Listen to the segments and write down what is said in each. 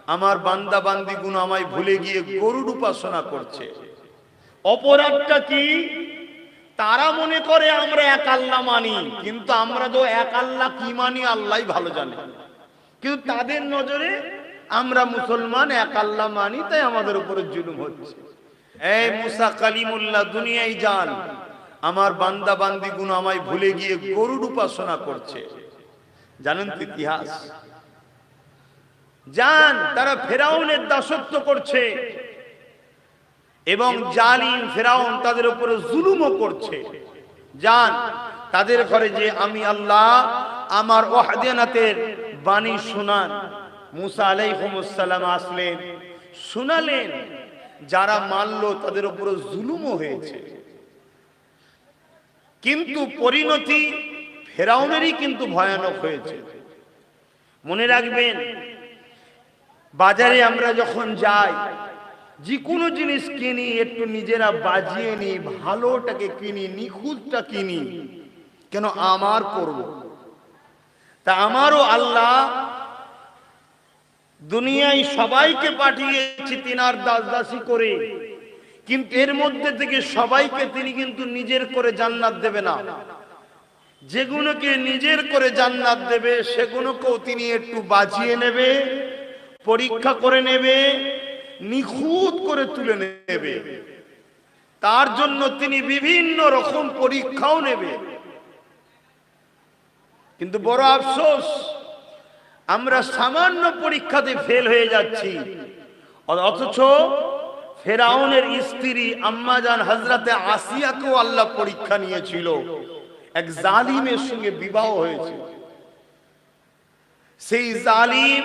আমার বান্দা বান্দিগুলো আমায় ভুলে গিয়ে গরুর উপাসনা করছে। অপরাধটা কি? তারা মনে করে আমরা এক আল্লাহ মানি, কিন্তু আমরা তো এক আল্লাহ কি মানি আল্লাহই ভালো জানে। কিন্তু তাদের নজরে আমরা মুসলমান এক আল্লাহ মানি, তাই আমাদের উপরে জুলুম হচ্ছে। এই মুসা কালিমুল্লাহ দুনিয়ায় যান, আমার বান্দা বান্দিগুলো আমায় ভুলে গিয়ে গরুর উপাসনা করছে। জানেন তো ইতিহাস? যান, তারা ফেরাউনের দাসত্ব করছে এবং জালিম ফেরাউন তাদের উপরে জুলুমও করছে। যান, তাদের ঘরে যে আমি আল্লাহ আমার ওয়াহদানিয়তের বাণী শোনান। মুসা আলাইহিস সালাম আসলেন, শোনালেন, যারা মানলো তাদের উপরে জুলুমও হয়েছে। কিন্তু পরিণতি ফেরাউনেরই কিন্তু ভয়ানক হয়েছে। মনে রাখবেন, বাজারে আমরা যখন যাই, যে কোনো জিনিস কিনি একটু নিজেরা বাজিয়ে নিই, ভালোটাকে কিনি, নিখুঁতটা কিনি। কেন? আমার করব। তা আমারও আল্লাহ দুনিয়ায় সবাইকে পাঠিয়েছি তিনার দাস দাসী করে, কিন্তু এর মধ্যে থেকে সবাইকে তিনি কিন্তু নিজের করে জান্নাত দেবে না। যেগুলোকে নিজের করে জান্নাত দেবে সেগুলোকেও তিনি একটু বাজিয়ে নেবে, পরীক্ষা করে নেবে, নিখুঁত করে তুলে নেবে। তার জন্য তিনি বিভিন্ন রকম পরীক্ষাও নেবে। কিন্তু বড় আফসোস, আমরা সামান্য পরীক্ষাতে ফেল হয়ে যাচ্ছি। অথচ ফেরাউনের স্ত্রী আম্মাজান হযরতে আসিয়াকেও আল্লাহ পরীক্ষা নিয়েছিল। এক জালিমের সঙ্গে বিবাহ হয়েছে। সেই জালিম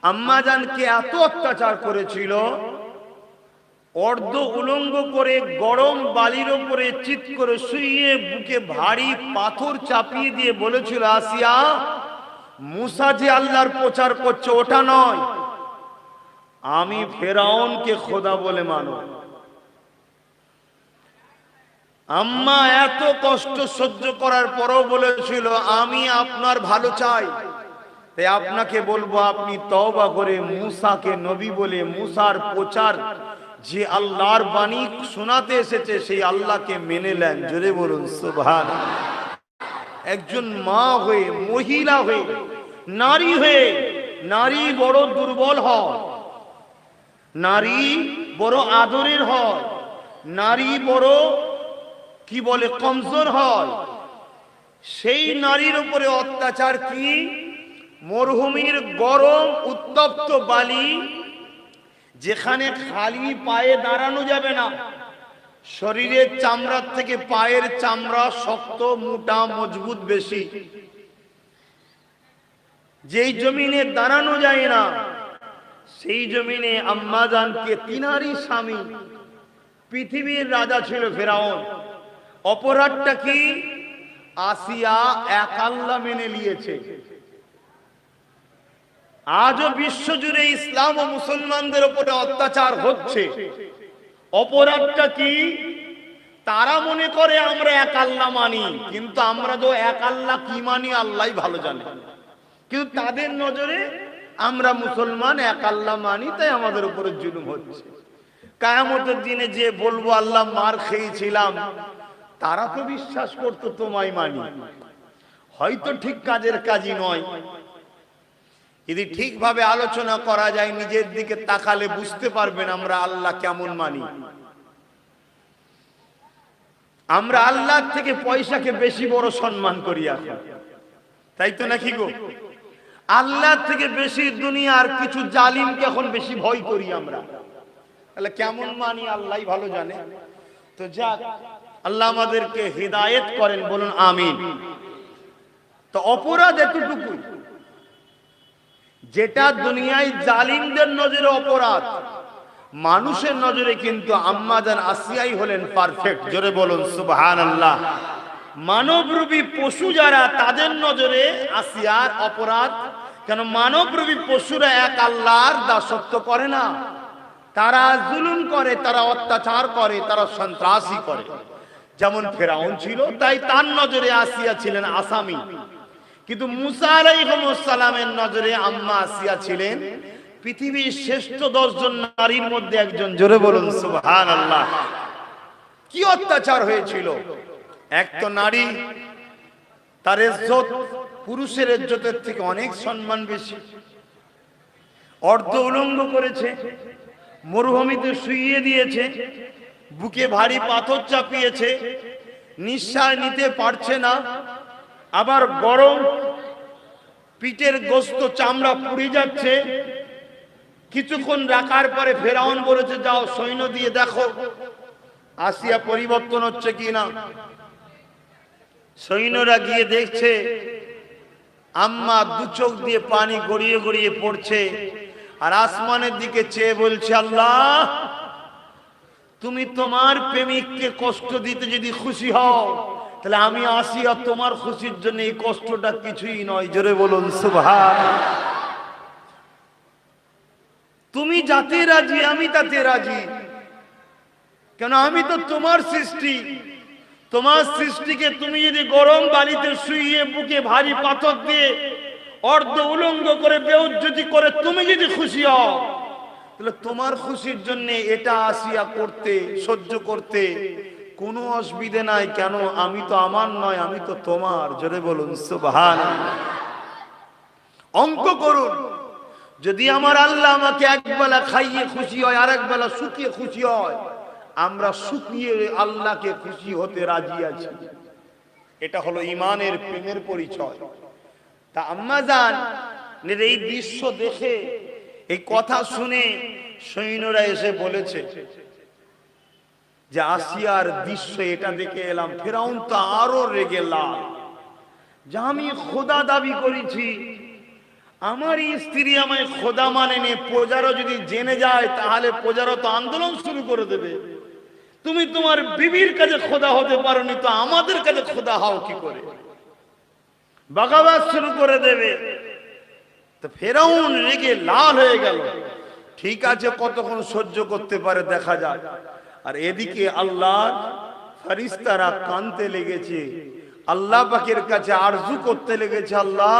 আম্মাজানকে এত অত্যাচার করেছিল, অর্ধ উলঙ্গ করে গরম বালির উপরে চিৎ করে শুইয়ে বুকে ভারী পাথর চাপিয়ে দিয়ে বলেছিল, আসিয়া, মুসা যে আল্লাহর প্রচার করছে ওটা নয়, আমি ফেরাউনকে খোদা বলে মানো। আম্মা এত কষ্ট সহ্য করার পরও বলেছিল, আমি আপনার ভালো চাই, তাই আপনাকে বলবো আপনি তওবা করে মুসাকে নবী বলে, মুসার প্রচার যে আল্লাহর বাণী শোনাতে এসেছে সেই আল্লাহকে মেনে নেন। জোরে বলুন সুবহানাল্লাহ। একজন মা হয়ে, মহিলা হয়ে, নারী হয়ে, নারী বড় দুর্বল হয়, নারী বড় আদরের হয়, নারী বড় কি বলে কমজোর হয়। সেই নারীর উপরে অত্যাচার কি? মরুভূমির গরম উত্তপ্ত বালি, যেখানে খালি পায়ে দাঁড়ানো যাবে না, শরীরের চামড়ার থেকে পায়ের চামড়া শক্ত, মোটা, মজবুত বেশি, যেই জমিনে দাঁড়ানো যায় না, সেই জমিনে আম্মাজানকে, তিনারই স্বামী পৃথিবীর রাজা ছিল ফেরাউন। অপরাধটা কি? আসিয়া এক আল্লাহ মেনে নিয়েছে। আজও বিশ্বজুড়ে ইসলাম ও মুসলমানদের উপরে অত্যাচার হচ্ছে। অপরাধটা কি? তারা মনে করে আমরা এক আল্লাহ মানি, কিন্তু আমরা তো এক আল্লাহ কি মানি আল্লাহই ভালো জানে। কিন্তু তাদের নজরে আমরা মুসলমান এক আল্লাহ মানি, তাই আমাদের উপরে জুলুম হচ্ছে। কিয়ামতের দিনে যে বলবো আল্লাহ মার খেয়েছিলাম, তারা তো বিশ্বাস করতো তোমায় মানি। হয়তো ঠিক কাজের কাজই নয়। যদি ঠিকভাবে আলোচনা করা যায়, নিজের দিকে তাকালে বুঝতে পারবেন আমরা আল্লাহ কেমন মানি। আমরা আল্লাহ থেকে পয়সাকে বেশি বড় সম্মান করি এখন, তাই তো নাকি গো? আল্লাহ থেকে বেশি দুনিয়ার কিছু জালিমকে এখন বেশি ভয় করি আমরা। তাহলে কেমন মানি আল্লাহই ভালো জানে। তো যাক, আল্লাহ আমাদেরকে হিদায়াত করেন, বলুন আমিন। তো অপরাধ এতটুকু, যেটা দুনিয়ায় জালিমদের নজরে অপরাধ, মানুষের নজরে কিন্তু আম্মাজান আসিয়াই হলেন পারফেক্ট। জোরে বলুন সুবহানাল্লাহ। মানবরূপী পশু যারা, তাদের নজরে আসিয়ার অপরাধ। কেন? মানবরূপী পশুরা এক আল্লাহর দাসত্ব করে না, তারা জুলুম করে, তারা অত্যাচার করে, তারা সন্ত্রাসী করে। যেমন ফেরাউন ছিল, তাই তার নজরে আসিয়া ছিলেন আসামি। কিন্তু মুসা আলাইহিস সালামের নজরে আম্মা আসিয়া ছিলেন পৃথিবীর শ্রেষ্ঠ 10 জন নারীর মধ্যে একজন। জোরে বলুন সুবহানাল্লাহ। কি অত্যাচার হয়েছিল! এক তো নারী, তার ইজ্জত পুরুষের ইজ্জতের থেকে অনেক সম্মান বেশি। অর্ধ উলঙ্গ করেছে, মরুভূমিতে শুইয়ে দিয়েছে, বুকে ভারী পাথর চাপিয়েছে, নিঃশ্বাস নিতে পারছে না, আবার গরম, পিঠের গোস্ত চামড়া পুড়ে যাচ্ছে। কিছুক্ষণ রাখার পরে ফেরাউন বলেছে, যাও সৈন্য দিয়ে দেখো আসিয়া পরিবর্তন হচ্ছে কিনা। সৈন্যরা গিয়ে দেখছে আম্মা দু চোখ দিয়ে পানি গড়িয়ে গড়িয়ে পড়ছে, আর আসমানের দিকে চেয়ে বলছে, আল্লাহ তুমি তোমার প্রেমিককে কষ্ট দিতে যদি খুশি হও, তাহলে আমি আসিয়া তোমার খুশির জন্য এই কষ্টটা কিছুই নয়। জোরে বলুন সুবহানাল্লাহ। তুমি যাতে রাজি আমি তাতে রাজি, কেন আমি তো তোমার সৃষ্টি। তোমার সৃষ্টিকে তুমি যদি গরম বালিতে শুইয়ে বুকে ভারী পাথর দিয়ে অর্ধ উলঙ্গ করে বেউজ্জতি করে তুমি যদি খুশি হও, তাহলে তোমার খুশির জন্য এটা আসিয়া করতে সহ্য করতে কোনো অসুবিধে নাই। কেন আমি তো আমার নয়, আমি তো তোমার। জোরে বলুন সুবহানাল্লাহ। অঙ্ক করুন, যদি আমার আল্লাহ আমাকে একবেলা খাইয়ে খুশি হয়, আর একবেলা শুকিয়ে খুশি হয়, আমরা শুকিয়ে আল্লাহকে খুশি হতে রাজি আছি। এটা হলো ঈমানের প্রেমের পরিচয়। তা আম্মা জান এই দৃশ্য দেখে, এই কথা শুনে সৈন্যরা এসে বলেছে যে আসিয়ার দৃশ্য এটা দেখে এলাম। ফেরাউন তো আরো রেগে লাল, যে আমি খোদা দাবি করেছি, আমার স্ত্রী আমায় খোদা মানে নে, প্রজারও যদি জেনে যায় তাহলে প্রজারও তো আন্দোলন শুরু করে দেবে। তুমি তোমার বিবির কাছে খোদা হতে পারোনি, তো আমাদের কাছে খোদা হও কি করে? বাগাবাদ শুরু করে দেবে। তো ফেরাউন রেগে লাল হয়ে গেল। ঠিক আছে, কতক্ষণ সহ্য করতে পারে দেখা যাক। আর এদিকে আল্লাহর ফেরেশতারা কাঁদতে লেগেছে, আল্লাহ পাকের কাছে আরজু করতে লেগেছে, আল্লাহ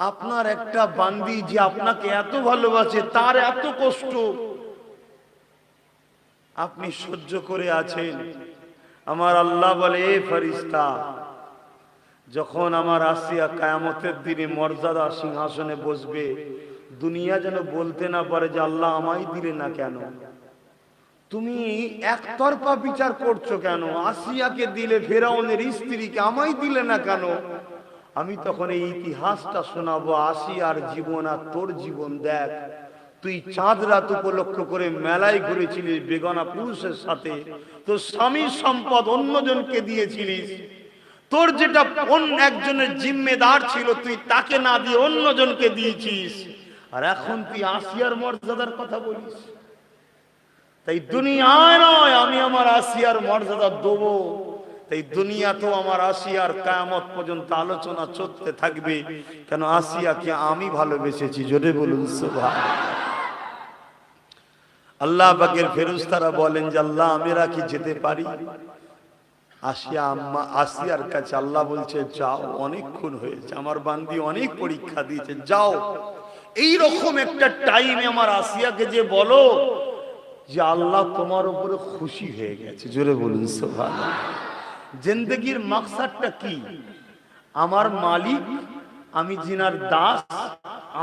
আপনার একটা বান্দি যে আপনাকে এত ভালোবাসে, তার এত কষ্ট আপনি সহ্য করে আছেন। আমার আল্লাহ বলে, এ ফেরেশতা, যখন আমার আসিয়া কিয়ামতের দিনে মর্যাদা সিংহাসনে বসবে, দুনিয়া যেন বলতে না পারে যে আল্লাহ আমায় দিলে না কেন, তুমি একতরফা বিচার করছো কেন, আসিয়াকে দিলে ফেরাউনের স্ত্রীকে, আমায় দিলে না কেন। আমি তখন এই ইতিহাসটা শোনাবো, আসিয়ার জীবন আর তোর জীবন দেখ। তুই চাঁদ রাত উপলক্ষ করে মেলায় ঘুরেছিলিস বেগানা পুরুষের সাথে, তোর স্বামীর সম্পদ অন্যজনকে দিয়েছিলিস, তোর যেটা অন্য একজনের জিম্মেদার ছিল তুই তাকে না দিয়ে অন্যজনকে দিয়েছিস, আর এখন তুই আসিয়ার মর্যাদার কথা বলিস। তাই দুনিয়ায় নয়, আমি আমার আসিয়ার মর্যাদা দেবো। তাই দুনিয়াতেও আমার আসিয়ার কিয়ামত পর্যন্ত আলোচনা চলতে থাকবে, কেন আসিয়াকে আমি ভালোবেসেছি। জোরে বলুন সুবহানাল্লাহ। আল্লাহ পাকের ফেরেশতারা বলেন যে আল্লাহ আমরা কি যেতে পারি? আসিয়ার কাছে আল্লাহ বলছে, যাও, অনেকক্ষণ হয়েছে, আমার বান্দি অনেক পরীক্ষা দিয়েছে, যাও। এই রকম একটা টাইমে আমার আসিয়াকে যে বলো যে আল্লাহ তোমার উপরে খুশি হয়ে গেছে। জোরে বলুন সুবহানাল্লাহ। জিন্দেগির মাকসাদটা কি? আমার মালিক, আমি জিনার দাস,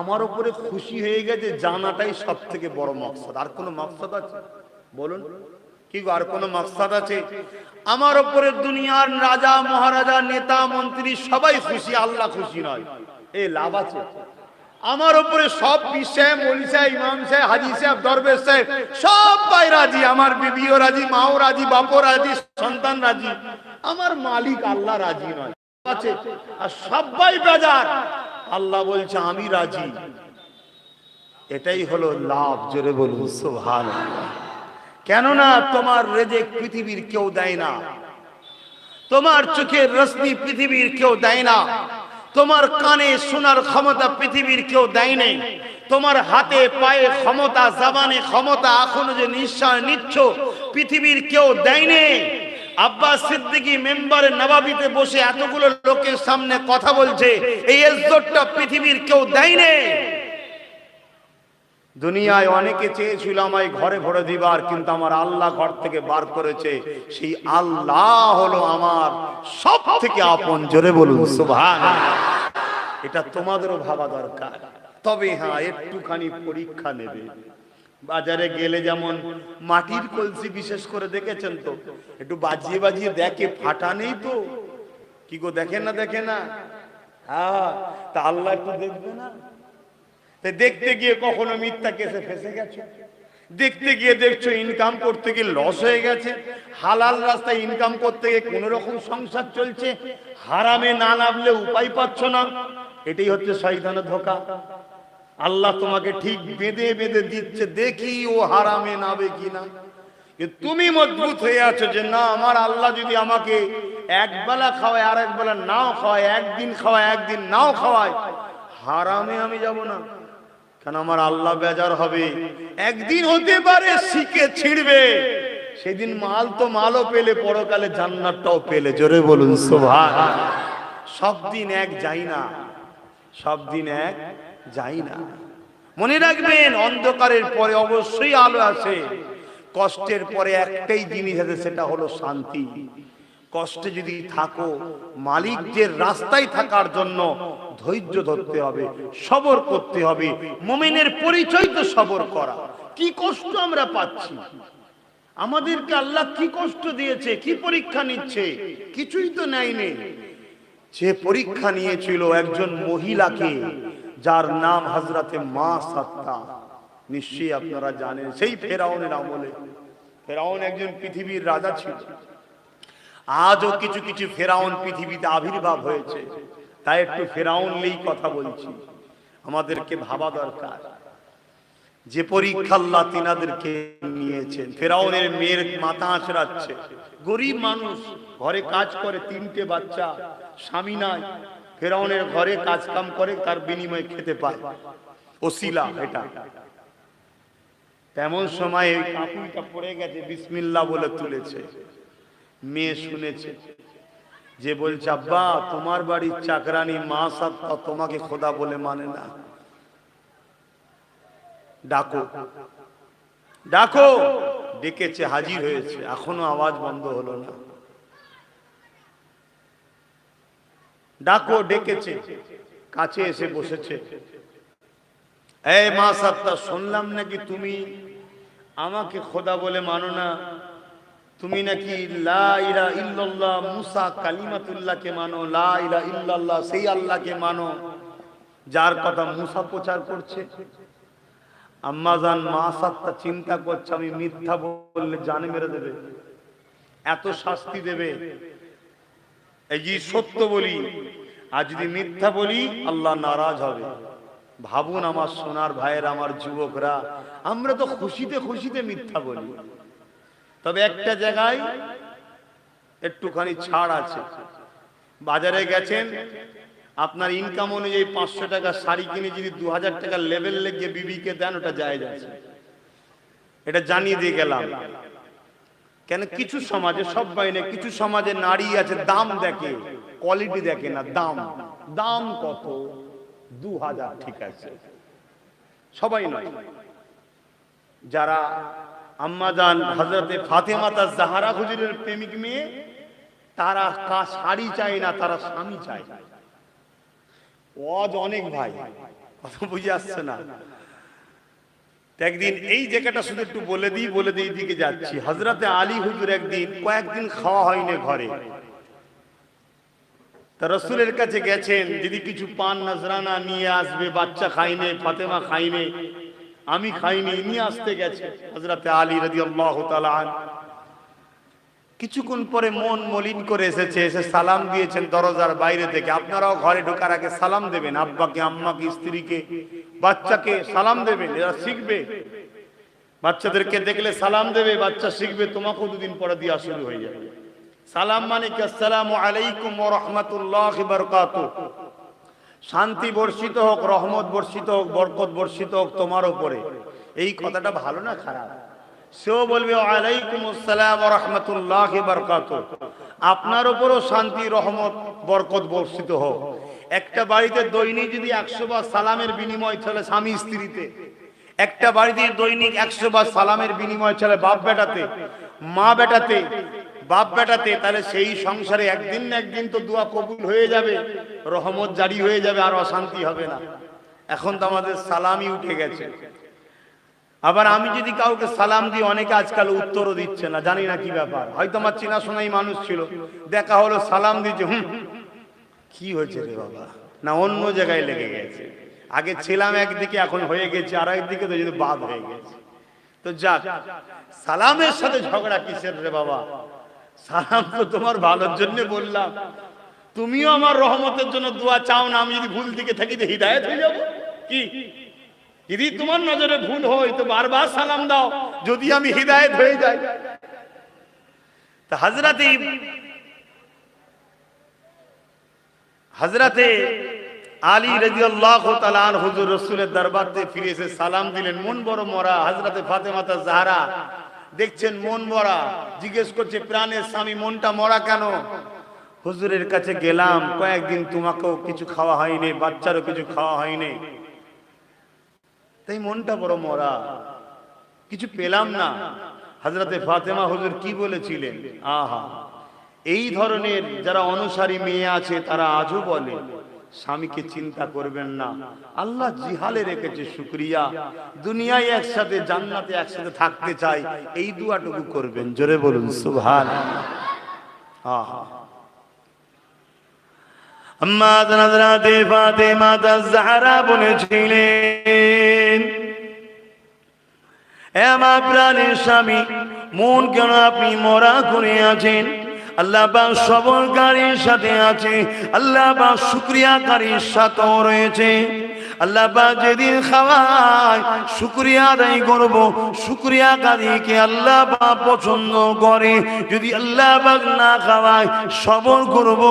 আমার উপরে খুশি হয়ে গেছে জানাটাই সব থেকে বড় মাকসাদ। আর কোনো মাকসাদ আছে? বলুন কি আর কোনো মাকসাদ আছে? আমার উপরে দুনিয়ার রাজা মহারাজা নেতা মন্ত্রী সবাই খুশি, আল্লাহ খুশি নয়, এ লাভ আছে? আমার উপরে সব পীর সাহেব, মৌলভী সাহেব, ইমাম সাহেব, হাজী সাহেব, দরবেশ সাহেব সবাই রাজি, আমার বিবিও রাজি, মাও রাজি, বাপও রাজি, সন্তান রাজি, আমার মালিক আল্লাহ রাজি নয় আছে, আর সবাই বেজার, আল্লাহ বলছে আমি রাজি। এটাই হলো লাভ। জোরে বলুন সুবহানাল্লাহ। কেননা তোমার রেজেক পৃথিবীর কেউ দেয় না, তোমার চোখের রশ্মি পৃথিবীর কেউ দেয় না, তোমার কানে শোনার ক্ষমতা পৃথিবীর কেউ দেয় নাই, তোমার হাতে পায়ে ক্ষমতা, জবানে ক্ষমতা, এখনো যে নিঃশ্বাস নিচ্ছ পৃথিবীর কেউ দেয় নাই। আব্বাস সিদ্দিকী মেম্বারে নবাবিতে বসে এতগুলো লোকের সামনে কথা বলছে, এই ইজ্জতটা পৃথিবীর কেউ দেয় নাই। দুনিয়ায় অনেকে চেয়েছিল আমায় ঘরে ভরে দিবার, কিন্তু আমার আল্লাহ ঘর থেকে বার করেছে। সেই আল্লাহ হলো আমার সব থেকে আপন। জোরে বলুন সুবহানাল্লাহ। এটা তোমাদেরও ভাবা দরকার। তবে হ্যাঁ, একটুখানি পরীক্ষা নেবে। বাজারে গেলে যেমন মাটির কলসি বিশেষ করে দেখেছেন তো, একটু বাজিয়ে বাজিয়ে দেখে ফাটা নেই তো, কি গো দেখে না? দেখে না? হ্যাঁ, তা আল্লাহ একটু দেখবে না? দেখতে গিয়ে কখনো মিথ্যা কেসে ফেসে গেছে, দেখতে গিয়ে দেখছো ইনকাম করতে গিয়ে লস হয়ে গেছে, হালাল রাস্তায় ইনকাম করতে গিয়ে কোন রকম সংসার চলছে, হারামে না নামলে উপায় পাচ্ছ না। এটাই হচ্ছে শয়তানের ধোঁকা। আল্লাহ তোমাকে ঠিক বেঁধে বেঁধে দিচ্ছে, দেখি ও হারামে নাবে কিনা। তুমি মজবুত হয়ে আছো যে না, আমার আল্লাহ যদি আমাকে একবেলা খাওয়ায় আর একবেলা নাও খাওয়ায়, একদিন খাওয়ায় একদিন নাও খাওয়ায়, হারামে আমি যাব না। কেন? আমার আল্লাহ বেজার হবে। একদিন হতে পারে শিখে ছিড়বে, সেদিন মাল তো মালও পেলে, পরকালে জান্নাতটাও পেলে। জোরে বলুন সুবহানাল্লাহ। সব দিন এক যাই না, সব দিন এক যাই না। মনে রাখবেন, অন্ধকারের পরে অবশ্যই আলো আসে। কষ্টের পরে একটাই জিনিস আছে, সেটা হলো শান্তি। কষ্টে যদি থাকো, মালিকের রাস্তায় থাকার জন্য ধৈর্য ধরতে হবে, সবর করতে হবে। মুমিনের পরিচয় তো সবর করা। কি কষ্ট আমরা পাচ্ছি, আমাদেরকে আল্লাহ কি কষ্ট দিয়েছে, কি পরীক্ষা নিচ্ছে? কিছুই তো নেয়নি। যে পরীক্ষা নিয়েছিল একজন মহিলাকে, যার নাম হযরতে মা সাত্তা। নিশ্চয়ই আপনারা জানেন, সেই ফেরাউনের আমলে। ফেরাউন একজন পৃথিবীর রাজা ছিল। আজও কিছু কিছু ফেরাউন পৃথিবীতে আবির্ভাব হয়েছে। তাই একটু ফেরাউন নিয়েই কথা বলছি। আমাদেরকে ভাবা দরকার যে পরীক্ষা আল্লাহ তিনাদেরকে নিয়েছেন। ফেরাউনের মেয়ের মাথা আঁচড়াচ্ছে, গরিব মানুষ, ঘরে কাজ করে, 3টে বাচ্চা, স্বামী নাই। ফেরাউনের ঘরে কাজ কাম করে, তার বিনিময়ে খেতে পায়, ওসিলা এটা। তেমন সময় ওই কাকুইটা পড়ে গেছে, বিসমিল্লাহ বলে তুলেছে। মেয়ে শুনেছে, যে বলছে আব্বা, তোমার বাড়ির চাকরানি মা সাত্তা তোমাকে খোদা বলে মানে না, ডাকো ডাকো। ডেকেছে, হাজির হয়েছে, এখনো আওয়াজ বন্ধ হলো না। ডাকো, ডেকেছে, কাছে এসে বসেছে। এই মা সাত্তা, শুনলাম নাকি তুমি আমাকে খোদা বলে মানো না, তুমি নাকি লা ইলাহা ইল্লাল্লাহ মুসা কালিমাতুল্লাহকে মানো, লা ইলাহা ইল্লাল্লাহ সেই আল্লাহকে মানো যার কথা মুসা প্রচার করছে। আম্মাজান মা সাত্তা চিন্তা করছে, আমি মিথ্যা বললে জানে মেরে দেবে, এত শাস্তি দেবে। এই যে সত্য বলি, আর যদি মিথ্যা বলি আল্লাহ নারাজ হবে। ভাবুন আমার সোনার ভাইয়ের, আমার যুবকরা, আমরা তো খুশিতে খুশিতে মিথ্যা বলি। তবে একটা জায়গায় একটুখানি ছাড় আছে। বাজারে গেছেন, আপনার ইনকাম অনুযায়ী 500 টাকা শাড়ি কিনে যদি 2000 টাকা লেভেল লেগে বিবিকে দেন, ওটা জায়েজ আছে। এটা জানিয়ে দিয়ে গেলাম। কেন? কিছু সমাজে, সব বাইরে কিছু সমাজে নারী আছে, দাম দেখে, কোয়ালিটি দেখে না, দাম। দাম কত? 2000, ঠিক আছে, সবাই নয়। যারা আম্মাজান হযরতে ফাতেমা জাহরা হুজুরের প্রেমিক মেয়ে, তারা শাড়ি চায় না, তারা স্বামী চায়। ওয়াজ অনেক ভাই, কথা বুঝে আসছে না। একদিন এই জায়গাটা শুধু একটু বলে দিই দিকে যাচ্ছি। হযরতে আলী হুজুর একদিন, কয়েকদিন খাওয়া হয়নি ঘরে, তা রাসূলের কাছে গেছেন, যদি কিছু পান নজরানা নিয়ে আসবে। বাচ্চা খাইনে, ফাতেমা খাইনে, আমি খাইনি, নিয়ে আসতে গেছে হযরতে আলী রাদিয়াল্লাহু তাআলা আনহু। কিছুক্ষণ পরে মন মলিন করে এসেছে, এসে সালাম দিয়েছেন দরজার বাইরে থেকে। আপনারাও ঘরে ঢোকার আগে সালাম দেবেন, আব্বাকে, আম্মাকে, স্ত্রীকে, বাচ্চাকে সালাম দেবেন, এরা শিখবে। বাচ্চাদেরকে দেখলে সালাম দেবে, বাচ্চা শিখবে, তোমাকেও 2 দিন পরে দেওয়া শুরু হয়ে যাবে। সালাম মানে কি? আসসালামু আলাইকুম ওয়া রাহমাতুল্লাহি ওয়া বারাকাতুহু, শান্তি বর্ষিত হোক, রহমত বর্ষিত হোক, বরকত বর্ষিত হোক তোমার উপরে। এই কথাটা ভালো না খারাপ? সেও বলবে ওয়ালাইকুম আসসালাম ওয়া রাহমাতুল্লাহি ওয়া বারাকাতুহু, আপনার উপরও শান্তি, রহমত, বরকত বর্ষিত হোক। একটা বাড়িতে দৈনিক যদি 100 বার সালামের বিনিময় চলে স্বামী স্ত্রীতে, একটা বাড়িতে দৈনিক 100 বার সালামের বিনিময় চলে বাপ বেটাতে, মা বেটাতে, বাপ বেটাতে, তাহলে সেই সংসারে একদিন না একদিন তো দোয়া কবুল হয়ে যাবে, রহমত জারি হয়ে যাবে, আর অশান্তি হবে না। এখন তো আমাদের সালামই উঠে গেছে। আবার আমি যদি কাউকে সালাম দিই, অনেকে আজকাল উত্তরও দিচ্ছে না, জানি না কি ব্যাপার। হয়তো আমার চেনাশোনাই মানুষ ছিল, দেখা হলো, সালাম দিচ্ছে, কি হয়েছে রে বাবা, না অন্য জায়গায় লেগে গেছে। আগে ছিলাম একদিকে, এখন হয়ে গেছে আর একদিকে, তো যদি বাদ হয়ে গেছে। তো যাক, সালামের সাথে ঝগড়া কিসের রে বাবা? সালাম তো তোমার ভালোর জন্য বললাম। তুমিও আমার রহমতের জন্য দোয়া চাও না, আমি যদি ভুল দিকে থাকি তো হিদায়াত হয়ে যাবো কি? যদি তোমার নজরে ভুল হয় তো বারবার সালাম দাও, যদি আমি হিদায়াত হয়ে যাই। তা হযরতে আলী রাদিয়াল্লাহু তাআলা আনহু হুজুর রাসূলের দরবারে ফিরে এসে সালাম দিলেন, মন বড় মরা। হযরতে ফাতেমা জাহরা দেখছেন মন মরা, জিজ্ঞেস করছে, প্রাণের স্বামী মনটা মরা কেন? হুজুরের কাছে গেলাম, কয়েকদিন তোমাকেও কিছু খাওয়া হয়নি, বাচ্চারও কিছু খাওয়া হয়নি, তাই মনটা বড় মরা, কিছু পেলাম না। হযরতে ফাতেমা হুজুর কি বলেছিলেন? আহা, এই ধরনের যারা অনুসারী মেয়ে আছে তারা আজও বলে, স্বামীকে চিন্তা করবেন না, আল্লাহ জিহালে রেখেছে, শুকরিয়া, দুনিয়ায় একসাথে জান্নাতে একসাথে থাকতে চাই, এই দোয়াটুকু করবেন। জোরে বলুন সুবহানাল্লাহ। আহা, আম্মা হযরতে ফাতেমা জাহরা বলেছিলেন, এ আমার প্রাণের স্বামী, মন কেন আপনি মরা করে আছেন? আল্লাহ পাক সবরকারীর সাথে আছে, আল্লাহ পাক শুকরিয়াকারীর সাথেও রয়েছে। আল্লাহ পাক যেদিন খাওয়ায় শুকরিয়া আদায় করব, শুকরিয়াকারীকে আল্লাহ পাক পছন্দ করে। যদি আল্লাহ পাক না খাওয়ায় সবর করব,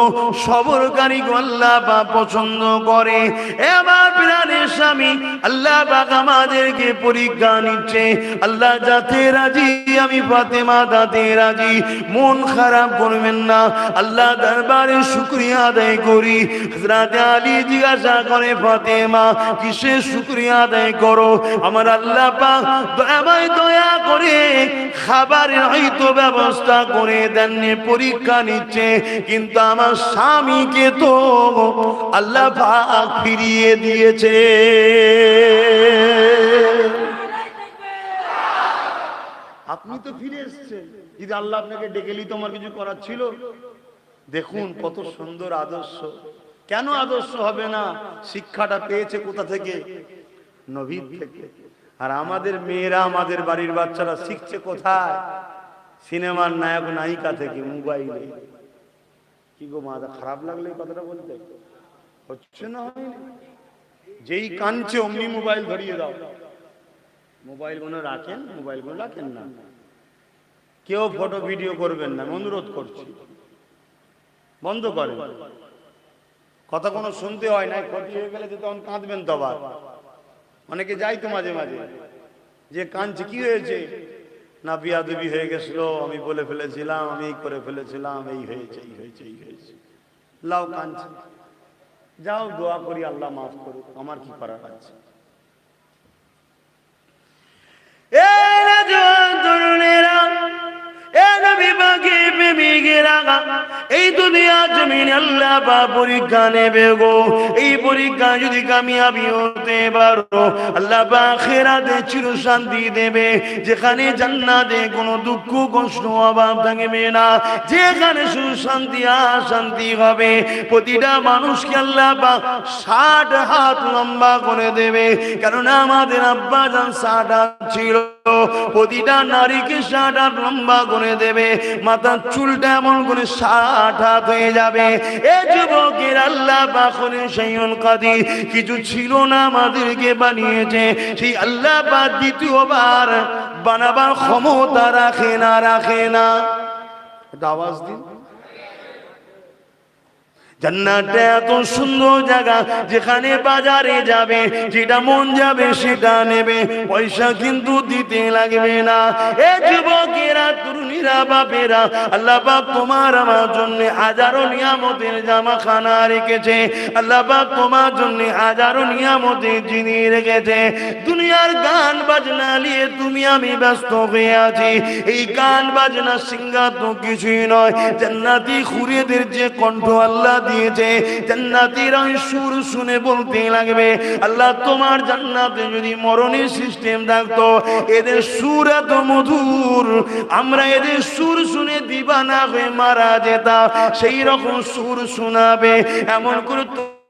সবরকারীকে আল্লাহ পাক পছন্দ করে। এ আমার প্রাণের স্বামী, আল্লাহ পাক আমাদেরকে পরীক্ষা নিচ্ছে। আল্লাহ যাতে রাজি, আমি ফাতেমা তাতে রাজি, মন খারাপ করবেন না, আল্লাহ দরবারে শুকরিয়া আদায় করি। হযরতে আলী জিজ্ঞাসা করে, ফাতেমা কিসে শুকরিয়া আদায় করো? আমার আল্লাহ পাক দয়া করে খাবারের হয়তো ব্যবস্থা করে দেননি, পরীক্ষা নিচ্ছে, কিন্তু আমার স্বামীকে তো আল্লাহ পাক ফিরিয়ে দিয়েছে। আপনি তো ফিরে এসেছেন, যদি আল্লাহ আপনাকে ডেকেলি তো আমার কিছু করার ছিল। দেখুন কত সুন্দর আদর্শ। কেন আদর্শ হবে না? শিক্ষাটা পেয়েছে কোথা থেকে? নবী থেকে। আর আমাদের মেয়েরা, আমাদের বাড়ির বাচ্চারা শিখছে কোথায়? সিনেমার নায়ক নায়িকা থেকে, মোবাইলে। কি গো মা, খারাপ লাগলে কথাটা বলতে হচ্ছে না? হয়নি, যেই কাঁদছে অমনি মোবাইল ধরিয়ে দাও। মোবাইল গুলো রাখেন, মোবাইল গুলো রাখেন না, কেউ ফটো ভিডিও করবেন না, অনুরোধ করছি, বন্ধ করেন। কথা কোনো শুনতে হয় না, ক্ষতি হয়ে গেলে তখন কাঁদবেন তো আবার। অনেকে যাই তো মাঝে মাঝে, যে কাঁদছে, কি হয়েছে? না বিয়াদবি হয়ে গেছিল, আমি বলে ফেলেছিলাম, আমি এই করে ফেলেছিলাম, এই হয়েছে, এই হয়েছে, এই হয়েছে। লাও কাঁদছে, যাও দোয়া করি আল্লাহ মাফ করুক, আমার কি করার আছে? এই দুনিয়া জমিনে আল্লাহ পাক পরীক্ষা নেবে গো। এই পরীক্ষা যদি কামিয়াবি হতে পারো, আল্লাহ পাক আখিরাতে চিরশান্তি দেবে, যেখানে জান্নাতে কোনো দুঃখ কষ্ট অভাব থাকবে না, যেখানে শুধু শান্তি আর শান্তি হবে। প্রতিটা মানুষকে আল্লাহ পাক 60 হাত লম্বা করে দেবে, কারণ আমাদের আব্বা জান 60 হাত ছিল। প্রতিটা নারীকে 60 হাত লম্বা করে দেবে, মাথার চুলটা এমন করে 60 হাত হয়ে যাবে। এ যুবকের আল্লাহ পাক শাইউল কাদির, কিছু ছিল না আমাদেরকে বানিয়েছে, সেই আল্লাহ পাক দ্বিতীয়বার বানাবার ক্ষমতা রাখে না, রাখে না। আওয়াজ দিন। জান্নাতটা এত সুন্দর জায়গা, যেখানে বাজারে যাবে যেটা মন যাবে সেটা নেবে, পয়সা কিন্তু দিতে লাগবে না। এ যুবকেরা, তরুণীরা, বাপেরা, আল্লাহ পাক তোমার আমার জন্য হাজারো নিয়ামতের জামাখানা রেখেছে। আল্লাহ পাক তোমার জন্য হাজারো নিয়ামতের জিনিস রেখেছে। দুনিয়ার গান বাজনা নিয়ে তুমি আমি ব্যস্ত হয়ে আছি। এই গান বাজনা সিঙ্গার তো কিছুই নয়, জান্নাতি হুরেদের যে কণ্ঠ আল্লাহ দিয়েছে, জান্নাতীর সুর শুনে বলতে লাগবে, আল্লাহ তোমার জান্নাতে যদি মরণের সিস্টেম থাকতো, এদের সুর এত মধুর, আমরা এদের সুর শুনে দিবানা হয়ে মারা যেতাম। সেই রকম সুর শোনাবে, এমন করে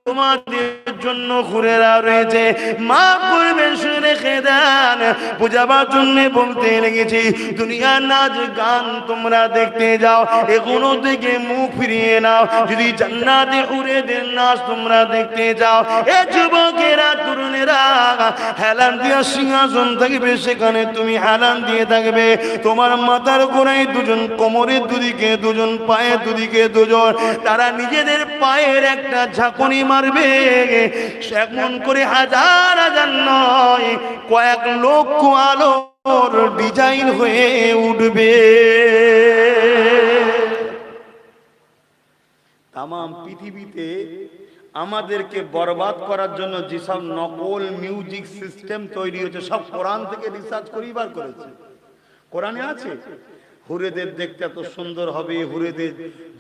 তোমাদের জন্য হুরেরা রয়েছে। মা করবেন শুনে খেদান বুঝাবার জন্য বলতে লেগেছি, দুনিয়ার নাচ গান তোমরা দেখতে যাও, এগুলো থেকে মুখ ফিরিয়ে নাও। যদি জান্নাতে হুরেদের নাচ তোমরা দেখতে যাও, এ যুবকেরা, তরুণেরা, হেলান দিয়া সিংহাসন থাকবে, সেখানে তুমি হেলান দিয়ে থাকবে। তোমার মাথার গোড়ায় দুজন, কোমরের দুদিকে দুজন, পায়ের দুদিকে দুজন, তারা নিজেদের পায়ের একটা ঝাঁকুনি মারবে, এমন করে হাজার হাজার নয়, কয়েক লক্ষ আলোর ডিজাইন হয়ে উঠবে। তাম পৃথিবীতে আমাদেরকে বরবাদ করার জন্য যেসব নকল মিউজিক সিস্টেম তৈরি হয়েছে, সব কোরআন থেকে রিসার্চ করেই বার করেছে। কোরআনে আছে হুরেদের দেখতে এত সুন্দর হবে, হুরেদের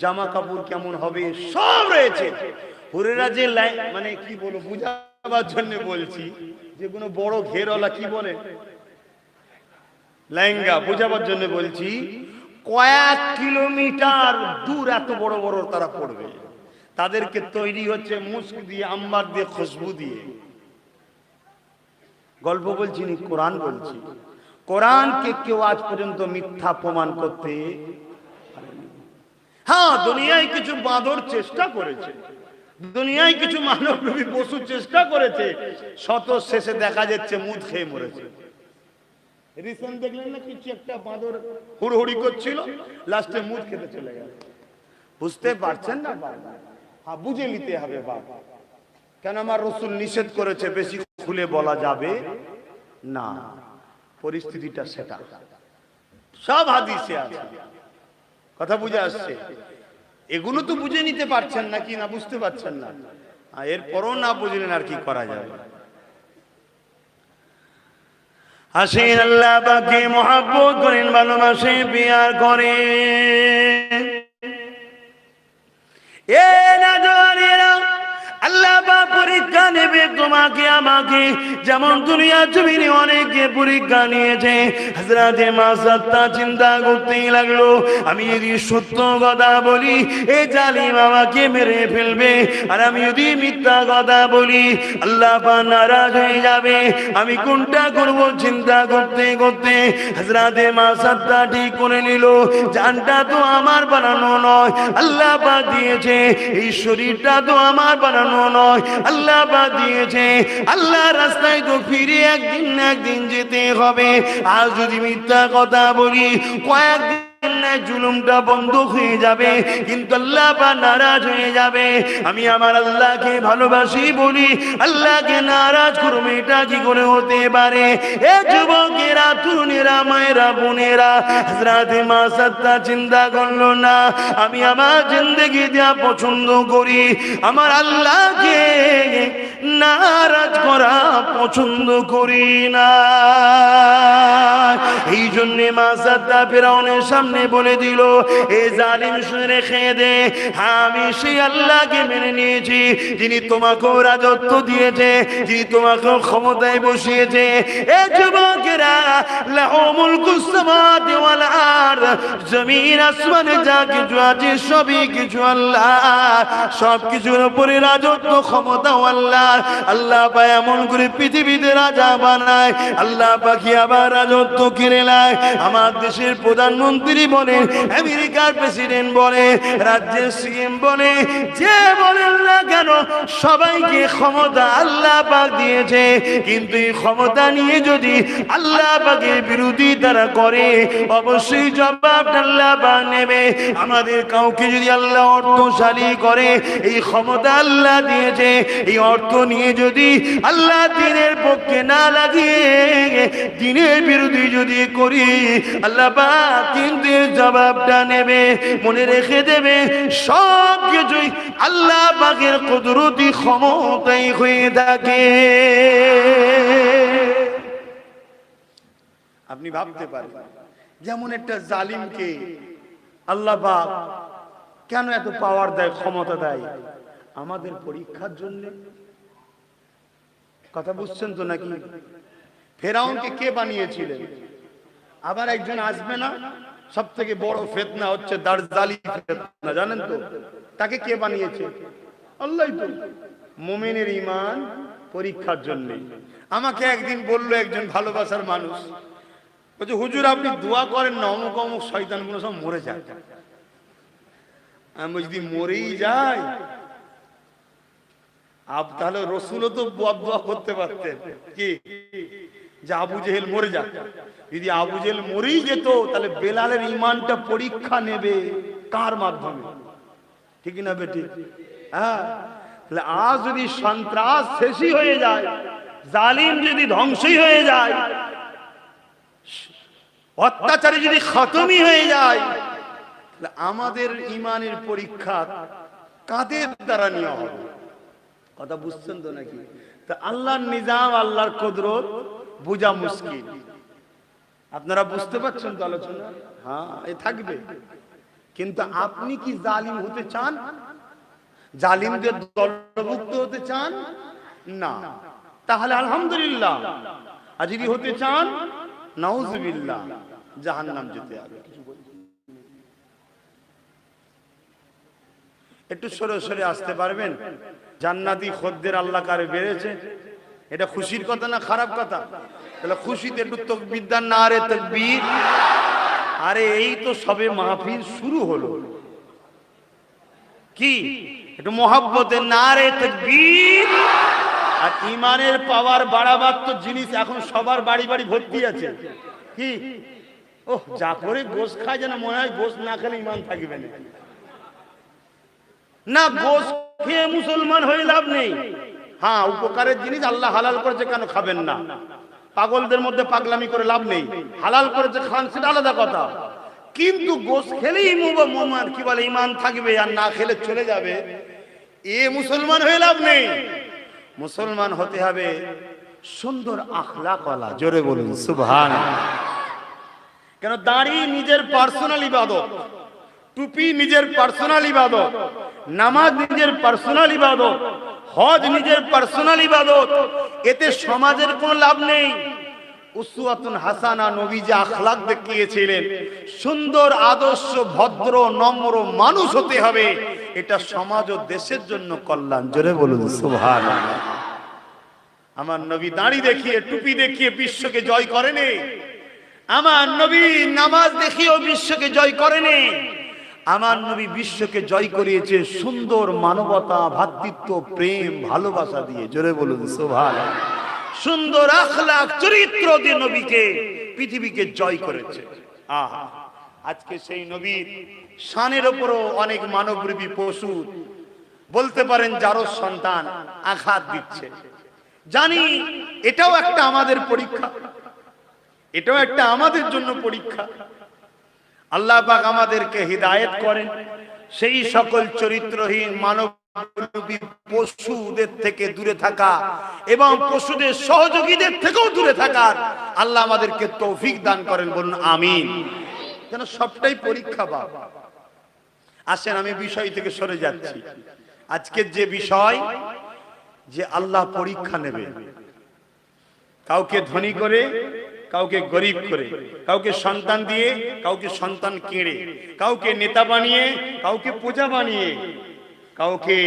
জামা কাপড় কেমন হবে, সব রয়েছে। হুরেরা যে মানে কি বলবো, বুঝাবার জন্য বলছি, যে কোনো বড় ঘেরওয়ালা কি বলে লেহেঙ্গা, বুঝাবার জন্য বলছি, কয়েক কিলোমিটার দূর এত বড় বড় তারা পড়বে। তাদেরকে তৈরি হচ্ছে মুস্ক দিয়ে, আম্বার দিয়ে, খুশবু দিয়ে। গল্প বলছি নি, কোরআন বলছি। কোরআনকে কেউ আজ পর্যন্ত মিথ্যা প্রমাণ করতে, হ্যাঁ দুনিয়ায় কিছু বাঁদর চেষ্টা করেছে, দুনিয়ায় কিছু মানবরূপী পশু চেষ্টা করেছে, শত শেষে দেখা যাচ্ছে মুদ খেয়ে মরেছে। রিসেন্ট দেখলেন না, কিছু একটা বাঁদর হুড়হুড়ি করছিল, লাস্টে মুদ খেতে চলে গেল। বুঝতে পারছেন না? হ্যাঁ, বুঝে নিতে হবে বাবা, কেন আমার রাসূল নিষেধ করেছে, বেশি খুলে বলা যাবে না। পরিস্থিতিটা সেটা, সব হাদিসে আছে, কথা বুঝে আসছে। এগুলো তো বুঝে নিতে পারছেন না, কি না বুঝতে পারছেন না? এরপরও না বুঝলেন আর কি করা যাবে। আসেন আল্লাহ পাকে মহব্বত করেন, ভালোবাসে, বিয়ার করেন। এ নাজওয়ানেরা, আল্লাহ পাক পরীক্ষা নেবে তোমাকে আমাকে, যেমন দুনিয়া জমিনে অনেকে পরীক্ষা নিয়েছে। হযরত মাসাত্তা চিন্তা করতেই লাগলো, আমি যদি সত্য কথা বলি এই জালিম আমাকে মেরে ফেলবে, আর আমি যদি মিথ্যা কথা বলি আল্লাহ পাক নারাজ হয়ে যাবে, আমি কোনটা করব চিন্তা করতে করতে হযরত মাসাত্তা ঠিক করে নিল, জানটা তো আমার বানানো নয়, আল্লাহ পাক দিয়েছে। এই শরীরটা তো আমার বানানো নয়, আল্লাহ পাক দিয়েছে। আল্লাহ রাস্তায় তো ফিরে একদিন না একদিন যেতে হবে। আর যদি মিথ্যা কথা বলি কয়েকদিন জুলুমটা বন্ধ হয়ে যাবে, কিন্তু আল্লাহ পাক নারাজ হয়ে যাবে। আমি আমার আল্লাহকে ভালোবাসি বলি আল্লাহকে নারাজ করবে, এটা কি করে হতে পারে? এ যুবকেরা, তরুণেরা, মায়েরা, বোনেরা, হযরত মাসাত্তা চিন্তা করলো না, আমি আমার জিন্দেগি দেয়া পছন্দ করি, আমার আল্লাহকে নারাজ করা পছন্দ করি না। এই জন্য মাসাত্তা ফিরআউনের সামনে বলে দিল, এ জালিম শুনে রেখে দে, আমি সেই আল্লাহকে মেনে নিয়েছি যিনি তোমাকে রাজত্ব দিয়েছে, যিনি তোমাকে ক্ষমতায় বসিয়েছে। এ যুবকেরা, লাহু মুলকুস সামাওয়াতি ওয়াল আরদ, জমিন আসমানে যা কিছু আছে সবই কিছু আল্লাহ, সব কিছুর উপরে রাজত্ব ক্ষমতা আল্লাহ। আল্লাহ পাক এমন করে পৃথিবীতে রাজা বানায়, আল্লাহ পাক আবার রাজত্ব কেড়ে বেলায় আমার দেশের প্রধানমন্ত্রী বলে, আমেরিকার প্রেসিডেন্ট বলে, রাজ্যের সিএম বলে, যে বলেন না কেন সবাইকে ক্ষমতা আল্লাহ পাক দিয়েছে, কিন্তু এই ক্ষমতা নিয়ে যদি আল্লাহ পাকের বিরোধী তারা করে অবশ্যই জবাব আল্লাহ পাক নেবে। আমাদের কাউকে যদি আল্লাহ অর্থশালী করে, এই ক্ষমতা আল্লাহ দিয়েছে, এই অর্থ নিয়ে যদি আল্লাহ দিনের পক্ষে না লাগিয়ে দিনের বিরোধী যদি করি, আল্লাহ পাক কিন্তু জবাবটা নেবে। মনে রেখে দেবে সব কিছুই আল্লাহ পাকের কুদরতি ক্ষমতাই হয়ে থাকে। আপনি ভাবতে পারেন যেমন একটা জালিমকে আল্লাহ পাক কেন এত পাওয়ার দেয়, ক্ষমতা দেয়? আমাদের পরীক্ষার জন্য। কথা বুঝছেন তো নাকি? ফেরাউনকে কে বানিয়েছিলেন? আবার একজন আসবে না, সব থেকে বড় ফিতনা হচ্ছে দাজ্জালি ফিতনা, জানেন তো? তাকে কে বানিয়েছে? আল্লাহই তো। মুমিনের ঈমান পরীক্ষার জন্য। আমাকে একদিন বলল একজন ভালোবাসার মানুষ, বলছে হুজুর আপনি দোয়া করেন না অমুক অমুক শয়তানগুলো সব মরে যায়। আমি যদি মরেই যায় তাহলে রসুলও তো দোয়া করতে পারতেন কি যে আবু জেহেল মরে যাক। যদি আবু জেহেল মরেই যেত তাহলে বেলালের ঈমানটা পরীক্ষা নেবে কার মাধ্যমে? ঠিক না বেটি? হ্যাঁ, তাহলে আজ যদি সন্ত্রাস শেষই হয়ে যায়, জালিম যদি ধ্বংসই হয়ে যায়, অত্যাচারী যদি খতমই হয়ে যায়, তাহলে আমাদের ঈমানের পরীক্ষা কাদের দ্বারা নেওয়া হবে? কথা বুঝছেন তো নাকি? তা আল্লাহর নিজাম, আল্লাহর কুদরত বোঝা মুশকিল। আপনারা বুঝতে পারছেন তো আলোচনা? হ্যাঁ, এ থাকবে। কিন্তু আপনি কি জালিম হতে চান? জালিমদের দলভুক্ত হতে চান না? তাহলে আলহামদুলিল্লাহ। আর যদি হতে চান, নাউজুবিল্লাহ, জাহান্নাম যেতে হবে। একটু সরে সরে আসতে পারবেন? জান্নাতি খদ্দের আল্লাহ কারে বেড়েছে, এটা খুশির কথা না খারাপ কথা? তাহলে খুশিতে একটু তাকবীর দেন না? আরে তাকবীর! আরে এই তো সবে মাহফিল শুরু হলো, কি একটু মহব্বতের নারে তাকবীর! আর ঈমানের পাওয়ার বাড়াবার তো জিনিস এখন সবার বাড়ি বাড়ি ভর্তি আছে। কি ওহ, যা করে গোশ খায় যেন মনে হয় গোশ না খেলে ঈমান থাকবে না। না, গোশ খেয়ে মুসলমান হয়ে লাভ নেই। হ্যাঁ, উপকারের জিনিস আল্লাহ হালাল করেছে, কেন খাবেন না? পাগলদের মধ্যে পাগলামি করে লাভ নেই। হালাল করেছে, খান, সেটা আলাদা কথা। কিন্তু গোশ খেলেই মুসলমান কি বলে ঈমান থাকবে, আর না খেলে চলে যাবে, এ মুসলমান হয়ে লাভ নেই। মুসলমান হতে হবে সুন্দর আখলাক ওয়ালা। জোরে বলুন সুবহানাল্লাহ। কেন? দাড়ি নিজের পার্সোনাল ইবাদত, টুপি নিজের পার্সোনাল ইবাদত, নামাজ নিজের পার্সোনাল ইবাদত, হজ নিজের পার্সোনাল ইবাদত। এতে সমাজের কোনো লাভ নেই। উসওয়াতুন হাসানা, নবী যে আখলাক দেখিয়েছিলেন, সুন্দর আদর্শ ভদ্র নম্র মানুষ হতে হবে, এটা সমাজ ও দেশের জন্য কল্যাণ। জোরে বলুন সুবহানাল্লাহ। আমার নবী দাড়ি দেখিয়ে টুপি দেখিয়ে বিশ্বকে জয় করেনি। আমার নবী নামাজ দেখিয়েও বিশ্বকে জয় করেনি। আমার নবী বিশ্বকে জয় করিয়েছে সুন্দর মানবতা, ভ্রাতৃত্ব, প্রেম, ভালোবাসা দিয়ে। জোরে বলুন সুবহানাল্লাহ। সুন্দর আখলাক, চরিত্র দিয়ে নবীকে পৃথিবীকে জয় করেছে। আহা, আজকে সেই নবীর শানের উপরও অনেক মানবরূপী পশু, বলতে পারেন যারও সন্তান, আঘাত দিচ্ছে। জানি এটাও একটা আমাদের পরীক্ষা, এটাও একটা আমাদের জন্য পরীক্ষা। আল্লাহ পাক আমাদেরকে হিদায়াত করেন সেই সকল চরিত্রহীন মানবরূপী পশুদের থেকে দূরে থাকা এবং পশুদের সহযোগীদের থেকেও দূরে থাকার আল্লাহ আমাদেরকে তৌফিক দান করেন। বলুন আমিন। যেন সবটাই পরীক্ষা। বাবা আসেন, আমি বিষয় থেকে সরে যাচ্ছি। আজকের যে বিষয়, যে আল্লাহ পরীক্ষা নেবে, কাউকে ধনী করে, কাউকে গরিব করে, কাউকে সন্তান দিয়ে, কাউকে সন্তান কেড়ে, কাউকে নেতা বানিয়ে, কাউকে প্রজা বানিয়ে, কাউকে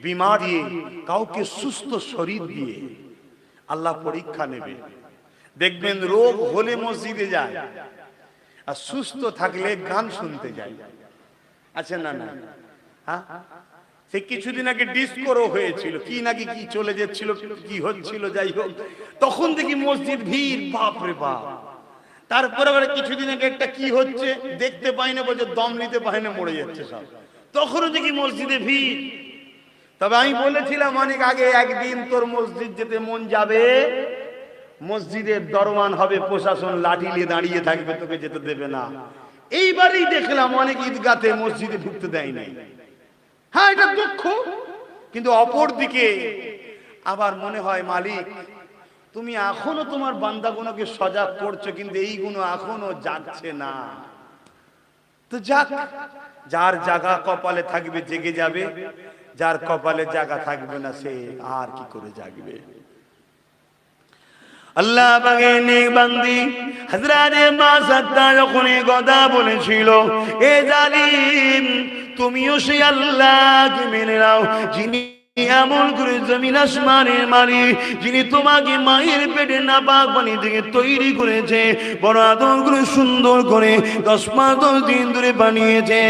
বিমার দিয়ে, কাউকে সুস্থ শরীর দিয়ে আল্লাহ পরীক্ষা নেবে। দেখবেন রোগ হলে মসজিদে যায়, আর সুস্থ থাকলে গান শুনতে যায়। আছে না না? হ্যাঁ, সে কিছুদিন আগে ডিসকোরও হয়েছিল, কি নাকি কি চলে যাচ্ছিল, কি হচ্ছিল, যাই হোক, তখন দেখি মসজিদ ভিড়, বাপ রে বাপ। তারপরে আবার কিছুদিন আগে একটা কি হচ্ছে দেখতে পাই না, বলছে দম নিতে পায় না, মরে যাচ্ছে সব, তখনও দেখি মসজিদে ভিড়। তবে আমি বলেছিলাম অনেক আগে, একদিন তোর মসজিদ যেতে মন যাবে, মসজিদের দরওয়ান হবে প্রশাসন, লাঠি নিয়ে দাঁড়িয়ে থাকবে, তোকে যেতে দেবে না। এইবারই দেখলাম অনেক ঈদগাতে মসজিদে ঢুকতে দেয় নাই। হ্যাঁ, এটা দুঃখ, কিন্তু অপর দিকে আবার মনে হয় মালিক তুমি এখনো তোমার বান্দাগুলোকে সজাগ করছো, কিন্তু এই গুণ এখনো যাচ্ছে না। তো যাক, যার জায়গা কপালে থাকবে জেগে যাবে, যার কপালে জায়গা থাকবে না সে আর কি করে জাগবে। আল্লাহ পাকের নেক বান্দি হযরত মাসাদ্দা যখন এই কথা বলেছিল, এ জালিম তুমিও সেই আল্লাহকে মেনে নাও যিনি এমন করে জমিন আসমানের মালিক, যিনি তোমাকে মায়ের পেটে নাপাক পানি থেকে তৈরি করেছে, বড় আদর করে সুন্দর করে 10 দিন ধরে বানিয়েছে,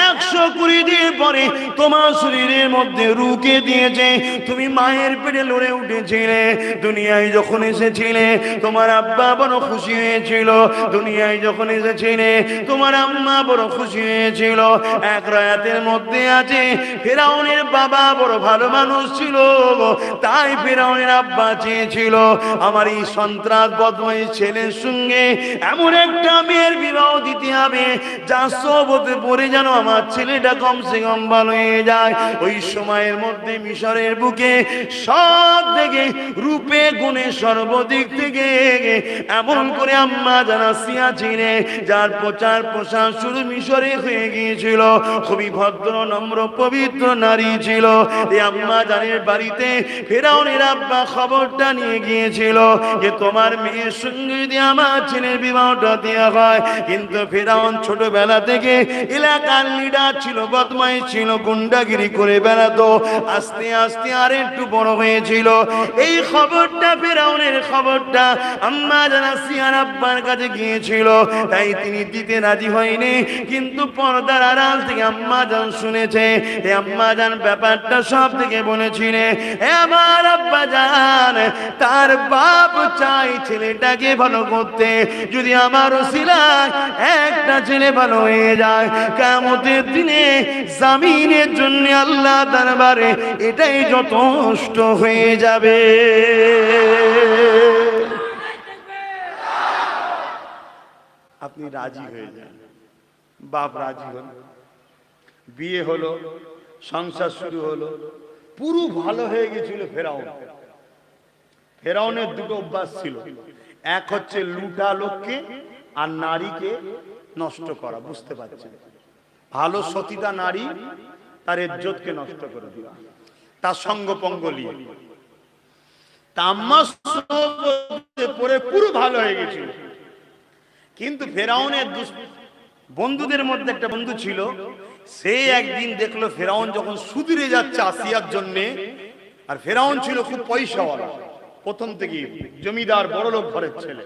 120 দিন পরে তোমার শরীরের মধ্যে রুকে দিয়েছে। তুমি মায়ের পেটে লড়ে উঠেছিলে, দুনিয়ায় যখন এসেছিলে তোমার আব্বা বড় খুশি হয়েছিল, দুনিয়ায় যখন এসেছিলে তোমার আম্মা বড় খুশি হয়েছিল। এক রায়াতের মধ্যে আছে ফেরাউনের বাবা বড় ভালো মানুষ ছিল, তাই ফেরাউনের আব্বা চেয়েছিল আমার এই সন্ত্রাস বদমাই ছেলের সঙ্গে এমন একটা মেয়ের বিবাহ দিতে হবে যা সোবতে পড়ে যেন আমার ছেলেটা কমসে কম ভালো হয়ে যায়। ওই সময়ের মধ্যে মিশরের বুকে সব থেকে রূপে গুণে সর্বদিক থেকে এমন করে আম্মা জানা সিয়া ছিলেন, যার প্রচার প্রসার শুরু মিশরে হয়ে গিয়েছিল। খুবই ভদ্র নম্র পবিত্র নারী ছিল। এই আম্মা জানের বাড়িতে ফেরাউনের আব্বা খবরটা নিয়ে গিয়েছিল যে তোমার মেয়ের সঙ্গে যদি আমার ছেলের বিবাহটা দেওয়া হয়। কিন্তু ফেরাউন ছোটবেলা থেকে এলাকার লিডার ছিল, বদমাইশ ছিল, গুন্ডাগিরি করে বেড়াতো। আস্তে আস্তে আর একটু বড় হয়েছিল। এই খবরটা ফেরাউনের খবরটা আম্মা জানা সিয়ার আব্বার কাছে গিয়েছিল, তাই তিনি দিতে রাজি হয়নি। কিন্তু পর্দার আড়াল থেকে আম্মা জান শুনেছে। এই আম্মা জান ব্যাপারটা সব থেকে বলেছিলেন, আমার আব্বা জান তার বাপ চাই ছেলেটাকে ভালো করতে, যদি আমার ওসিলায় একটা ছেলে ভালো হয়ে যায় কিয়ামতের দিনে জামিনের জন্য আল্লাহ দরবারে এটাই যথেষ্ট হয়ে যাবে। আপনি রাজি হয়ে যান। বাপ রাজি হল, বিয়ে হলো, সংসার শুরু হলো, পুরো ভালো হয়ে গেছিল। ফেরাউনের দুটো অভ্যাস ছিল, এক হচ্ছে লুটা লোককে আর নারীকে নষ্ট করা। বুঝতে পারছেন? ভালো সতীতা নারী তার ইজ্জতকে নষ্ট করে দেওয়া, তার সঙ্গ পঙ্গ নিয়ে। তাম্মা পরে পুরো ভালো হয়ে গেছিল। কিন্তু ফেরাউনের বন্ধুদের মধ্যে একটা বন্ধু ছিল, সে একদিন দেখলো ফেরাউন যখন সুদিরে যাচ্ছে আসিয়ার জন্যে, আর ফেরাউন ছিল খুব পয়সাওয়ালা, প্রথম থেকে জমিদার বড়লোক ঘরের ছেলে।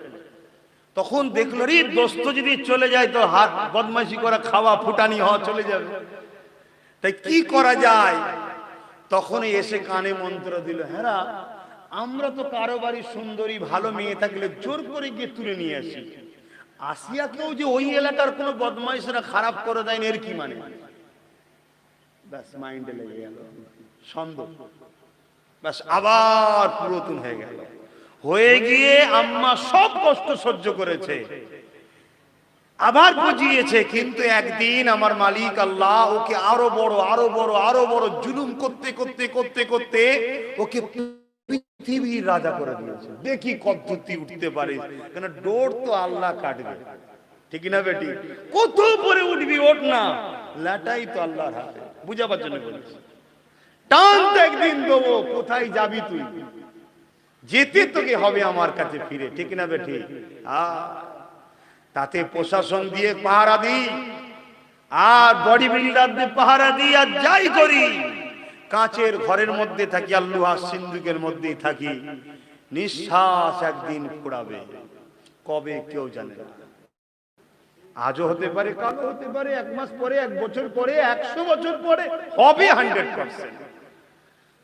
তখন দেখলো রে দোস্ত যদি চলে যায় তো হাত বদমাইশি করা, খাওয়া ফুটানি হওয়া চলে যাবে, তাই কি করা যায়? তখন এসে কানে মন্ত্র দিল, হ্যাঁ আমরা তো কারো বাড়ি সুন্দরী ভালো মেয়ে থাকলে জোর করে গিয়ে তুলে নিয়ে আসি, আসিয়াকেও যে ওই এলাকার কোন বদমাইশরা খারাপ করে দেয় এর কি মানে? ব্যাস মাইন্ডে লেগে গেল সন্দেহ, ব্যাস আবার পুরাতন হয়ে গেল। হয়ে গিয়ে আম্মা সব কষ্ট সহ্য করেছে, আবার বুঝিয়েছে। কিন্তু একদিন আমার মালিক আল্লাহ ওকে আরো বড় আরো বড় আরো বড় জুলুম করতে করতে করতে করতে ওকে পৃথিবীর রাজা করে দিয়েছে। দেখি কদ্দুতি উঠতে পারে, কেন ডোর তো আল্লাহ কাটবে, ঠিক না বেটি? কত পরে উঠবি, ওঠ না, লাটাই তো আল্লাহর হাতে। বুঝাবার জন্য বলেছি, টান তো একদিন দেবো, কোথায় যাবি তুই? যেতে তোকে হবে আমার কাছে ফিরে, ঠিক না বেটি? তাতে প্রশাসন দিয়ে পাহারা দিই, আর বডি বিল্ডার দিয়ে পাহারা দিই, আর যাই করি কাঁচের ঘরের মধ্যে থাকি, আর লোহার সিন্ধুকের মধ্যেই থাকি, নিঃশ্বাস একদিন ফুরাবে, কবে কেউ জানে না। আজও হতে পারে, কালও হতে পারে, 1 মাস পরে, 1 বছর পরে, 100 বছর পরে, হবে 100%।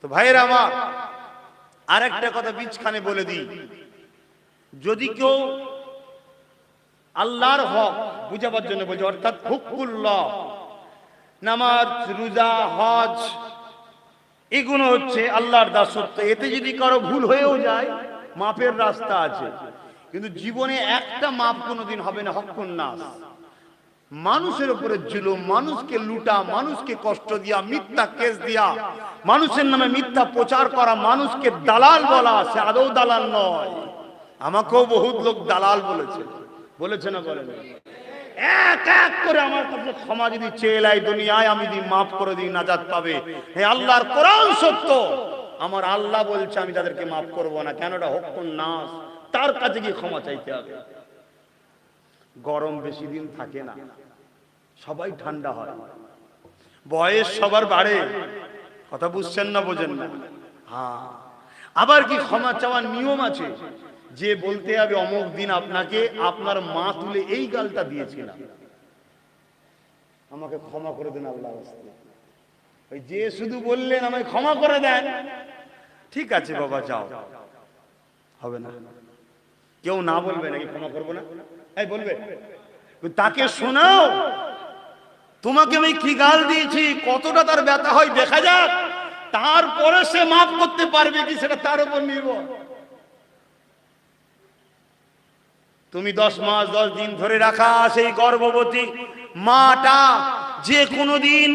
তো ভাইয়েরা আমার, আরেকটা কথা বিচখানে বলে দিই, যদি কেউ আল্লাহর হক বুঝাবার জন্য বলছে, অর্থাৎ হুকুল্লাহ, নামাজ, রোজা, হজ, এগুলো হচ্ছে আল্লাহর দাসত্ব। এতে যদি কারো ভুল হয়েও যায়, মাপের রাস্তা আছে, কিন্তু জীবনে একটা মাপ কোনোদিন হবে না হকুন নাস। মানুষের উপরে জুলুম, মানুষকে লুটা, মানুষকে কষ্ট দিয়া, মিথ্যা কেস দিয়া, মানুষের নামে মিথ্যা প্রচার করা, মানুষকে দালাল বলা, সে আদৌ দালাল নয়। আমাকেও বহুত লোক দালাল বলেছে, বলেছে না বলেন? এক এক করে আমার কাছে ক্ষমা যদি চেয়ে লাই দুনিয়ায়, আমি যদি মাফ করে দিই, নাজাত পাবে। হে আল্লাহর কোরআন সত্য, আমার আল্লাহ বলছে আমি তাদেরকে মাফ করব না। কেন? এটা হকুন নাস, তার কাছে গিয়ে ক্ষমা চাইতে হবে। গরম বেশি দিন থাকে না, সবাই ঠান্ডা হয়, বয়স সবার বাড়ে, কথা বুঝছেন না বোঝেন না? হ্যাঁ, আবার কি ক্ষমা চাওয়ার নিয়ম আছে, যে বলতে হবে অমুক দিন আপনাকে আপনার মা তুলে এই গালটা দিয়েছিলাম, আমাকে ক্ষমা করে দেন আল্লাহর রাস্তায়। ওই যে শুধু বললেন আমায় ক্ষমা করে দেন, ঠিক আছে বাবা যাও, হবে না। কেউ না বলবে নাকি ক্ষমা করবো না? এই বলবে, তাকে শোনাও, তোমাকে আমি কি গাল দিয়েছি, কতটা তার ব্যথা হয় দেখা যাক, তারপরে সে মাফ করতে পারবে কি সেটা তার উপর নির্ভর। তুমি 10 মাস 10 দিন ধরে রাখা সেই গর্ভবতী মাটা, যে কোনোদিন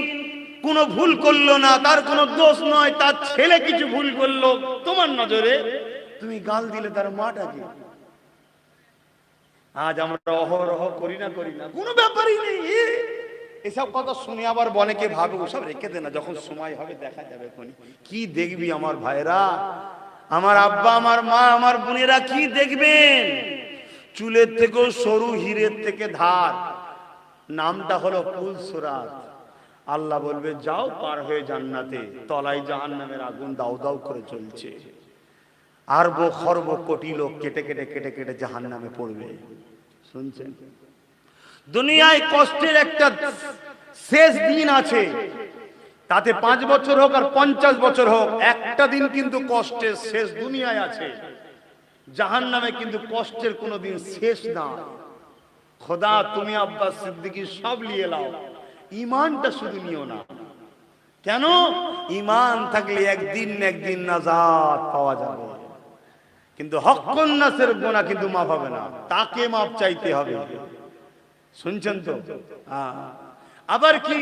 কোনো ভুল করলো না, তার কোনো দোষ নয়, তার ছেলে কিছু ভুল করলো তোমার নজরে, তুমি গাল দিলে তার মাটাকে। আজ আমরা অহরহ করি না, কোনো ব্যাপারই নেই। এসব কথা শুনে আবার অনেকে ভাবে ওসব রেখে দে না, যখন সময় হবে দেখা যাবে। কি দেখবি আমার ভাইরা, আমার আব্বা, আমার মা, আমার বোনেরা কি দেখবেন? চুলের থেকেও সরু, হীরের থেকে ধার, নামটা হলো পুলসুরাত। আল্লাহ বলবে যাও পার হয়ে জান্নাতে, তলায় জাহান্নামের আগুন দাউ দাউ করে চলছে, আরব খরব কোটি লোক কেটে কেটে কেটে কেটে জাহান্নামে পড়বে। শুনছেন? দুনিয়ায় কষ্টের একটা শেষ দিন আছে, তাতে 5 বছর হোক আর 50 বছর হোক, একটা দিন কিন্তু কষ্টের শেষ দুনিয়ায় আছে। জাহান্নামে কিন্তু কষ্টের কোনোদিন শেষ না। খোদা তুমি আব্বাস সিদ্দিকী সব নিয়ে নাও, ইমানটা শুধু নিও না। কেন? ইমান থাকলে একদিন না একদিন নাজাত পাওয়া যাবে, কিন্তু হকুন নাসের গুনাহ কিন্তু মাফ হবে না, তাকে মাফ চাইতে হবে। শুনছেন তো? আবার কি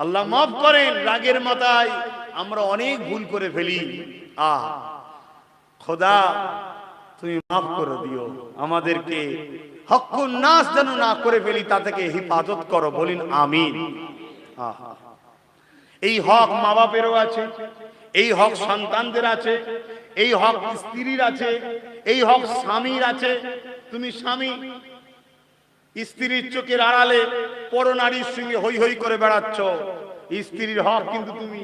আল্লাহ মাফ করেন, রাগের মাথায় আমরা অনেক ভুল করে ফেলি। খোদা তুমি মাফ করে দিও, আমাদেরকে হকুন নাস যেন না করে ফেলি, তা থেকে হেফাজত করো, বলিন আমিন। এই হক মা বাপেরও আছে, এই হক সন্তানদের আছে, এই হক স্ত্রীর আছে, এই হক স্বামীর আছে। তুমি স্বামী স্ত্রীর চোখের আড়ালে পরনারীর সঙ্গে হই হই করে বেড়াচ্ছ, স্ত্রীর হক কিন্তু তুমি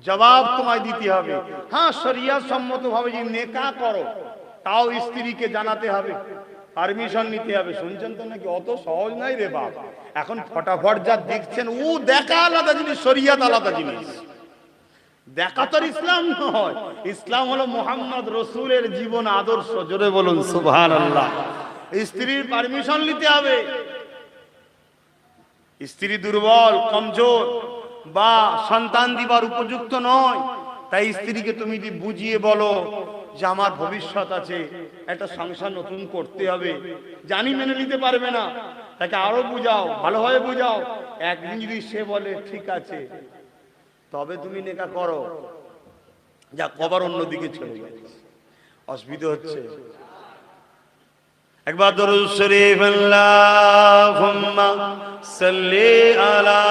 জবাব তোমায় দিতে হবে। হ্যাঁ, শরিয়ত সম্মত ভাবে যদি নেকাহ করো, তাও স্ত্রীকে জানাতে হবে, পারমিশন নিতে হবে। শুনছেন তো নাকি? অত সহজ নাই রে বাপ। এখন ফটাফট যা দেখছেন, ও দেখা আলাদা জিনিস, শরিয়ত আলাদা জিনিস। দেখা তো ইসলাম নয়, ইসলাম হলো মুহাম্মদ রাসূলের জীবন আদর্শ। জোরে বলুন সুবহানাল্লাহ। স্ত্রীর পারমিশন নিতে হবে। স্ত্রী দুর্বল, কমজোর বা সন্তান দিবার উপযুক্ত নয়, তাই স্ত্রীকে তুমি যদি বুঝিয়ে বলো যে আমার ভবিষ্যৎ আছে, একটা সংসার নতুন করতে হবে, জানি মেনে নিতে পারবে না, তাকে আরো বুঝাও, ভালোভাবে বুঝাও। একদিন যদি সে বলে ঠিক আছে, তবে তুমি নেকা করো, যা কবার অন্যদিকে চলে যায়, অসুবিধা হচ্ছে। একবার দরুদ শরীফ আল্লাহুম্মা সাল্লি আলা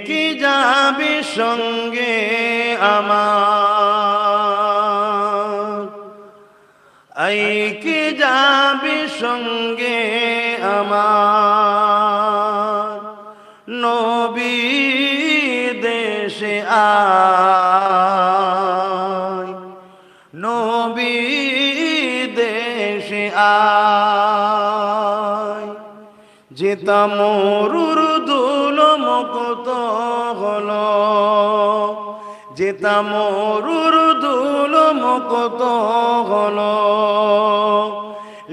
কি যাবি সঙ্গে আমার, আই কি যাবি সঙ্গে আমার নবী দেশে আয়, নবী দেশে আয়। যেতাম মরুর দুলমুক্ত হলো, যেতাম মরুর দুলমুক্ত হলো,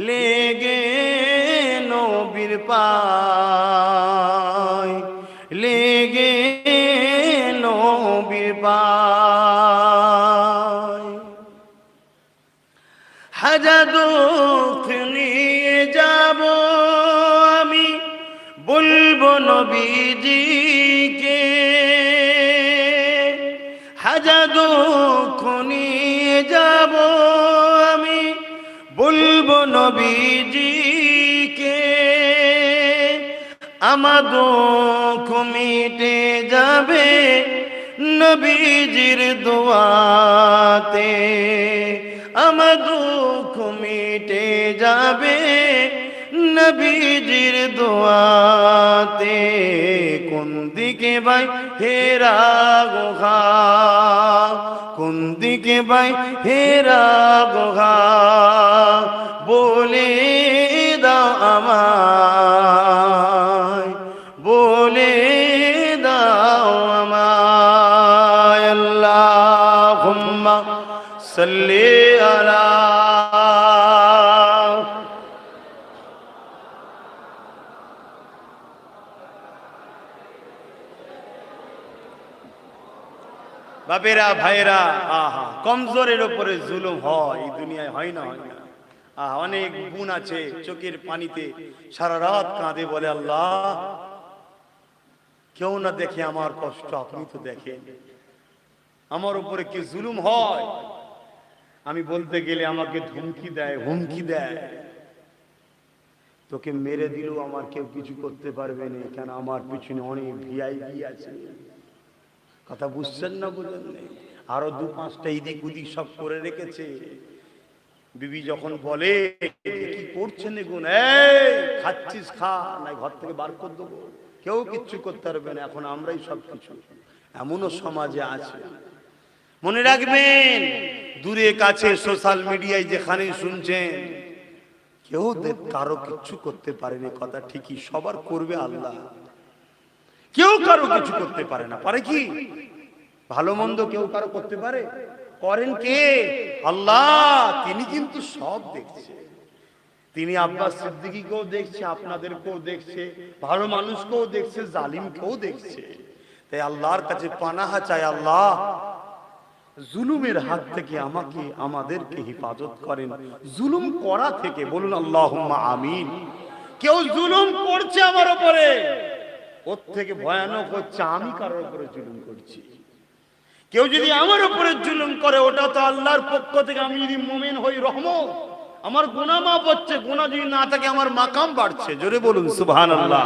লেগে নবীর পায়, লেগে নবীর পায়। হাজার দুঃখ নিয়ে যাব আমি, বলবো নবীজিকে। হাজার দুঃখ নিয়ে যাব আমি, বলবো নবীজিকে। আমার দুঃখ মিটে যাবে নবীজির দোয়াতে, আমার দুঃখ মিটে যাবে নবীজির দোয়াতে। কোন দিকে ভাই হেরা গোহা, কোন দিকে ভাই হেরা গোহা, বলে দাও আমায়, বলে দাও আমায়। আল্লাহুম্মা সাল্লি আলা। বাপেরা ভাইরা, আহা কমজোরের উপরে জুলুম হয় এই দুনিয়ায়, হয় না? হয় না? অনেক গুণ আছে, চোখের পানিতে সারা রাত কাঁদে, বলে আল্লাহ কেউ না দেখে আমার কষ্ট, আপনি তো দেখেন। আমার উপরে কি জুলুম হয়, আমি বলতে গেলে আমাকে ধমকি দেয়, হুমকি দেয়, তোকে মেরে দিলেও আমার কেউ কিছু করতে পারবে না, কেন আমার পিছনে অনেক ভিআইপি আছে। কথা বুঝছেন না? বুঝেন নেই? আরো দু পাঁচটা এদিক ওদিক সব করে রেখেছে। বিবি যখন বলে কি করছেন এগুন, খাচ্ছিস খা, নাই ঘর থেকে বার করে দেবো, কেউ কিচ্ছু করতে পারবে না, এখন আমরাই সব কিছু। এমনও সমাজে আছে। মনে রাখবেন, দূরে কাছে সোশ্যাল মিডিয়ায় যেখানে শুনছেন, কেউ কারো কিচ্ছু করতে পারেনি, কথা ঠিকই, সবার করবে আল্লাহ। কেউ কারো কিছু করতে পারে না, পারে কি? ভালো মন্দ কেউ কারো করতে পারে? করেন কে? আল্লাহ। তিনি কিন্তু সব দেখছে। তিনি আব্বাস সিদ্দিকীকেও দেখছে, আপনাদেরকেও দেখছে, ভালো মানুষকেও দেখছে, জালিমকেও দেখছে। তাই আল্লাহর কাছে পানাহা চাই, আল্লাহ জুলুমের হাত থেকে আমাকে, আমাদেরকে হেফাজত করেন, জুলুম করা থেকে। বলুন আল্লাহুম্মা আমিন। কেউ জুলুম করছে আমার উপরে, ওর থেকে ভয়ানক হচ্ছে আমি কারোর উপরে জুলুম করছি। কেউ যদি আমার উপরে জুলুম করে, ওটা তো আল্লাহর পক্ষ থেকে। আমি যদি মুমিন হই, রহমত, আমার গুনাহ মাফ হচ্ছে, গুনাহ যদি না থাকে আমার মাকাম বাড়ছে। জোরে বলুন সুবহানাল্লাহ।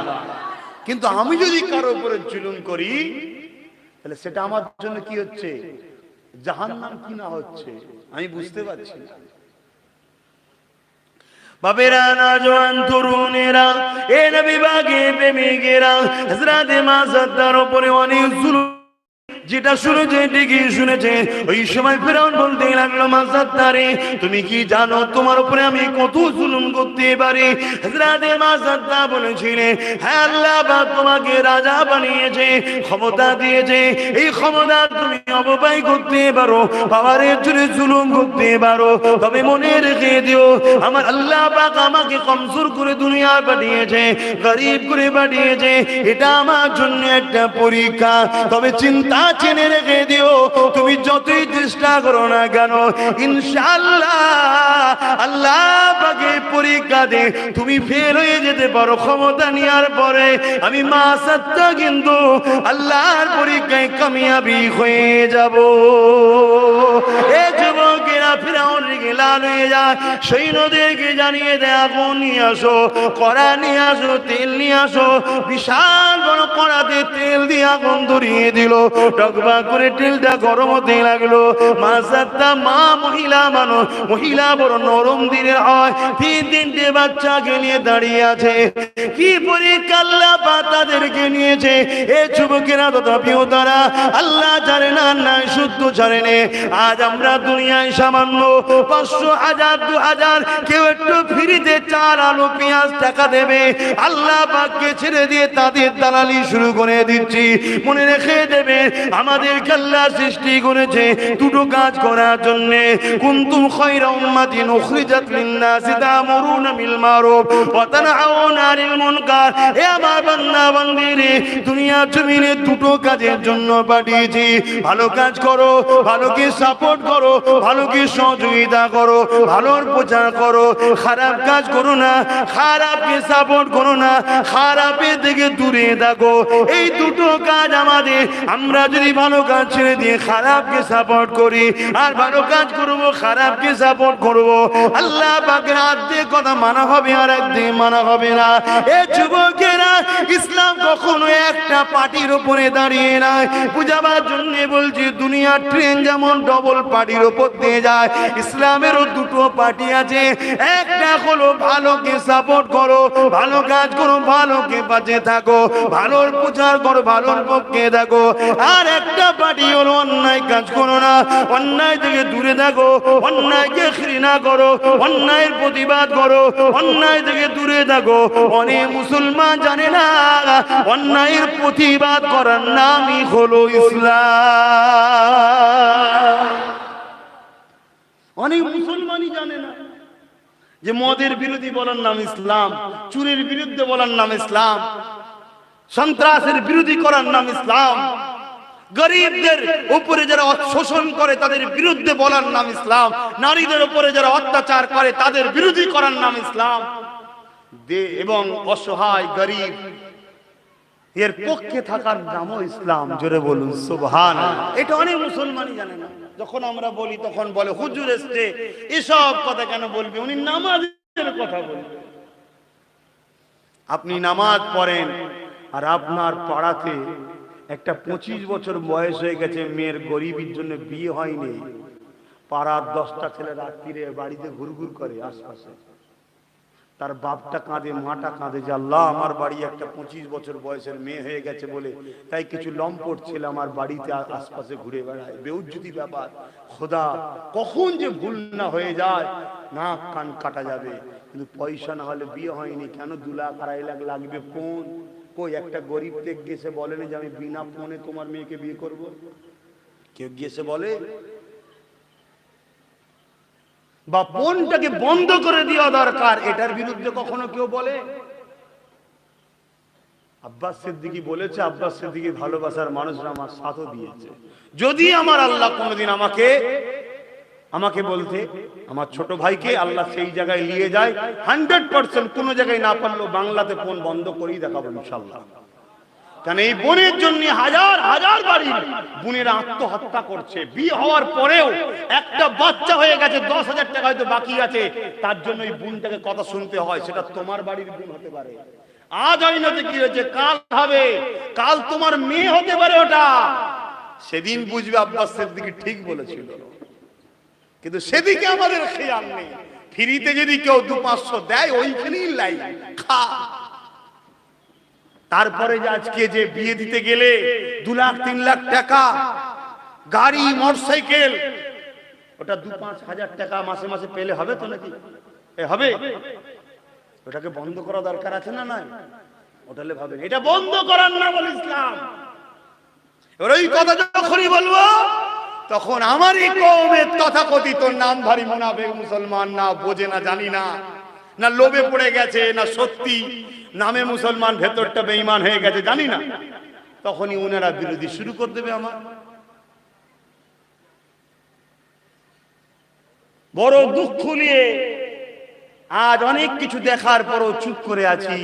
কিন্তু আমি যদি কারোর উপরে জুলুম করি, তাহলে সেটা আমার জন্য কি হচ্ছে? জাহান্নাম কি না হচ্ছে আমি বুঝতে পারছি না। বাবেরা, নওজোয়ান তরুণেরা, এ নবী বাগে প্রেমিকেরা, হযরত মাযদার উপরে অনেক জুলুম যেটা শুনেছে, ঠিকই শুনেছে। ওই সময় ফেরাউন বলতে লাগলো, মাযদারে তুমি কি জানো তোমার উপরে আমি কত জুলুম করতে পারি? হযরত মাযদা বলেছিলেন, হ্যাঁ আল্লাহ পাক তোমাকে রাজা বানিয়েছে, ক্ষমতা দিয়েছে, এই ক্ষমতা তুমি অপব্যয় করতে পারো, পাওয়ারের জন্য জুলুম করতে পারো। তবে মনে রেখে দিও, আমার আল্লাহ পাক আমাকে কমজোর করে দুনিয়া পাঠিয়েছে, গরীব করে পাঠিয়েছে, এটা আমার জন্য একটা পরীক্ষা। তবে চিন্তা জেনে রেখে দিও, তুমি যতই চেষ্টা করো না কেন, ইনশাআল্লাহ আল্লাহ পাকে পরীক্ষা দে তুমি ফেল হয়ে যেতে পারো। ক্ষমতা নেওয়ার পরে আমি মাযদা কিন্তু আল্লাহর পরীক্ষায় কামিয়াবি হয়ে যাব। এ যুবকেরা, ফিরাউন রেগে লাল হয়ে যায়, সৈন্যদেরকে জানিয়ে দেয় আগুন নিয়ে আসো, কড়া নিয়ে আসো, তেল নিয়ে আসো। বিশাল বড় কড়াতে তেল দিয়ে আগুন ধরিয়ে দিল। টকবাক করে তেলটা গরম হতে লাগলো। মাসাত্তা মা মহিলা মানুষ, মহিলা বড় নরম দিনের হয়, 3 বাচ্চাকে নিয়ে দাঁড়িয়ে আছে। কি পরীক্ষা আল্লাহ পাক তাদেরকে নিয়েছে। এ যুবকেরা তথাপিও তারা আল্লাহ জানে না, না শুদ্ধ জানে না। আজ আমরা দুনিয়ায় সামান্য 500, 1000, 2000 কেউ একটু ফ্রিতে চাল, আলু, পেঁয়াজ টাকা দেবে, আল্লাহ পাককে ছেড়ে দিয়ে তাদের দালালি শুরু করে দিচ্ছি। মনে রেখে দেবে, আমাদেরকে আল্লাহ সৃষ্টি করেছে দুটো কাজ করার জন্য। কুনতুম খায়রা উম্মাতিন উখরিজাত লিন-নাসি তা'মুরুনা বিল মারুফ ওয়া তানহাউনা আনিল মুনকার। হে আমার বান্দা বান্দীরে, দুনিয়া জমিনে দুটো কাজের জন্য পাঠিয়েছি। ভালো কাজ করো, ভালোকে সাপোর্ট করো, ভালোকে সহযোগিতা করো, ভালোর প্রচার করো। খারাপ কাজ করো না, খারাপকে সাপোর্ট করো না, খারাপের থেকে দূরে থাকো। এই দুটো কাজ আমাদের। আমরা যদি ভালো কাজ ছেড়ে দিয়ে খারাপকে সাপোর্ট করি, আর ভালো কাজ করব, খারাপকে সাপোর্ট করব, আল্লাহ পাকের আদেশ কথা মানা হবে আর একদিন মানা হবে না। এ যুবকেরা, ইসলাম কখনো একটা পার্টির উপরে দাঁড়িয়ে নাই। বুঝাবার জন্য বলছি, দুনিয়ার ট্রেন যেমন ডবল পার্টির উপর দিয়ে যায়, ইসলামেরও দুটো পার্টি আছে। একটা হলো ভালোকে সাপোর্ট করো, ভালো কাজ করো, ভালোকে বাঁচে থাকো, ভালোর প্রচার করো, ভালোর পক্ষে থাকো। আর একটা পার্টি হলো অন্যায় কাজ করো না, অন্যায় থেকে দূরে থাকো, অন্যায়কে ঘৃণা করো, অন্যায়ের প্রতিবাদ করো, অন্যায় থেকে দূরে থাকো। অনেক মুসলমান জানে না অন্যায়ের প্রতিবাদ করার নামই হলো ইসলাম। অনেক মুসলমানই জানে না যে মদের বিরোধী বলার নাম ইসলাম, চুরির বিরুদ্ধে বলার নাম ইসলাম, সন্ত্রাসের বিরোধী করার নাম ইসলাম, গরিবদের উপরে যারা শোষণ করে তাদের বিরুদ্ধে বলার নাম ইসলাম, নারীদের উপরে যারা অত্যাচার করে তাদের বিরোধী করার নাম ইসলাম, এবং অসহায় গরিব এর পক্ষে থাকার নামও ইসলাম। জোরে বলুন সুবহানাল্লাহ। এটা অনেক মুসলমানই জানে না। যখন আমরা বলি তখন বলে হুজুর এসছে, এসব কথা কেন বলবে, উনি নামাজের কথা বলবে। আপনি নামাজ পড়েন আর আপনার পাড়াতে একটা 25 বছর বয়স হয়ে গেছে, মেয়ের গরিবের জন্য বিয়ে হয়নি, পাড়ার 10টা ছেলে রাত্রিরে বাড়িতে ঘুরঘুর করে আশপাশে, তার বাপটা কাঁদে, মাটা কাঁদে যে আল্লাহ আমার বাড়ি একটা 25 বছর বয়সের মেয়ে হয়ে গেছে বলে তাই কিছু লম্পট ছেলে আমার বাড়িতে আশপাশে ঘুরে বেড়ায়, বেউজ্জতি ব্যাপার। খোদা, কখন যে ভুল না হয়ে যায়, নাক কান কাটা যাবে, কিন্তু পয়সা না হলে বিয়ে হয়নি কেন? 2 লাখ 2.5 লাখ লাগবে ফোন। কই একটা গরিব থেকে গেছে বলেনি যে আমি বিনা ফোনে তোমার মেয়েকে বিয়ে করব? কেউ গিয়েছে বলে? বা ফোনটাকে বন্ধ করে দেওয়া দরকার, এটার বিরুদ্ধে কখনো কেউ বলে? আব্বাস সিদ্দিকী বলেছে, আব্বাস সিদ্দিকী ভালোবাসার মানুষরা আমার সাথও দিয়েছে। যদি আমার আল্লাহ কোনোদিন আমাকে বলতে, আমার ছোট ভাইকে আল্লাহ সেই জায়গায় নিয়ে যায়, 100% কোনো জায়গায় না পারলেও বাংলাতে ফোন বন্ধ করেই দেখাবো ইনশাআল্লাহ। কারণ এই বোনের জন্য হাজার হাজার বাড়ি বোনেরা আত্মহত্যা করছে। বিয়ে হওয়ার পরেও একটা বাচ্চা হয়ে গেছে, 10,000 টাকা হয়তো বাকি আছে, তার জন্য এই বোনটাকে কথা শুনতে হয়। সেটা তোমার বাড়ির বোন হতে পারে, আজ আইনাতে কি হয়েছে কাল হবে, কাল তোমার মেয়ে হতে পারে। ওটা সেদিন বুঝবে আব্বাস সিদ্দিকী ঠিক বলেছিল, কিন্তু সেদিকে আমাদের খেয়াল নেই। ফ্রিতে যদি কেউ 200-500 দেয় ওইখানেই লাই খা। তারপরে যে আজকে যে বিয়ে দিতে গেলে 2 লাখ 3 লাখ টাকা, গাড়ি মোটরসাইকেল, ওটা 2-5 হাজার টাকা মাসে মাসে পেলে হবে তো নাকি? হবে? ওটাকে বন্ধ করা দরকার আছে না? নাই ওটালে ভাবেন এটা বন্ধ করার না বলে ইসলাম। এবার ওই কথা যখনই বলবো তখন আমারই কওমের তথাকথিত নামধারী মুনাফিক মুসলমান, না বোঝে না, জানি না, না লোভে পড়ে গেছে, না সত্যি নামে মুসলমান ভেতরটা বেঈমান হয়ে গেছে, জানি না, তখনই উনারা বিরোধী শুরু করে দেবে আমার। বড় দুঃখ নিয়ে আজ অনেক কিছু দেখার পরও চুপ করে আছি,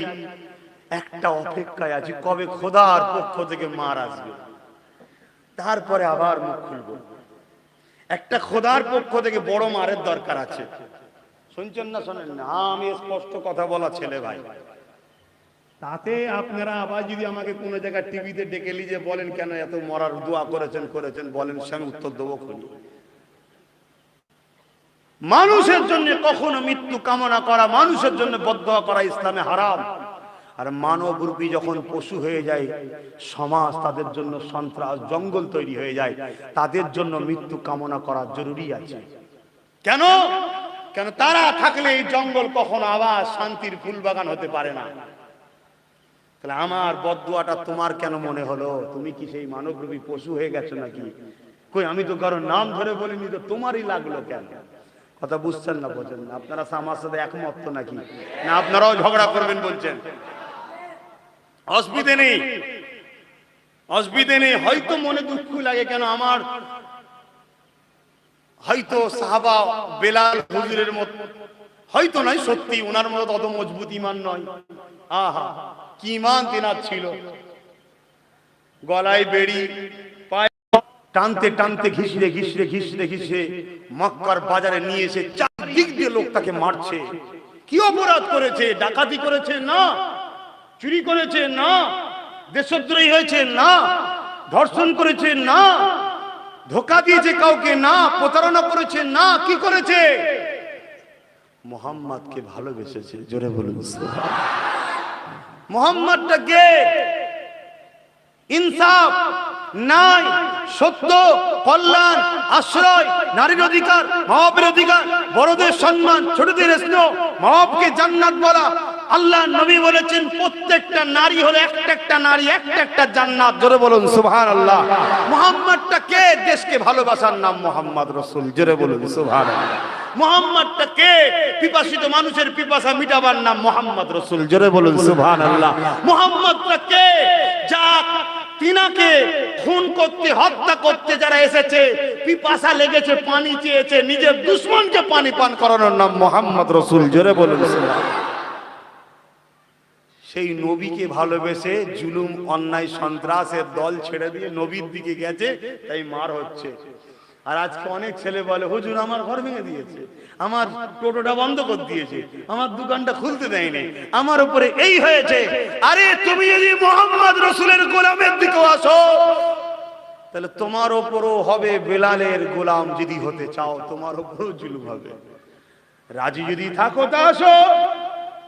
একটা অপেক্ষায় আছি কবে খোদার পক্ষ থেকে মার আসবে, তারপরে আবার মুখ খুলব। একটা খোদার পক্ষ থেকে বড় মারের দরকার আছে। শুনছেন না শোনেন না? আমি স্পষ্ট কথা বলা ছেলে ভাই। তাতে আপনারা আবার যদি আমাকে কোনো জায়গায় টিভিতে ডেকে নিয়ে বলেন কেন এত মরার দোয়া করেছেন বলেন, সে আমি উত্তর দেবো খুনি। মানুষের জন্য কখনো মৃত্যু কামনা করা, মানুষের জন্য বদদোয়া করা ইসলামে হারাম। আর মানব রূপী যখন পশু হয়ে যায় সমাজ, তাদের জন্য সন্ত্রাস, জঙ্গল তৈরি হয়ে যায়, তাদের জন্য মৃত্যু কামনা করা জরুরি আছে। কেন? কেন তারা থাকলে এই জঙ্গল কখনো আবার শান্তির ফুল বাগান হতে পারে না। তাহলে আমার বদদুয়াটা তোমার কেন মনে হলো? তুমি কি সেই মানবরূপী পশু হয়ে গেছো নাকি? কই আমি তো কারো নাম ধরে বলিনি, তো তোমারই লাগলো কেন? কথা বুঝছেন না, বোঝেন না? আপনারা আমার সাথে একমত তো নাকি? না আপনারাও ঝগড়া করবেন বলছেন? অসুবিধে নেই, অসুবিধে নেই। হয়তো মনে দুঃখ লাগে, কেন আমার হয়তো সাহাবা বেলাল হুজুরের মতো, হয়তো নয় সত্যি ওনার মতো তত মজবুত ইমান নয়। আহা কি ইমান তেনার ছিল! গলায় বেড়ি, পায়ে টানতে টানতে ঘিসড়ে ঘিসড়ে ঘিসড়ে ঘিসড়ে মক্কার বাজারে নিয়ে এসে চারদিক দিয়ে লোক তাকে মারছে। কি অপরাধ করেছে? ডাকাতি করেছে না, চুরি করেছে না, দেশদ্রোহী হয়েছে না, ধর্ষণ করেছে না, ধোঁকা দিয়েছে কাউকে না, প্রতারণা করেছে না, কি করেছে? মুহাম্মদকে ভালোবেসেছে। জোরে বলুন মুহাম্মদটা কে? ইনসাফ নাই, সত্য, কল্যাণ, আশ্রয়, নারীর অধিকার, মা বাপের অধিকার, বড়দের সম্মান, ছোটদের স্নেহ, মা বাপকে জান্নাত বলা। আল্লাহ নবী বলেছেন প্রত্যেকটা নারী হলো একটা নারী, একটা জান্নাত। জোরে বলুন সুবহানাল্লাহ। মুহাম্মদটা কে? দেশকে ভালোবাসার নাম মুহাম্মদ রাসূল। জোরে বলুন সুবহানাল্লাহ। মুহাম্মদটা কে? পিপাসিত মানুষের পিপাসা মিটাবার নাম মুহাম্মদ রাসূল। জোরে বলুন সুবহানাল্লাহ। মুহাম্মদটা কে? যা তিনাকে খুন করতে, হত্যা করতে যারা এসেছে, পিপাসা লেগেছে, পানি চেয়েছে, নিজের দুশমনকে পানি পান করানোর নাম মুহাম্মদ রাসূল। জোরে বলুন সুবহানাল্লাহ। সেই নবীকে ভালোবেসে জুলুম, অন্যায়, সন্ত্রাসের দল ছেড়ে দিয়ে নবীর দিকে গেছে, তাই মার হচ্ছে। আর আজকে অনেক ছেলে বলে হুজুর আমার ঘর ভেঙে দিয়েছে, আমার টোটোটা বন্ধ করে দিয়েছে, আমার দোকানটা খুলতে দেয়নি, আমার উপরে এই হয়েছে। আরে তুমি যদি মুহাম্মদ রাসূলের গোলামের দিকে আসো, তাহলে তোমার উপরও হবে বেলালের গোলাম। যদি হতে চাও তোমার উপরও জুলুম হবে। রাজি যদি থাকো তা আসো।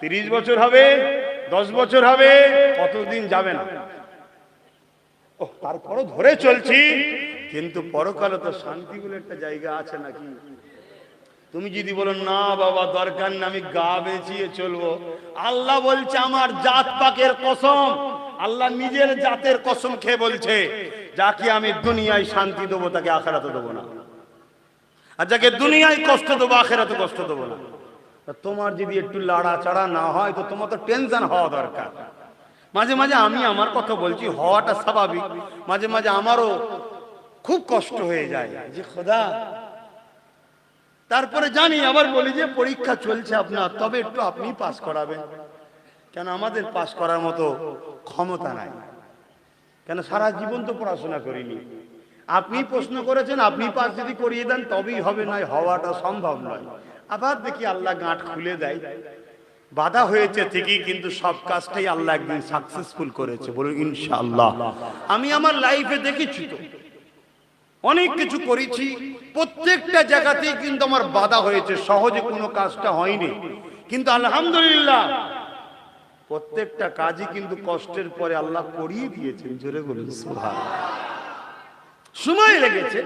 30 বছর হবে, 10 বছর হবে, কতদিন যাবে না। তারপরও ধরে চলছি, কিন্তু পরকালে তো শান্তি বলে একটা জায়গা আছে নাকি? তুমি যদি বলো না বাবা দরকার না, আমি গা বেচিয়ে চলবো, আল্লাহ বলছে আমার জাত পাকের কসম, আল্লাহ নিজের জাতের কসম খেয়ে বলছে, যাকে আমি দুনিয়ায় শান্তি দেবো তাকে আখিরাতে দেবো না, আর যাকে দুনিয়ায় কষ্ট দেবো আখিরাতে কষ্ট দেবো না। তোমার যদি একটু লাড়াচাড়া না হয় তো তোমার তো টেনশন হওয়া দরকার। মাঝে মাঝে আমি আমার কথা বলছি, হওয়াটা স্বাভাবিক। মাঝে মাঝে আমারও খুব কষ্ট হয়ে যায় যে খোদা। তারপরে জানি, আবার বলি যে পরীক্ষা চলছে আপনার, তবে একটু আপনি পাস করাবেন। কেন আমাদের পাস করার মতো ক্ষমতা নাই। কেন সারা জীবন তো পড়াশোনা করিনি। আপনি প্রশ্ন করেছেন, আপনি পাস যদি করিয়ে দেন তবেই হবে, নয় হওয়াটা সম্ভব নয়। আবার দেখি আল্লাহ গাঁট খুলে দেয়। বাধা হয়েছে ঠিকই, কিন্তু সব কাজটাই আল্লাহ একদিন সাকসেসফুল করেছে। বলুন ইনশাআল্লাহ। আমি আমার লাইফে দেখেছি তো অনেক কিছু করেছি, প্রত্যেকটা জায়গাতেই কিন্তু আমার বাধা হয়েছে, সহজে কোনো কাজটা হয়নি। কিন্তু আলহামদুলিল্লাহ প্রত্যেকটা কাজই কিন্তু কষ্টের পরে আল্লাহ করিয়ে দিয়েছেন। জোরে বলুন সুবহানাল্লাহ। সময় লেগেছে,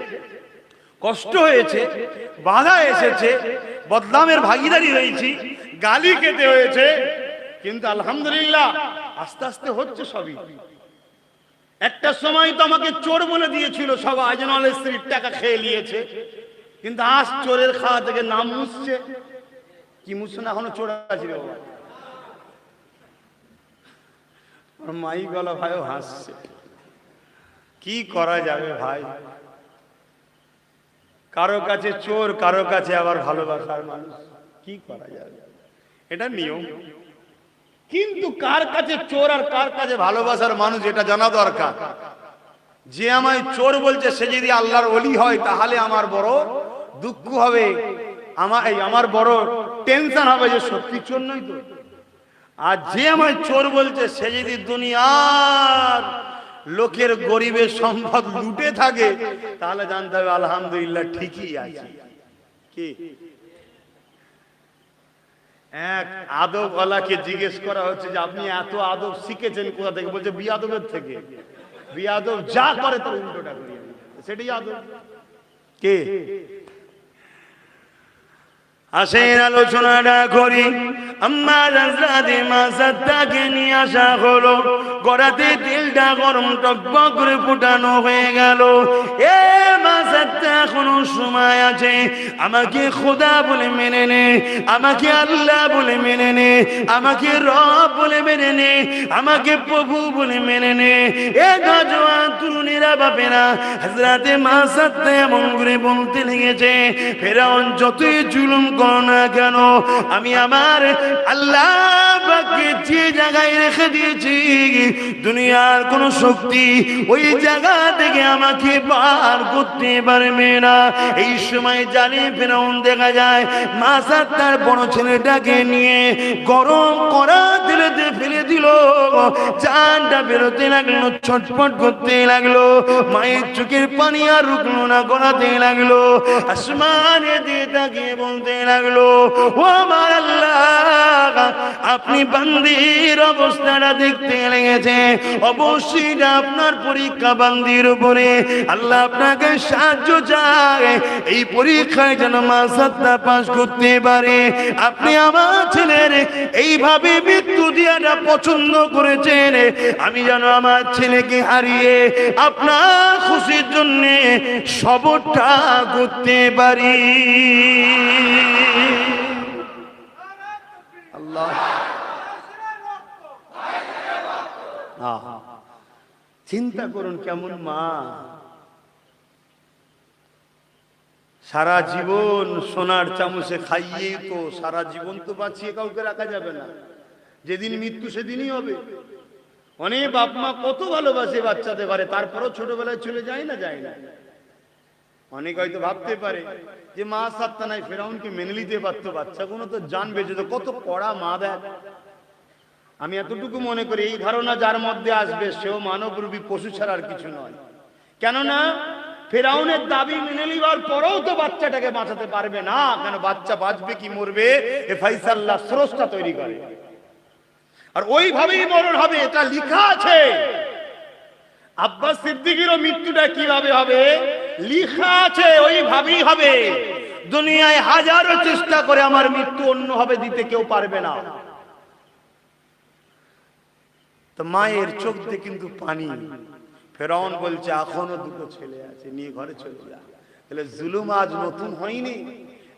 কষ্ট হয়েছে, বাধা এসেছে, বদনামের ভাগীদারি হয়েছি, গালি খেতে হয়েছে, কিন্তু আলহামদুলিল্লাহ আস্তে আস্তে হচ্ছে সবই। একটা সময় তো আমাকে চোর বলে দিয়েছিল সবাই, যেন স্ত্রীর টাকা খেয়ে নিয়েছে, কিন্তু আজ চোরের খাওয়া থেকে নাম মুছছে। কি মুছছে না? এখনো চোর আছে রে বাবা। মাই গলা ভাইও হাসছে। কি করা যাবে ভাই? কারো কাছে চোর, কারো কাছে আবার ভালোবাসার মানুষ। কি করা যাবে? এটা নিয়ম। কিন্তু কার কাছে চোর আর কার কাছে ভালোবাসার মানুষ এটা জানা দরকার। যে আমায় চোর বলছে সে যদি আল্লাহর ওলি হয় তাহলে আমার বড় দুঃখ হবে, আমার বড় টেনশন হবে যে সত্যি চোর নয় তো। আর যে আমায় চোর বলছে সে যদি দুনিয়ার লোকের গরিবের সম্পদ লুটে থাকে তাহলে জানতে হবে আলহামদুলিল্লাহ ঠিকই আছে। কি এক আদবওয়ালাকে জিজ্ঞেস করা হচ্ছে যে আপনি এত আদব শিখেছেন কোথা থেকে? বলছে বিয়াদবের থেকে। বিয়াদব যা করে তার উল্টোটা করি, সেটাই আদব। কে? আসেন আলোচনাটা করি। আমার রাজরাতে মাছটাকে নিয়ে আসা হলো, গড়াতে তেলটা গরম টকবক করে ফুটানো হয়ে গেল। এ মাছটা এখনো সময় আছে, আমাকে খোদা বলে মেনে নে, আমাকে আল্লাহ বলে মেনে নে, আমাকে রব বলে মেনে নে, আমাকে প্রভু বলে মেনে নে। এ নওজোয়ান তরুণীরা বাপেরা, হযরতে মাছটা এমন করে বলতে লেগেছে, ফেরাউন যতই জুলুম করো না কেন, আমি আমার আল্লাহ পাককে যে জায়গায় রেখে দিয়েছি দুনিয়ার কোন শক্তি ওই জায়গা থেকে আমাকে বার করতে পারবে না। এই সময় জানে ফেরাউন দেখা যায় মাছার তার বড় ছেলেটাকে নিয়ে গরম করা তেলেতে ফেলে দিল। জানটা বেরোতে লাগলো, ছটফট করতে লাগলো, মায়ের চোখের পানি আর রুকলো না, গড়াতে লাগলো। আসমানে দিয়ে তাকিয়ে বলতে লাগলো, ও আমার আল্লাহ, আপনি বান্দির অবস্থাটা দেখতে লেগেছে, অবশ্যই আপনার পরীক্ষা বান্দির উপরে। আল্লাহ আপনাকে সাহায্য চায় এই পরীক্ষায় যেন মাসাদটা পাস করতে পারে। আপনি আমার ছেলের এইভাবে মৃত্যু দেওয়াটা পছন্দ করেছেন, আমি যেন আমার ছেলেকে হারিয়ে আপনার খুশির জন্য সবটা করতে পারি। আল্লাহ, চিন্তা করুন কেমন মা, সারা জীবন সোনার চামচে খাইয়ে তো সারা জীবন তো বাঁচিয়ে কাউকে রাখা যাবে না, যেদিন মৃত্যু সেদিনই হবে। অনেক বাপ মা কত ভালোবাসে বাচ্চাদের ঘরে, তারপরও ছোটবেলায় চলে যায় না, যায় না। অনেক হয়তো ভাবতে পারে যে মা সাত্তা নাই, ফেরাউনকে মেনে নিতে পারতো, বাচ্চাগুলো তো জান বেঁচে তো, কত কড়া মা দেয়। আমি এতটুকু মনে করি এই ধারণা যার মধ্যে আসবে সেও মানবরূপী পশু ছাড়া আর কিছু নয়। কেননা ফেরাউনের দাবি মেনে নেওয়ার পরেও তো বাচ্চাটাকে বাঁচাতে পারবে না। কেন? বাচ্চা বাঁচবে কি মরবে এ ফাইসাল্লাহ স্রষ্টা তৈরি করে, আর ওইভাবেই মরণ হবে, এটা লেখা আছে। আব্বাস সিদ্দিকীরও মৃত্যুটা কিভাবে হবে লেখা আছে, ওইভাবেই হবে। দুনিয়ায় হাজারো চেষ্টা করে আমার মৃত্যু অন্যভাবে দিতে কেউ পারবে না। তো মায়ের চোখ দিয়ে কিন্তু পানি। ফেরাউন বলছে এখনো দুটো ছেলে আছে, নিয়ে ঘরে চলে যা। তাহলে জুলুম আজ নতুন হয়নি,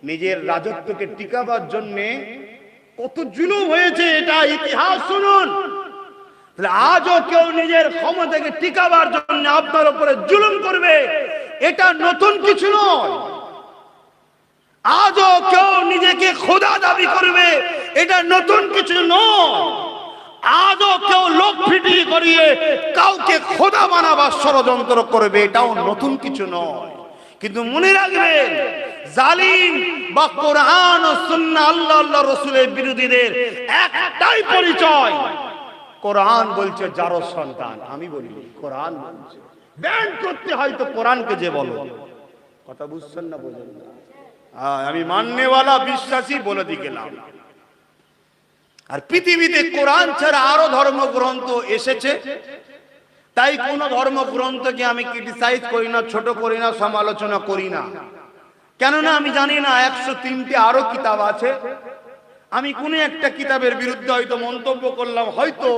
নিজের রাজত্বকে টিকাবার জন্য কত জুলুম হয়েছে এটা ইতিহাস শুনুন। তাহলে আজও কেউ নিজের ক্ষমতাকে টিকাবার জন্য আপনার উপরে জুলুম করবে, এটা নতুন কিছু নয়। আজও কেউ নিজেকে খোদা দাবি করবে, এটা নতুন কিছু নয়। আজও কেউ লোক ফিটিয়ে করিয়ে কাউকে খোদা বানাবার ষড়যন্ত্র করবে, এটাও নতুন কিছু নয়। কিন্তু মনে রাখবেন, জালিম বা কোরআন ও সুন্নাহ আল্লাহ আল্লাহ রাসূলের বিরোধীদের একটাই পরিচয়, কোরআন বলছে যার সন্তান। আমি বলি কোরআন বলছে, ব্যান্ড করতে হয়তো কোরআনকে যে বলো। কথা বুঝছেন না? বোঝেন না? আমি মাননেওয়ালা বিশ্বাসী বলে দিয়ে গেলাম। আর পৃথিবীতে কোরআন ছাড়া আরো ধর্মগ্রন্থ এসেছে, তাই কোন ধর্মগ্রন্থকে আমি ক্রিটিসাইজ করি না, ছোট করি না, সমালোচনা করি না। কেননা আমি জানি না 103টি আরো কিতাব আছে। আমি কোন একটা কিতাবের বিরুদ্ধে হয়তো মন্তব্য করলাম, হয়তো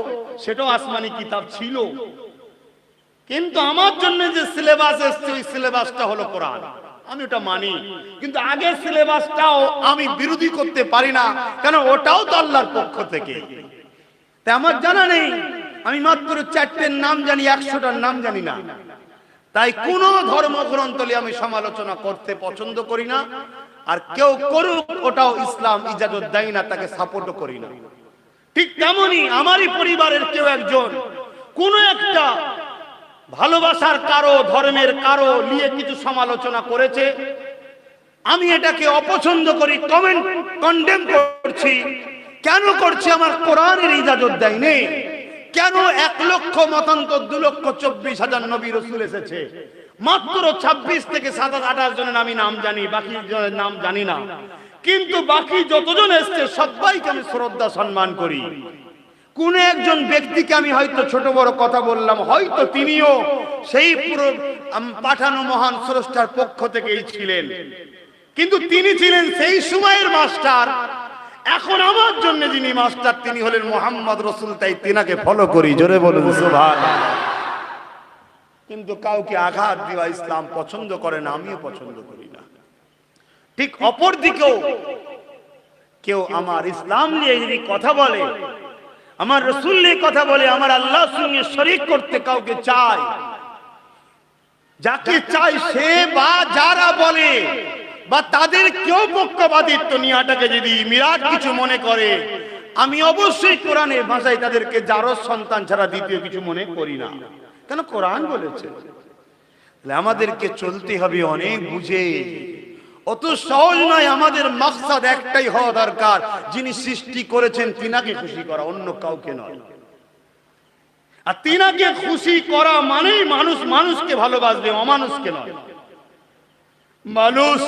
সেটাও আসমানি কিতাব ছিল, কিন্তু আমার জন্য যে সিলেবাস এসছে ওই সিলেবাসটা হলো কোরআন, আমি ওটা মানি। কিন্তু আগের সিলেবাসটাও আমি বিরোধী করতে পারি না, কেন ওটাও তো আল্লাহর পক্ষ থেকে। তাই আমার জানা নেই, আমি মাত্র 4টের নাম জানি, 100টার নাম জানি না। তাই কোন ধর্মগ্রন্থ নিয়ে আমি সমালোচনা করতে পছন্দ করি না, আর কেউ করুক ওটাও ইসলাম ইজাজত দেয় না, তাকে সাপোর্টও করি না। ঠিক তেমনি আমারই পরিবারের কেউ একজন কোন একটা ভালোবাসার কারো, ধর্মের কারো নিয়ে কিছু সমালোচনা করেছে, আমি এটাকে অপছন্দ করি, কন্ডেম করছি। কেন করছি? আমার কোরআনের ইজাজত দেয়নি। কেন 1 লক্ষ মতান্তর 2,24,000 নবী রাসূল এসেছে, মাত্র 26 থেকে 27-28 জনের আমি নাম জানি, বাকি জনের নাম জানি না। কিন্তু বাকি যতজন এসেছে সবাইকে আমি শ্রদ্ধা সম্মান করি। কোন একজন ব্যক্তিকে আমি হয়তো ছোট বড় কথা বললাম, হয়তো তিনিও সেই পুরো পাঠানো মহান স্রষ্টার পক্ষ থেকেই ছিলেন, কিন্তু তিনি ছিলেন সেই সময়ের মাস্টার। এখন আমার জন্য যিনি মাস্টার তিনি হলেন মুহাম্মদ রাসূল, তাই তিনাকে ফলো করি। জোরে বলুন সুবহানাল্লাহ। কিন্তু কাউকে আঘাত দেওয়া ইসলাম পছন্দ করে না, আমিও পছন্দ করি না। ঠিক অপর দিকেও কেউ আমার ইসলাম নিয়ে যদি কথা বলে, আমার রাসূল নিয়ে কথা বলে, আমার আল্লাহর সঙ্গে শরীক করতে কাউকে চায়, যাকে চাই সে বা যারা বলে বা তাদের কেউ পক্ষপাতিত্ব নেওয়াটাকে যদি মিরাট কিছু মনে করে, আমি অবশ্যই কোরআনের ভাষায় তাদেরকে জারজ সন্তান ছাড়া দ্বিতীয় কিছু মনে করি না। কেন? কোরআন বলেছে। আমাদেরকে চলতে হবে অনেক বুঝে, অত সহজ নয়। আমাদের মাকসাদ একটাই হওয়া দরকার, যিনি সৃষ্টি করেছেন তিনাকে খুশি করা, অন্য কাউকে নয়। আর তিনাকে খুশি করা মানেই মানুষ মানুষকে ভালোবাসবে, অমানুষকে নয়। মানুষ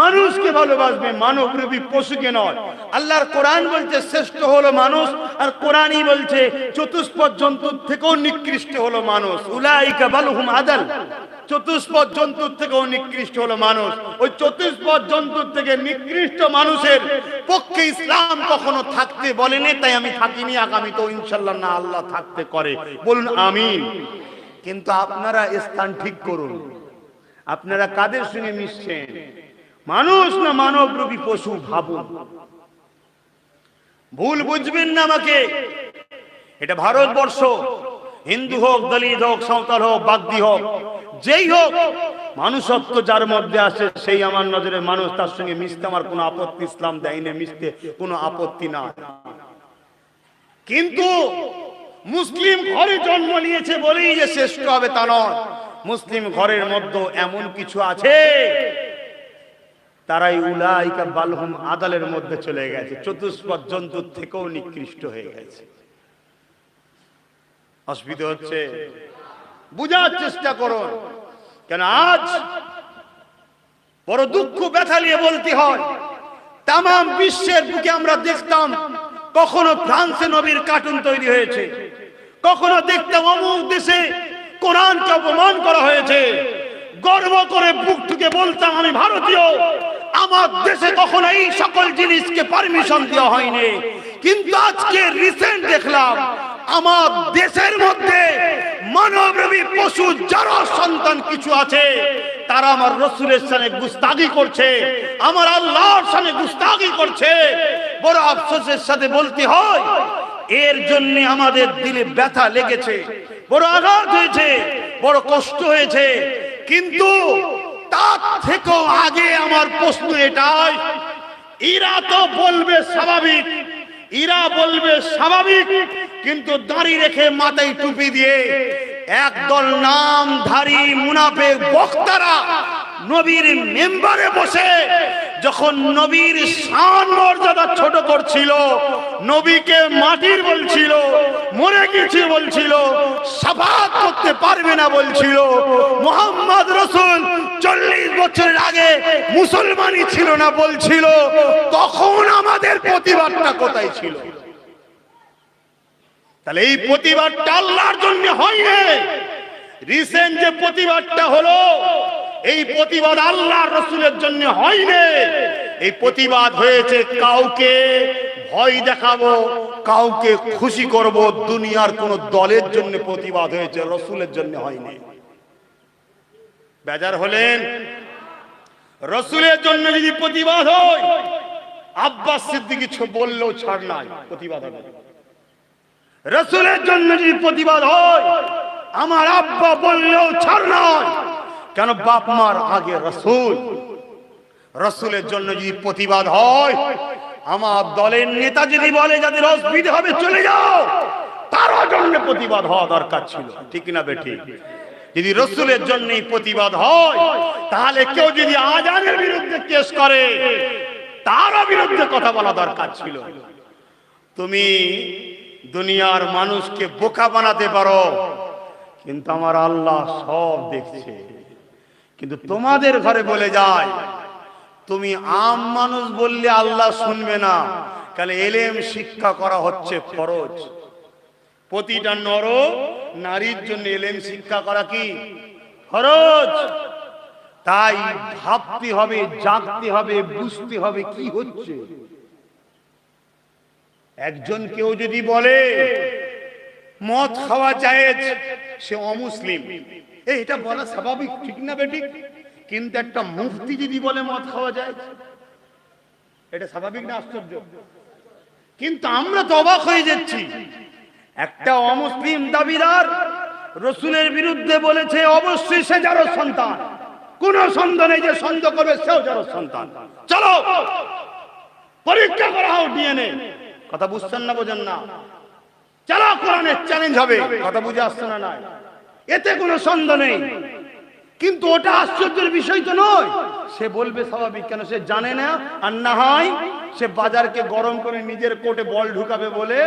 মানুষকে ভালোবাসবে, মানবরূপী পশুকে নয়। আল্লাহর কোরআন বলছে শ্রেষ্ঠ হলো মানুষ, আর কোরআনই বলছে চতুষ্পদ জন্তুর থেকেও নিকৃষ্ট হলো মানুষ। উলাইকা বালহুম আদাল, চতুষ্পদ জন্তুর থেকেও নিকৃষ্ট হলো মানুষ। ওই চতুষ্পদ জন্তুর থেকে নিকৃষ্ট মানুষের পক্ষে ইসলাম কখনো থাকতে বলেনি, তাই আমি থাকিনি, আগামী তো ইনশাআল্লাহ না আল্লাহ থাকতে করে, বলুন আমিন। কিন্তু আপনারা স্থান ঠিক করুন, আপনারা কাদের সঙ্গে মিশছেন, মানুষ না মানবরূপী পশু? ভাবুন, ভুল বুঝবেন না আমাকে। এটা ভারতবর্ষ, হিন্দু হোক, দলিত হোক, সাঁওতাল হোক, বাগদি হোক, যেই হোক, মানুষত্ব যার মধ্যে আসে সেই আমার নজরে মানুষ, তার সঙ্গে মিশতে আমার কোনো আপত্তি, ইসলাম দেয়নি মিশতে কোনো আপত্তি না। কিন্তু মুসলিম ঘরে জন্ম নিয়েছে বলেই যে শ্রেষ্ঠ হবে তা নয়। মুসলিম ঘরের মধ্যে এমন কিছু আছে তারাই উলাইকা বালহুম আদালের মধ্যে চলে গেছে, চতুষ্পদ জন্তুর থেকেও নিকৃষ্ট হয়ে গেছে। অসুবিধা হচ্ছে? বুঝার চেষ্টা করুন। কেন আজ বড় দুঃখ ব্যথা নিয়ে বলতে হয়, তাম বিশ্বের বুকে আমরা দেখতাম কখনো ফ্রান্সে নবীর কার্টুন তৈরি হয়েছে, কখনো দেখতাম অমুক দেশে কোরআনকে অপমান করা হয়েছে, গর্ব করে বুক ঠুকে বলতাম আমি ভারতীয়। আমার দেশে কখনো এই সকল জিনিসকে পারমিশন দেওয়া হয়নি, কিন্তু আজকে রিসেন্ট দেখলাম আমার দেশের মধ্যে মানবরূপী পশু যারা সন্তান কিছু আছে, তারা আমার রাসূলের সামনে গুস্তাখি করছে, আমার আল্লাহর সামনে গুস্তাখি করছে। বড় আফসোসের সাথে বলতে হয়, এর জন্য আমাদের দিলে ব্যথা লেগেছে, বড় আঘাত হয়েছে, বড় কষ্ট হয়েছে। কিন্তু তার থেকেও আগে আমার প্রশ্ন এটাই, এরা তো বলবে স্বাভাবিক, এরা বলবে স্বাভাবিক, কিন্তু দাঁড়ি রেখে মাথায় টুপি দিয়ে একদল নামধারী মুনাফিক বক্তারা নবীর মেম্বারে বসে যখন নবীর শান মর্যাদা ছোট করছিল, নবীকে মাটির বলছিল, মরে গেছে বলছিল, শাফাত করতে পারবে না বলছিল, মুহাম্মদ রাসূল 40 বছরের আগে মুসলমানই ছিল না বলছিল, তখন আমাদের প্রতিবাদটা কোথায় ছিল? তাহলে এই প্রতিবাদটা আল্লাহর জন্য হয়নি। রিসেন্ট যে প্রতিবাদটা হলো, এই প্রতিবাদ আল্লাহর রাসূলের জন্য হয়নি। এই প্রতিবাদ হয়েছে কাউকে ভয় দেখাবো, কাউকে খুশি করব, দুনিয়ার কোন দলের জন্য প্রতিবাদ হয়েছে, রাসূলের জন্য হয়নি। বেজার হলেন? রাসূলের জন্য যদি প্রতিবাদ হয়, আব্বাস সিদ্দিকী বললেও ছাড় নাই, প্রতিবাদ হবে। রাসূলের জন্য যদি প্রতিবাদ হয়, আমার আব্বা বললেও ছাড় নাই। কেন? বাপ মার আগে রাসূল। রাসূলের জন্য যদি প্রতিবাদ হয়, আমার দলের নেতা যদি বলে যাদের অসুবিধা হবে চলে যাও, তার জন্য প্রতিবাদ হওয়া দরকার ছিল, ঠিক না বেঠিক? যদি রসুলের জন্যই প্রতিবাদ হয়, তাহলে কেউ যদি আজানের বিরুদ্ধে কেস করে তারও বিরুদ্ধে কথা বলা দরকার ছিল। তুমি দুনিয়ার মানুষকে বোকা বানাতে পারো, কিন্তু আমার আল্লাহ সব দেখছে। কিন্তু তোমাদের ঘরে বলে যায়, তুমি আম মানুষ বললে আল্লাহ শুনবে না, কারণ এলেম শিক্ষা করা হচ্ছে ফরজ। প্রতিটা নর নারীর জন্য এলেম শিক্ষা করা কি ফরজ। তাই ভাবতে হবে, জাগতে হবে, বুঝতে হবে কি হচ্ছে। একজন কেউ যদি বলে মদ খাওয়া জায়েজ, সে অমুসলিম, এটা বলা স্বাভাবিক, ঠিক না বেঠিক? কিন্তু একটা মুফতি যদি বলে মদ খাওয়া জায়েজ, এটা স্বাভাবিক না আশ্চর্য? কিন্তু আমরা তো অবাক হয়ে যাচ্ছি। একটা অমুসলিম দাবিদার রসুলের বিরুদ্ধে বলেছে অবশ্যই সে যারও সন্তান, কোন সন্দেহ নেই যে সন্দেহ করবে সেও যারও সন্তান। চলো পরীক্ষা করা হোক ডিএনএ। কথা বুঝছেন না, বোঝেন না? চলো কোরআনের চ্যালেঞ্জ হবে। কথা বুঝে আসছে না? নাই, এতে কোনো সন্দেহ নেই। কিন্তু ওটা আশ্চর্যের বিষয় তো নয়। সে বলবে স্বাভাবিক, কেন সে জানে না। আর না হয় সে বাজারকে গরম করে নিজের কোটে বল ঢুকাবে বলে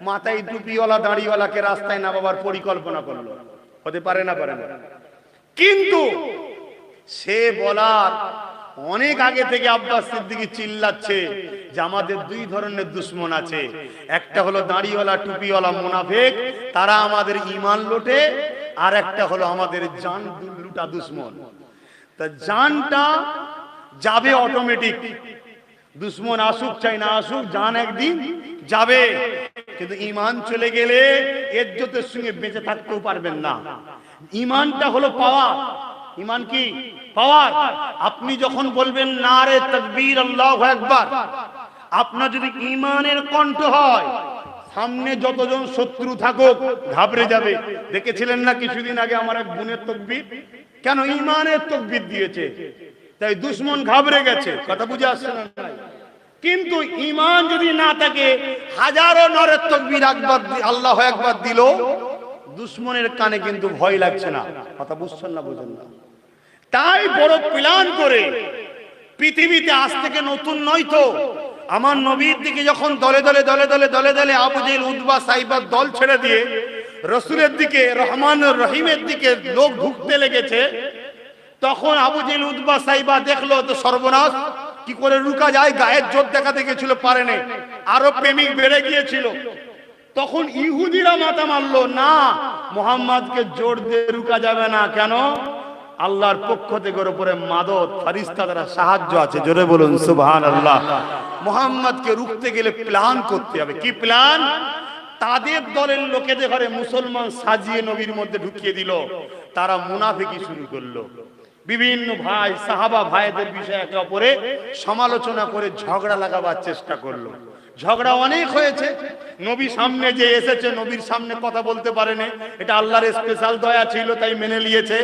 মাথায় টুপিওয়ালা দাড়িওয়ালাকে রাস্তায় নামাবার পরিকল্পনা করলো। হতে পারে না? পারে না। কিন্তু সে বলার অনেক আগে থেকে আব্বাস সিদ্দিকী চিল্লাচ্ছে যে আমাদের দুই ধরনের দুশ্মন আছে। একটা হলো দাড়িওয়ালা টুপিওয়ালা মুনাফিক, তারা আমাদের ঈমান লুটে। আর একটা হলো আমাদের জান লুটা দুশ্মন। তা জানটা যাবে অটোমেটিক, দুশ্মন আসুক চাই না আসুক, জান একদিন যাবে। কিন্তু ঈমান চলে গেলে ইজ্জতের সঙ্গে বেঁচে থাকতেও পারবেন না। ঈমানটা হলো পাওয়া। ঈমান কি? পাওয়ার। আপনি যখন বলবেন নারে তাকবীর আল্লাহু আকবার, আপনার যদি ঈমানের কণ্ঠ হয়, সামনে যতজন শত্রু থাকুক ঘাবড়ে যাবে। দেখেছিলেন না কিছুদিন আগে আমার এক বোনের তাকবীর? কেন? ঈমানের তাকবীর দিয়েছে, তাই দুশমন ঘাবড়ে গেছে। কথা বুঝে আসছে না? কিন্তু ঈমান যদি না থাকে, হাজারো নরের তাকবীর একবার আল্লাহু আকবার দিল, দুশমনের কানে কিন্তু ভয় লাগছে না। কথা বুঝছেন না, বোঝেন না? তাই বড় প্ল্যান করে পৃথিবীতে আজ থেকে নতুন নয় তো, আমার নবীর দিকে যখন দলে দলে দলে দলে দলে দলে আবু জেহেল উতবা সাইবার দল ছেড়ে দিয়ে রসুলের দিকে, রহমান রহিমের দিকে লোক ঢুকতে লেগেছে, তখন আবু জেহেল উতবা সাইবা দেখলো তো সর্বনাশ, কি করে রুকা যায়? গায়ের জোর দেখাতে গেছিল, পারেনি। আরো প্রেমিক বেড়ে গিয়েছিল। তখন ইহুদিরা মাথা মারলো, না, মুহাম্মদকে জোর দিয়ে রুকা যাবে না। কেন? আল্লাহর পক্ষ থেকে ওর উপরে মাদদ ফেরেশতা দ্বারা সাহায্য আছে। জোরে বলুন সুবহানাল্লাহ। মুহাম্মদকে রুখতে গেলে প্ল্যান করতে হবে। কি প্ল্যান? তাদের দলের লোকেদের ঘরে মুসলমান সাজিয়ে নবীর মধ্যে ঢুকিয়ে দিল। তারা মুনাফিকি শুরু করলো। বিভিন্ন ভাই সাহাবা ভাইদের বিষয়ে একে অপরে সমালোচনা করে ঝগড়া লাগাবার চেষ্টা করলো। ঝগড়া অনেক হয়েছে। নবী সামনে যে এসেছে, নবীর সামনে কথা বলতে পারেনি, এটা আল্লাহর স্পেশাল দয়া ছিল, তাই মেনে নিয়েছে।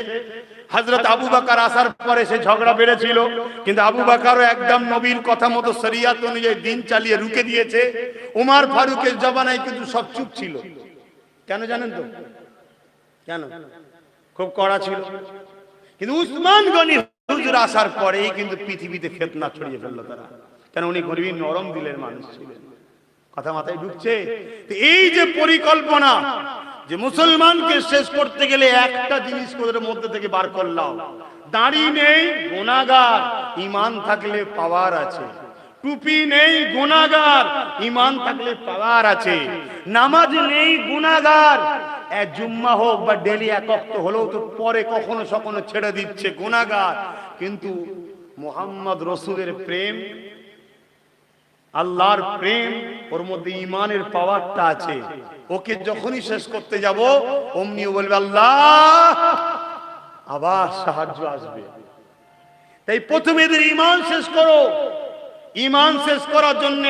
হযরত আবু বকর আসার পরে সে ঝগড়া বেড়েছিল, কিন্তু আবু বকরও একদম নবীর কথা মতো শরীয়ত অনুযায়ী দিন চালিয়ে রুখে দিয়েছে। উমর ফারুকের জবানায় কিন্তু সব চুপ ছিল। কেন জানেন তো? কেন? খুব কড়া ছিল। কিন্তু উসমান গনি হুজুর আসার পরেই কিন্তু পৃথিবীতে ফিতনা ছড়িয়ে ফেললো তারা। কেন? উনি গরিব নরম দিলের মানুষ ছিলেন। কথা মাথায় ঢুকছে? এই যে পরিকল্পনা যে মুসলমানকে শেষ করতে গেলে একটা জিনিস ওদের মধ্যে থেকে বার করলাম, দাড়ি নেই গুনাহগার, ঈমান থাকলে পাওয়ার আছে। টুপি নেই গুনাহগার, ঈমান থাকলে পাওয়ার আছে। নামাজ নেই গুনাহগার, জুম্মা হোক বা ডেলি এক ওয়াক্ত হলেও তো পরে কখনো সখনো ছেড়ে দিচ্ছে, গুনাহগার। কিন্তু মুহাম্মদ রাসূলের প্রেম, আল্লাহর প্রেম, ওর মধ্যে ঈমানের পাওয়ারটা আছে। ওকে যখনই শেষ করতে যাব, অমনি বলবে আল্লাহ, আবার সাহায্য আসবে। তাই প্রথমে এদের ঈমান শেষ করো। ঈমান শেষ করার জন্য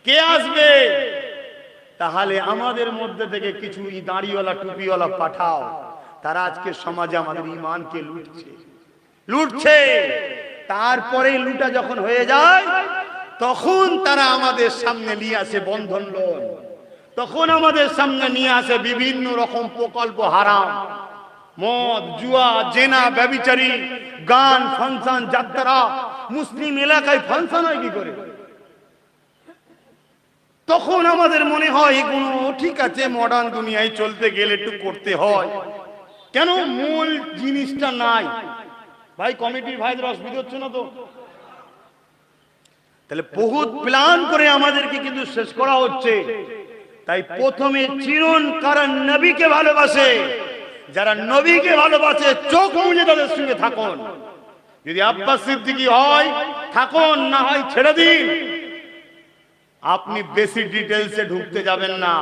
কে আসবে? তাহলে আমাদের মধ্যে থেকে কিছু দাড়িওয়ালা টুপিওয়ালা পাঠাও। তারা আজকে সমাজে আমাদের ঈমানকে লুটছে। তারপরে লুটা যখন হয়ে যায়, তখন তারা আমাদের সামনে নিয়ে আসে বন্ধন লোন, তখন আমাদের সামনে নিয়ে আসে বিভিন্ন রকম প্রকল্প হারাম। মদ, জুয়া, জেনা, ব্যভিচারী, গান, ফাংশন, যাত্রা। মুসলিম এলাকায় ফাংশন হয় কি করে? তখন আমাদের মনে হয় এগুলো ঠিক আছে, মডার্ন দুনিয়ায় চলতে গেলে একটু করতে হয়, কেন মূল জিনিসটা নাই। ভাই কমিটির ভাইদের অসুবিধা হচ্ছে না তো? তাহলে বহুত প্ল্যান করে আমাদেরকে কিন্তু শেষ করা হচ্ছে। তাই প্রথমে চিনুন কারণ নবীকে ভালোবাসে, যারা নবীকে ভালোবাসে চোখ মুজে তাদের সঙ্গে থাকুন। যদি আব্বাস সিদ্দিকী হয় থাকুন, না হয় ছেড়ে দিন। আপনি বেশি ডিটেইলসে ঢুকতে যাবেন না,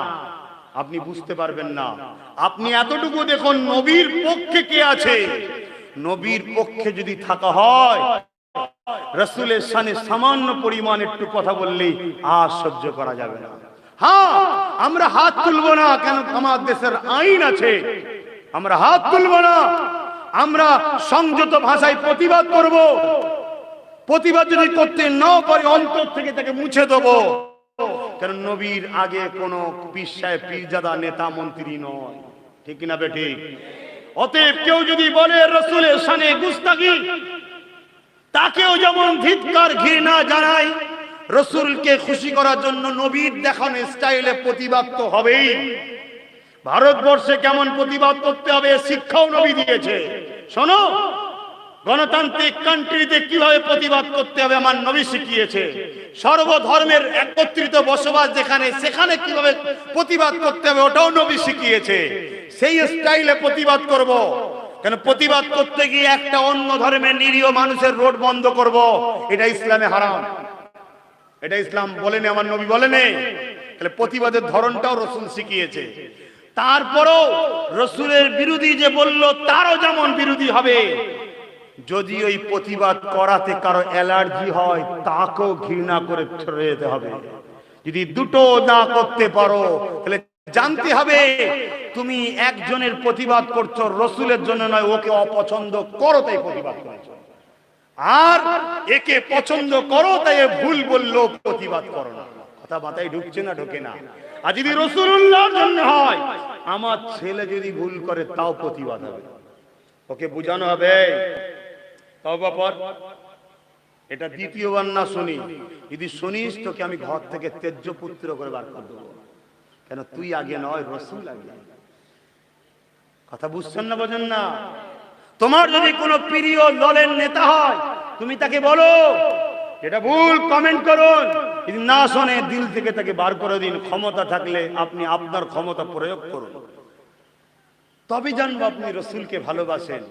আপনি বুঝতে পারবেন না। আপনি এতটুকু দেখুন নবীর পক্ষে কে আছে। নবীর পক্ষে যদি থাকা হয়, রাসূলের শানে সামান্য পরিমাণ একটু কথা বললেই আর সহ্য করা যাবে না। হ্যাঁ, আমরা হাত তুলবো না, কেন আমার দেশের আইন আছে, আমরা হাত তুলবো না। আমরা সংযত ভাষায় প্রতিবাদ করব। প্রতিবাদ যদি করতে না পারি অন্তর থেকে তাকে মুছে দেবো। কারণ নবীর আগে কোন পীর সাহেব, পীরজাদা, নেতা, মন্ত্রী নয়, ঠিক কিনা বেঠিক? অতএব কেউ যদি বলে রাসূলের শানে গুস্তাখি, তাকেও যেমন ধিক্কার ঘৃণা জানাই। রাসূলকে খুশি করার জন্য নবীর দেখানো স্টাইলে প্রতিবাদ তো হবেই। ভারতবর্ষে কেমন প্রতিবাদ করতে হবে শিক্ষাও নবী দিয়েছে। শোনো, গণতান্ত্রিক কান্ট্রিতে কিভাবে প্রতিবাদ করতে হবে আমার নবী শিখিয়েছে। সর্বধর্মের একত্রিত বসবাস যেখানে, সেখানে কিভাবে প্রতিবাদ করতে হবে ওটাও নবী শিখিয়েছে। সেই স্টাইলে প্রতিবাদ করব। কেন প্রতিবাদ করতে গিয়ে একটা অন্য ধর্মের নিরীহ মানুষের রোড বন্ধ করব, এটা ইসলামে হারাম। এটা ইসলাম বলেনি, আমার নবী বলেনি। তাহলে প্রতিবাদের ধরনটাও রাসূল শিখিয়েছে। তারপরও রাসূলের বিরোধী যে বলল তারও যেমন বিরোধী হবে। যদি ওই প্রতিবাদ করাতে কারো অ্যালার্জি হয়, তাকেও ঘৃণা করে ছেড়ে যেতে হবে। যদি দুটো না করতে পারো, তাহলে জানতে হবে তুমি একজনের প্রতিবাদ করছো রাসূলের জন্য নয়, ওকে অপছন্দ করো তাই প্রতিবাদ করছো। আর একে পছন্দ করো তাই ভুল বললো প্রতিবাদ করো না। কথা মাথায় ঢুকছে না? ঢোকে না। আর যদি রাসূলুল্লাহর জন্য হয়, আমার ছেলে যদি ভুল করে তাও প্রতিবাদ হবে, ওকে বোঝানো হবে তওবা পর। এটা দ্বিতীয়বার না শুনি, যদি শুনিস তোকে আমি ঘর থেকে তেজ্য পুত্র করে বার করে দেবো। কেন তুই আগে নয়, রাসূল আগে। কথা বুঝছেন না, বোঝেন না? তোমার যদি কোনো প্রিয় দলের নেতা হয়, তুমি তাকে বলো এটা ভুল, কমেন্ট করুন। যদি না শোনে, দিল থেকে তাকে বার করে দিন। ক্ষমতা থাকলে আপনি আপনার ক্ষমতা প্রয়োগ করুন, তবে জানবো আপনি রাসূলকে ভালোবাসেন।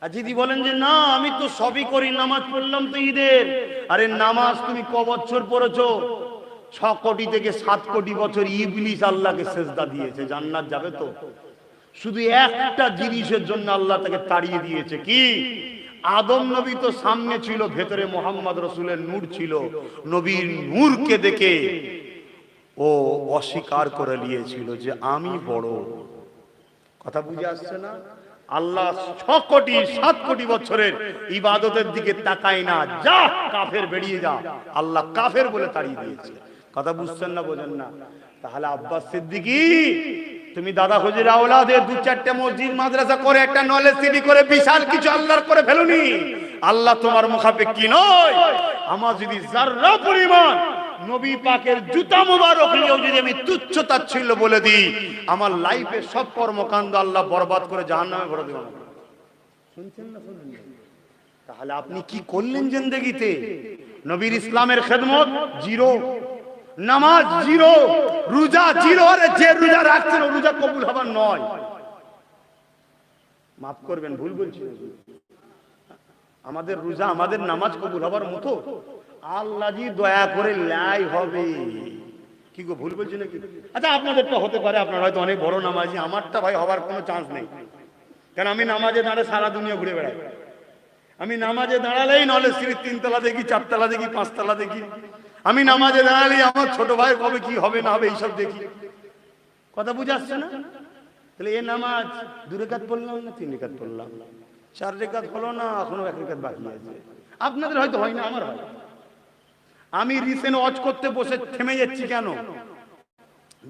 আর যদি বলেন যে না আমি তো সবই করি, নামাজ পড়লাম তো ঈদের, আরে নামাজ তুমি ক বছর পড়েছো? 6 কোটি থেকে 7 কোটি বছর ইবলিস আল্লাহকে সেজদা দিয়েছে, জান্নাত যাবে তো? শুধু একটা জিনিসের জন্য আল্লাহ তাকে তাড়িয়ে দিয়েছে, কি? আদম নবী তো সামনে ছিল, ভেতরে মোহাম্মদ রাসূলের নূর ছিল। নবীর নূরকে দেখে ও অস্বীকার করে নিয়েছিল যে আমি বড়। কথা বুঝে আসছে না? আল্লাহ 6 কোটি 7 কোটি বছরের ইবাদতের দিকে তাকায় না, যা কাফের বেরিয়ে যা, আল্লাহ কাফের বলে তাড়িয়ে দিয়েছে। কথা বুঝছেন না, বোঝেন না? তাহলে আব্বাস সিদ্দিকী, তুমি দাদা হুজুর আওলাদের 2-4টে মসজিদ মাদ্রাসা করে একটা নলেজ সিটি করে বিশাল কিছু আল্লাহর করে ফেলুনি। আল্লাহ তোমার মুখাপেক্ষী নয়। আমার যদি যাররা পরিমাণ নবী পাকের জুতা মুবারক নিয়েও যদি আমি তুচ্ছ তাচ্ছিল্য বলে দিই, আমার লাইফে সব কর্মকাণ্ড আল্লাহ বরবাদ করে জাহান্নামে ভরে দেবেন। শুনছেন না? শুনুন। তাহলে আপনি কি করলেন জিন্দেগিতে? নবীর ইসলামের খেদমত জিরো, নামাজ জিরো, রোজা জিরো। আরে যে রোজা রাখছেন ও রোজা কবুল হবার নয়। মাফ করবেন, ভুল বলছি। আমাদের রোজা, আমাদের নামাজ কবুল হবার মতো? আল্লাহ জি দয়া করে লাই হবে। কি গো, ভুল বলছি নাকি? আচ্ছা আপনাদেরটা হতে পারে, আপনারা হয়তো অনেক বড় নামাজি, আমারটা ভাই হবার কোনো চান্স নেই। কারণ আমি নামাজে দাঁড়িয়ে সারা দুনিয়া ঘুরে বেড়াই। আমি নামাজে দাঁড়ালেই নলেজ সিটির 3 তলা দেখি, 4 তলা দেখি, 5 তলা দেখি। আমি নামাজে দাঁড়ালেই আমার ছোট ভাই কবে কি হবে না হবে এইসব দেখি। কথা বুঝে আসছে না? তাহলে এ নামাজ 2 রাকাত পড়লাম না 3 রাকাত পড়লাম, 4 রাকাত হলো না, এখনো 1 রাকাত বাকি আছে। আপনাদের হয়তো হয় না, আমার হয়। আমি রিসেন্ট ওয়াচ করতে বসে থেমে যাচ্ছি কেন?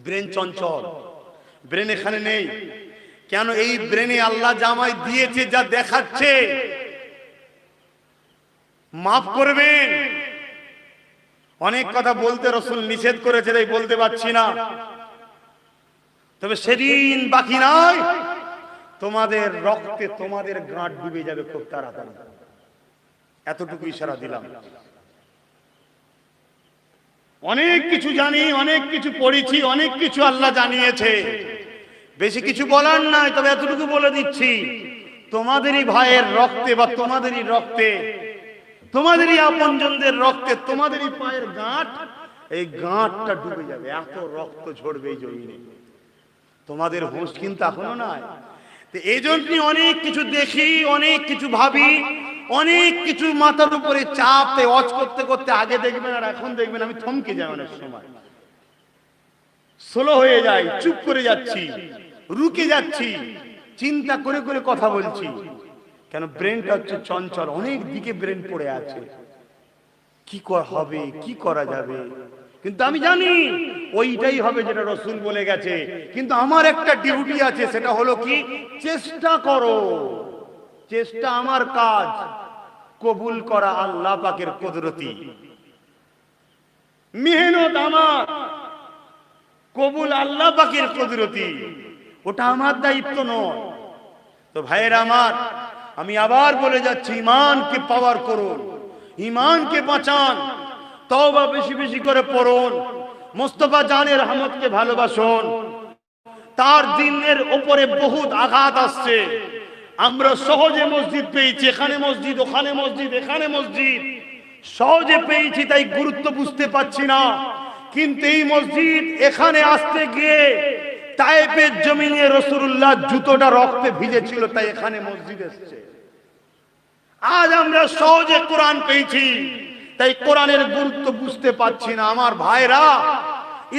ব্রেন চঞ্চল, ব্রেন এখানে নেই। কেন এই ব্রেনে আল্লাহ জামাই দিয়েছে যা দেখাচ্ছে, মাফ করবেন। অনেক কথা বলতে রাসূল নিষেধ করেছে, তাই বলতে পারছি না। তবে সেদিন বাকি নাই, তোমাদের রক্তে তোমাদের গাঁট ডুবে যাবে খুব তাড়াতাড়ি। এতটুকু ইশারা দিলাম। অনেক কিছু জানি, অনেক কিছু পড়েছি, অনেক কিছু আল্লাহ জানিয়েছে, বেশি কিছু বলার নাই। তবে এতটুকু বলে দিচ্ছি, তোমাদেরই ভাইয়ের রক্তে বা তোমাদেরই রক্তে, তোমাদেরই আপনজনদের রক্তে তোমাদেরই পায়ের গাঁট, এই গাঁটটা ডুবে যাবে। এত রক্ত ঝরবে এই জমিনে, তোমাদের হুঁশ কিন্তু এখনো নাই। তো এই জন্য অনেক কিছু দেখি, অনেক কিছু ভাবি, অনেক কিছু মাথার উপরে চাপ ওয়াজ করতে করতে আগে দেখবেন আর এখন দেখবেন আমি থমকে যাই, অনেক সময় স্লো হয়ে যাই, চুপ করে যাচ্ছি, রুকে যাচ্ছি, চিন্তা করে করে কথা বলছি। কেন? ব্রেনটা হচ্ছে চঞ্চল, অনেক দিকে ব্রেন পড়ে আছে, কি হবে, কি করা যাবে। কিন্তু আমি জানি ওইটাই হবে যেটা রাসূল বলে গেছে। কিন্তু আমার একটা ডিউটি আছে, সেটা হলো কি, চেষ্টা করো। চেষ্টা আমার কাজ, কবুল করা আল্লাহ পাকের কুদরতি। মেহনত আমার, কবুল আল্লাহ পাকের কুদরতি, ওটা আমার দায়িত্ব নয়। তো ভাইয়েরা আমার, আমি আবার বলে যাচ্ছি, ঈমানকে পাওয়ার করুন, ঈমানকে বাঁচান, তওবা বেশি বেশি করে পড়ুন, মুস্তাফা জানের রহমতকে ভালোবাসুন। তার দিনের উপরে বহুত আঘাত আসছে। আমরা সহজে মসজিদ পেয়েছি, এখানে মসজিদ, ওখানে মসজিদ, এখানে মসজিদ, সহজে পেয়েছি, তাই গুরুত্ব বুঝতে পারছি না। কিন্তু এই মসজিদ এখানে আসতে গিয়ে তায়েফের জমিনে রাসূলুল্লাহ জুতোটা রক্তে ভিজেছিল, তাই এখানে মসজিদ এসেছে। আজ আমরা সহজে কোরআন পেয়েছি, তাই কোরআনের গুরুত্ব বুঝতে পারছি না। আমার ভাইরা,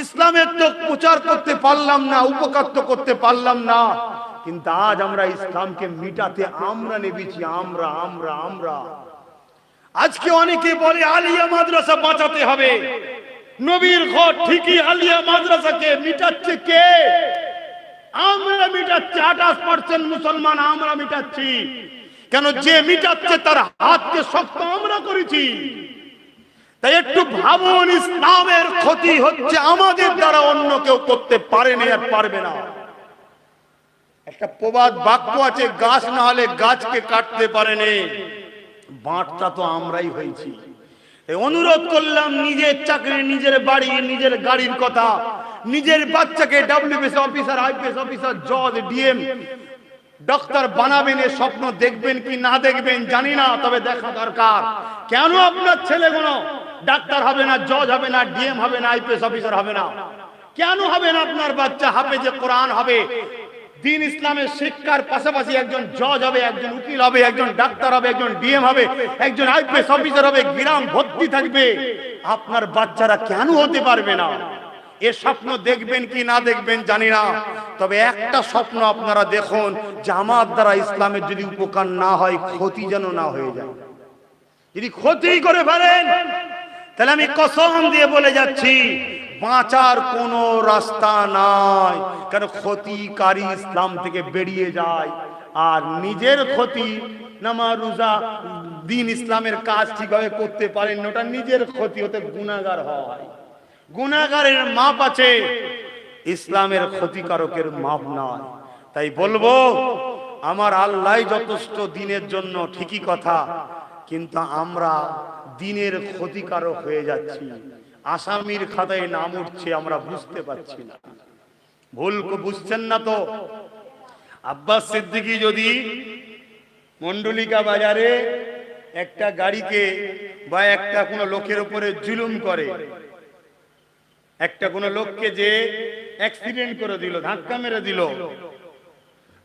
ইসলামের তো প্রচার করতে পারলাম না, উপকার তো করতে পারলাম না, কিন্তু আজ আমরা ইসলামকে মিটাতে আমরা নেমেছি। আমরা আমরা আমরা আজকে অনেকে বলে আলিয়া মাদ্রাসা বাঁচাতে হবে। নবীর ঘর ঠিকই, আলিয়া মাদ্রাসাকে মিটাচ্ছে কে? আমরা মিটাচ্ছি। 28% মুসলমান আমরা মিটাচ্ছি। কেন? যে মিটাচ্ছে তার হাতকে শক্ত আমরা করেছি। তাই একটু ভাবুন, ইসলামের ক্ষতি হচ্ছে আমাদের দ্বারা, অন্য কেউ করতে পারেনি আর পারবে না। একটা প্রবাদ বাক্য আছে, গাছ না হলে গাছকে কাটতে পারেনি, বাঁটটা তো আমরাই হয়েছি। অনুরোধ করলাম, নিজের চাকরি, নিজের বাড়ি, নিজের গাড়ির কথা, নিজের বাচ্চাকে ডব্লিউবিসি অফিসার, আইপিএস অফিসার, জজ, ডিএম, ডক্টর বানাবেন, এ স্বপ্ন দেখবেন কি না দেখবেন জানি না, তবে দেখা দরকার। কেন আপনার ছেলেগুলো ডাক্তার হবে না, জজ হবে না, ডিএম হবে না, আইপিএস অফিসার হবে না? কেন হবে না? আপনার বাচ্চা হাফেজে কোরআন হবে, দিন ইসলামের শিক্ষার পাশাপাশি একজন জজ হবে, একজন উকিল হবে, একজন ডাক্তার হবে, একজন ডিএম হবে, একজন আইপিএস অফিসার হবে, গ্রাম ভর্তি থাকবে। আপনার বাচ্চারা কেন হতে পারবে না? এ স্বপ্ন দেখবেন কি না দেখবেন জানি না, তবে একটা স্বপ্ন আপনারা দেখুন, যে আমার দ্বারা ইসলামের যদি উপকার না হয়, ক্ষতি যেন না হয়ে যায়। যদি ক্ষতি করে ফেলেন, তাহলে আমি কসম দিয়ে বলে যাচ্ছি, বাঁচার কোনো রাস্তা নাই। কারণ ক্ষতিকারী ইসলাম থেকে বেরিয়ে যায়, আর নিজের ক্ষতি, নামাজ রোজা, দিন ইসলামের কাজ ঠিকভাবে করতে পারেন, ওটা নিজের ক্ষতি, হতে গুনাহগার হয়। গুনাহগারের মাপ আছে, ইসলামের ক্ষতিকারকের মাপ নয়। তাই বলবো, আমার আল্লাহ যথেষ্ট দিনের জন্য, ঠিকই কথা, কিন্তু আমরা দিনের ক্ষতিকারক হয়ে যাচ্ছি। আসামির খাতায় নাম উঠছে, আমরা বুঝতে পারছি না। ভুল বুঝছেন না তো? আব্বাস সিদ্দিকী যদি মন্ডলিকা বাজারে একটা গাড়িকে বা একটা কোনো লোকের উপরে জুলুম করে, একটা কোনো লোককে যে অ্যাক্সিডেন্ট করে দিল, ধাক্কা মেরে দিল,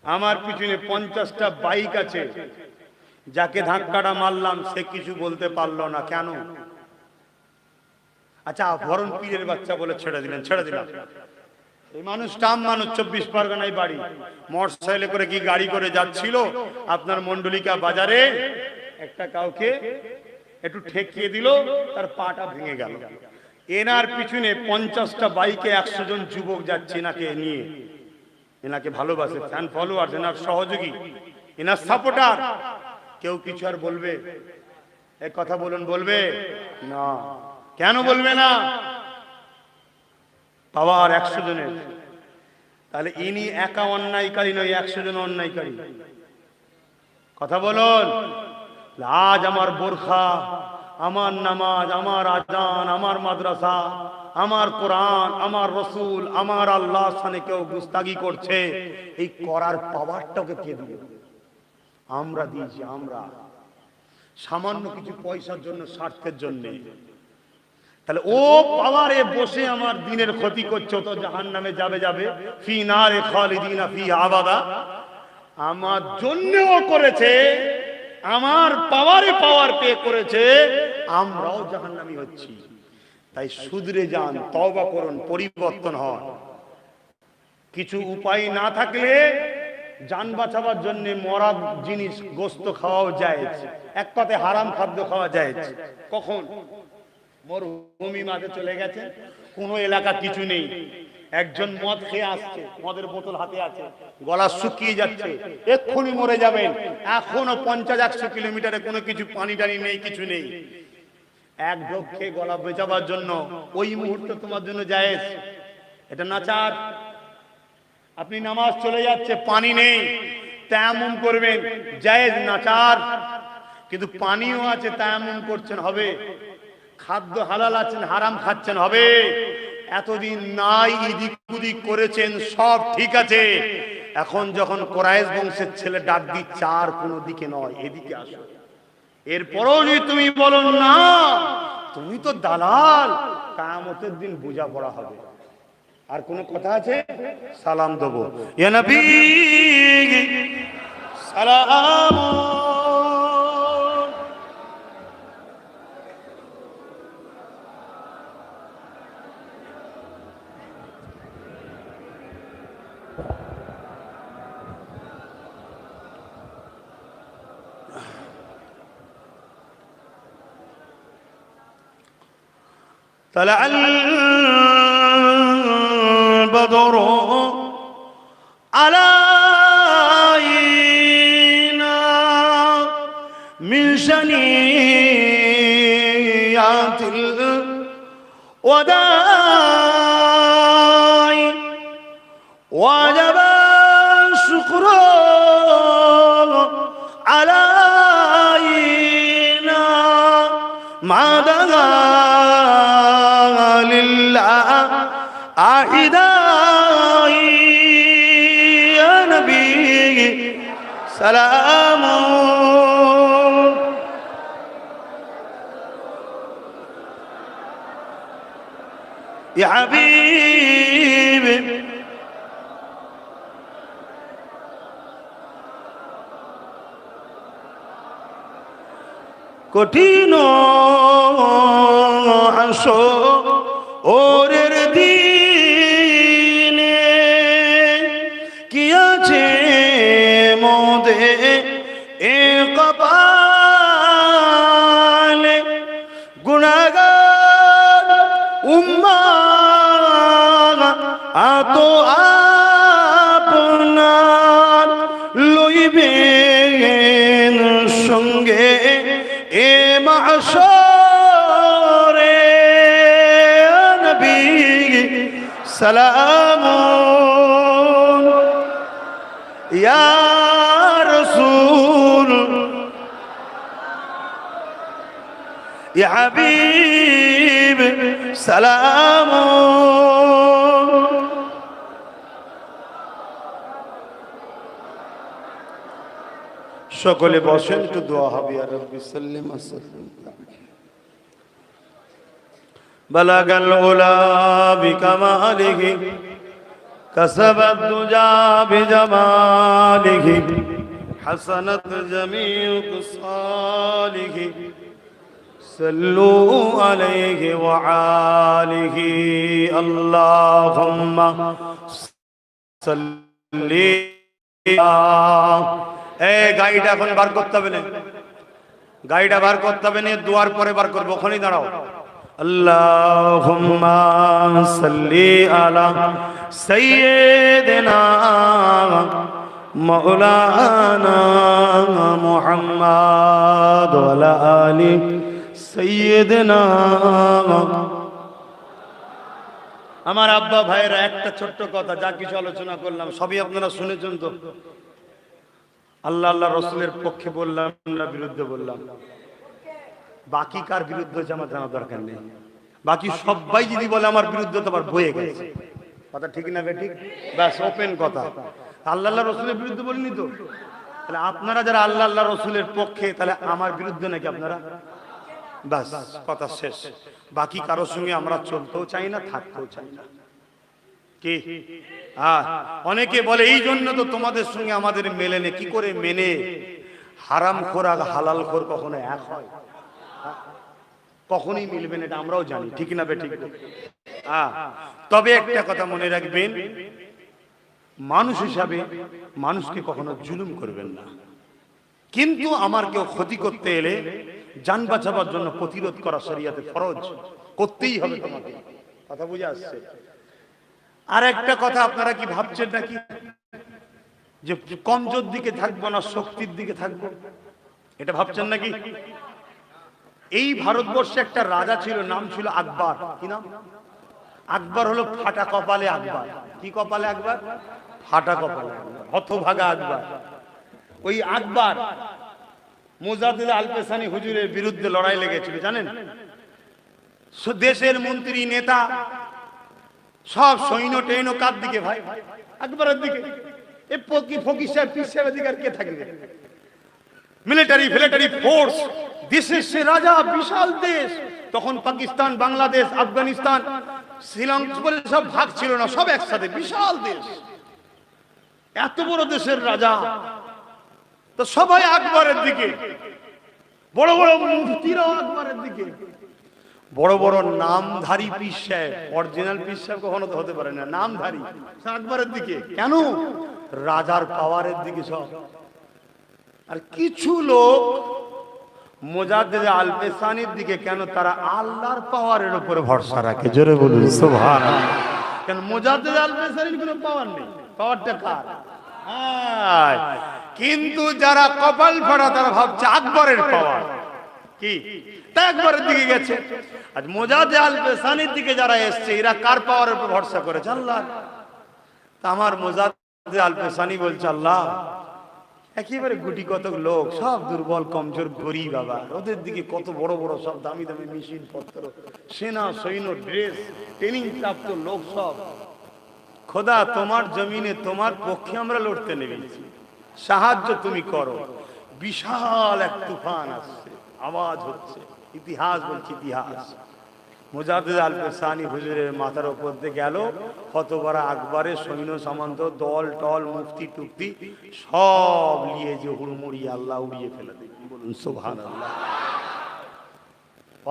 আমার পিছনে 50টা বাইক আছে, যাকে ধাক্কাটা মারলাম সে কিছু বলতে পারলো না, কেন? আচ্ছা, ভরণ পীরের বাচ্চা বলে ছেড়ে দিলেন, ছেড়ে দিলাম। এই মানুষটা মানুষ, 24 পরগনায় বাড়ি, মোটরসাইকেলে করে কি গাড়ি করে যাচ্ছিল, আপনার মন্ডলিকা বাজারে একটা কাউকে একটু ঠেকিয়ে দিল, তার পাটা ভেঙে গেল। এনার পিছনে 50টা বাইকে 100 জন যুবক যাচ্ছে নাকে নিয়ে, এনাকে ভালোবাসে, ফ্যান ফলোয়ার, এনার সহযোগী, এনার সাপোর্টার। কেউ কিছু আর বলবে? এক কথা বলুন, বলবে না? কেন বলবে না? পাওয়ার 100 জনের। তাহলে ইনি একা অন্যায়কারী নয়, 100 জন অন্যায়কারী। কথা বলুন। আজ আমার বোরখা, আমার নামাজ, আমার আজান, আমার মাদ্রাসা, আমার কোরআন, আমার রসুল, আমার আল্লাহ সানে কেউ গুস্তাগি করছে, এই করার পাওয়ারটাকে কে দিল? আমরা দিয়েছি। আমরা সামান্য কিছু পয়সার জন্য, স্বার্থের জন্য। তাহলে ও পাওয়ারে বসে আমার দিনের ক্ষতি করছো, তো জাহান্নামে যাবে যাবে, ফি নারে খালিদিনা ফি আবাদা। আমার জন্যও করেছে, আমার পাওয়ারে পাওয়ার পেয়ে করেছে, আমরাও জাহান্নামী হচ্ছি। তাই শুধরে যান, তওবা করুন, পরিবর্তন হন। কিছু উপায় না থাকলে জান বাঁচাবার জন্য মরা জিনিস, গোস্ত খাওয়াও জায়েজ। এক কথায় হারাম খাদ্য খাওয়া জায়েজ। কখন? মরুভূমি মাঝে চলে গেছে, কোন এলাকা কিছু নেই, একজন মদ খেয়ে আসছে, মদের বোতল হাতে আছে, গলা শুকিয়ে যাচ্ছে, এক্ষুনি মরে যাবেন। এখনো 50-100 কিলোমিটারে কোনো কিছু পানি টানি নেই, কিছু নেই। এক ঢোক খেয়ে গলা বেচাবার জন্য ওই মুহূর্তে তোমার জন্য জায়েজ। এটা নাচার। আপনি নামাজ চলে যাচ্ছে, পানি নেই, তায়াম্মুম করবেন, জায়েজ, নাচার। কিন্তু পানিও আছে, তায়াম্মুম করছেন, হবে। খাদ্য হালাল আছেন, হারাম খাচ্ছেন, হবে। এতদিন নাই, ইদিক উদিক করেছেন, সব ঠিক আছে। এখন যখন কোরাইশ বংশের ছেলে ডাক দিচ্ছে, আর কোনো দিকে নয়, এদিকে আসো। এরপরও যদি তুমি বলো না, তুমি তো দালাল, কিয়ামতের দিন বোঝাপড়া হবে। আর কোন কথা আছে? সালাম দেবো, ইয়া নবী সালাম। طلع البدر علينا من شنيعات الوداع وجب الشكر علينا ما دعا أعدائي يا نبي سلام يا حبيبي কঠিন আসো ওরের দিনে কি আছে মোদে এ কপালে গুনাহগার উম্মাহ আতো আপনার লইবেন সঙ্গে এ মাহশরে নবী সালাম ইয়া রাসূল ইয়া হাবিব সালাম। সকলে বসেন, একটু দোয়া হবে। ইয়া রাব্বি সাল্লিম আসাল্লাম। বালাগাল উলা বিকামালিহি কাসাবাত দুজা বিজামালিহি হাসানাত জামিউ সালিহি সাল্লু আলাইহি ওয়া আলিহি আল্লাহুম্মা সাল্লি। এই গাড়িটা এখন বার করতে হবে না, গাড়িটা বার করতে হবে না, দুয়ার পরে বার করবো, ওখানেই দাঁড়াও। আল্লাহুম্মা সাল্লি আলা সাইয়্যিদিনা মাওলানা মুহাম্মদ ওয়া আলা আলি সাইয়্যিদিনা। আমার আব্বা ভাইরা, একটা ছোট্ট কথা, যা কিছু আলোচনা করলাম সবই আপনারা শুনেছেন তো। আল্লাহ আল্লাহ রসুলের পক্ষে বললাম না বিরুদ্ধে বললাম? বাকি কার বিরুদ্ধে হচ্ছে আমার জানা দরকার নেই। বাকি সবাই যদি বলে আমার বিরুদ্ধে, তো আবার বয়ে গেছে। কথা ঠিক না ঠিক? ব্যাস, ওপেন কথা। আল্লাহ আল্লাহ রসুলের বিরুদ্ধে বলিনি তো। তাহলে আপনারা যারা আল্লাহ আল্লাহ রসুলের পক্ষে, তাহলে আমার বিরুদ্ধে নাকি আপনারা? ব্যাস, কথা শেষ। বাকি কারো সঙ্গে আমরা চলতেও চাই না, থাকতেও চাই না। কি অনেকে বলে এই জন্য তো তোমাদের সঙ্গে আমাদের মেলে নে। কি করে মেনে? হারাম খোর আর হালাল খোর কখনো এক হয়? কখনোই মিলবে না, এটা আমরাও জানি। ঠিক না বেঠিক? তবে একটা কথা মনে রাখবেন, মানুষ হিসাবে মানুষকে কখনো জুলুম করবেন না। কিন্তু আমার কেউ ক্ষতি করতে এলে জান বাঁচাবার জন্য প্রতিরোধ করা শরিয়াতে ফরজ, করতেই হবে তোমাকে। কথা বুঝে আসছে? আর একটা কথা, আপনারা কি ভাবছেন নাকি যে কমজোর দিকে থাকবো না শক্তির দিকে থাকবো? এটা ভাবছেন নাকি? এই ভারতবর্ষে একটা রাজা ছিল, নাম ছিল আকবর। কি নাম? আকবর হলো ফাটা কপালে আকবর। কি কপালে আকবর? ফাটা কপালে, হতভাগা আকবর। ওই আকবর মুজাদ্দিদ আল-পেশানি হুজুরের বিরুদ্ধে লড়াই লেগেছিল, জানেন? দেশের মন্ত্রী নেতা সব সৈন্য টৈন্য কার দিকে? ভাই আকবরের দিকে। এ ফকির সাহেব পীর সাহেবের দিকে আর কে থাকবে? মিলিটারি ফোর্স, দেশের সে রাজা, বিশাল দেশ। তখন পাকিস্তান, বাংলাদেশ, আফগানিস্তান, শ্রীলঙ্কা বলে সব ভাগ ছিল না, সব একসাথে বিশাল দেশ। এত বড় দেশের রাজা, তো সবাই আকবরের দিকে। বড় বড় মুফতিরাও আকবরের দিকে। বড় বড় নামধারী পীর সাহেব, অরিজিনাল পীর সাহেব কখনো তো হতে পারে না, নামধারী আকবরের দিকে। কেন? রাজার পাওয়ারের দিকে সব। আর কিছু লোক মুজাদ্দিদ আল-পেশানির দিকে। কেন? তারা আল্লাহর পাওয়ারের উপরে ভরসা রাখে। জোরে বলুন সুবহানাল্লাহ। কেন? মুজাদ্দিদ আল-পেশানির কোনো পাওয়ার নেই, পাওয়ারটা কার? কিন্তু যারা কপাল ফাটা, তারা ভাবছে আকবরের পাওয়ার। কি? তা আকবরের দিকে গেছে। আজ মুজাদ্দিদ আল-পেশানির দিকে যারা এসছে, এরা কার পাওয়ারের উপর ভরসা করেছে? আল্লাহ। তা আমার মুজাদ্দিদ আল-পেশানি বলছে, আল্লাহ, একেবারে গুটি কতক লোক, সব দুর্বল কমজোর গরিব, বাবা, ওদের দিকে কত বড় বড় সব দামি দামি মেশিন পত্র, সেনা সৈন্য, ড্রেস, ট্রেনিং প্রাপ্ত লোক সব। খোদা, তোমার জমিনে তোমার পক্ষে আমরা লড়তে নেমেছি, সাহায্য তুমি করো। বিশাল এক তুফান আসছে, আওয়াজ হচ্ছে, ইতিহাস বলছে, ইতিহাস। মুজাদ্দিদ আল-পেশানি হুজুরের মাথার উপর দিয়ে গেল হতবরা আকবরের সৈন্য সামন্ত, দল টল, মুফতি টুফতি সব নিয়ে যে হুড়মুড়িয়ে আল্লাহ উড়িয়ে ফেলে দেবে। বলুন সুবহানাল্লাহ।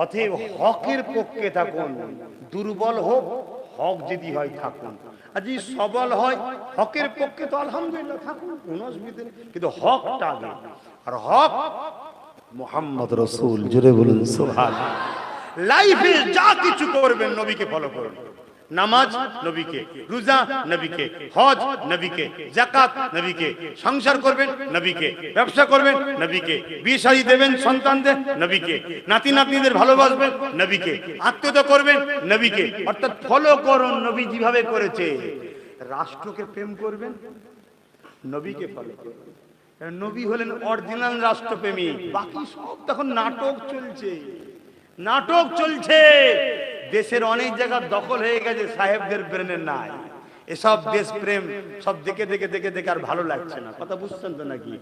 অতএব হকের পক্ষে থাকুন, দুর্বল হোক, হক যদি হয় থাকুন। আর যদি সবল হয় হকের পক্ষে, তো আলহামদুলিল্লাহ থাকুন, কোনো অসুবিধা নেই। কিন্তু হকটা আগে, আর হক মুহাম্মদ রাসূল। জোরে বলুন সুবহানাল্লাহ। লাইফে যা কিছু করবেন নবীকে ফলো করুন। নামাজ নবীকে, রোজা নবীকে, হজ নবীকে, যাকাত নবীকে, সংসার করবেন নবীকে, ব্যবসা করবেন নবীকে, বিয়ে শাদী দেবেন সন্তানদের নবীকে, নাতি নাতনিদের ভালোবাসবেন নবীকে, আত্মীয়তা করবেন নবীকে। অর্থাৎ ফলো করুন নবী যেভাবে করেছে। রাষ্ট্রকে প্রেম করবেন, নবীকে ফলো করবেন। নবী হলেন অরিজিনাল রাষ্ট্রপ্রেমী। বাকি সব তখন নাটক চলছে, নাটক চলছে। দেশের অনেক জায়গা দখল হয়ে গেছে, সাহেবদের ব্রেনের নাই। এসব দেশ প্রেম সব দেখে দেখে দেখে দেখে আর ভালো লাগছে না। কথা বুঝছেন তো নাকি?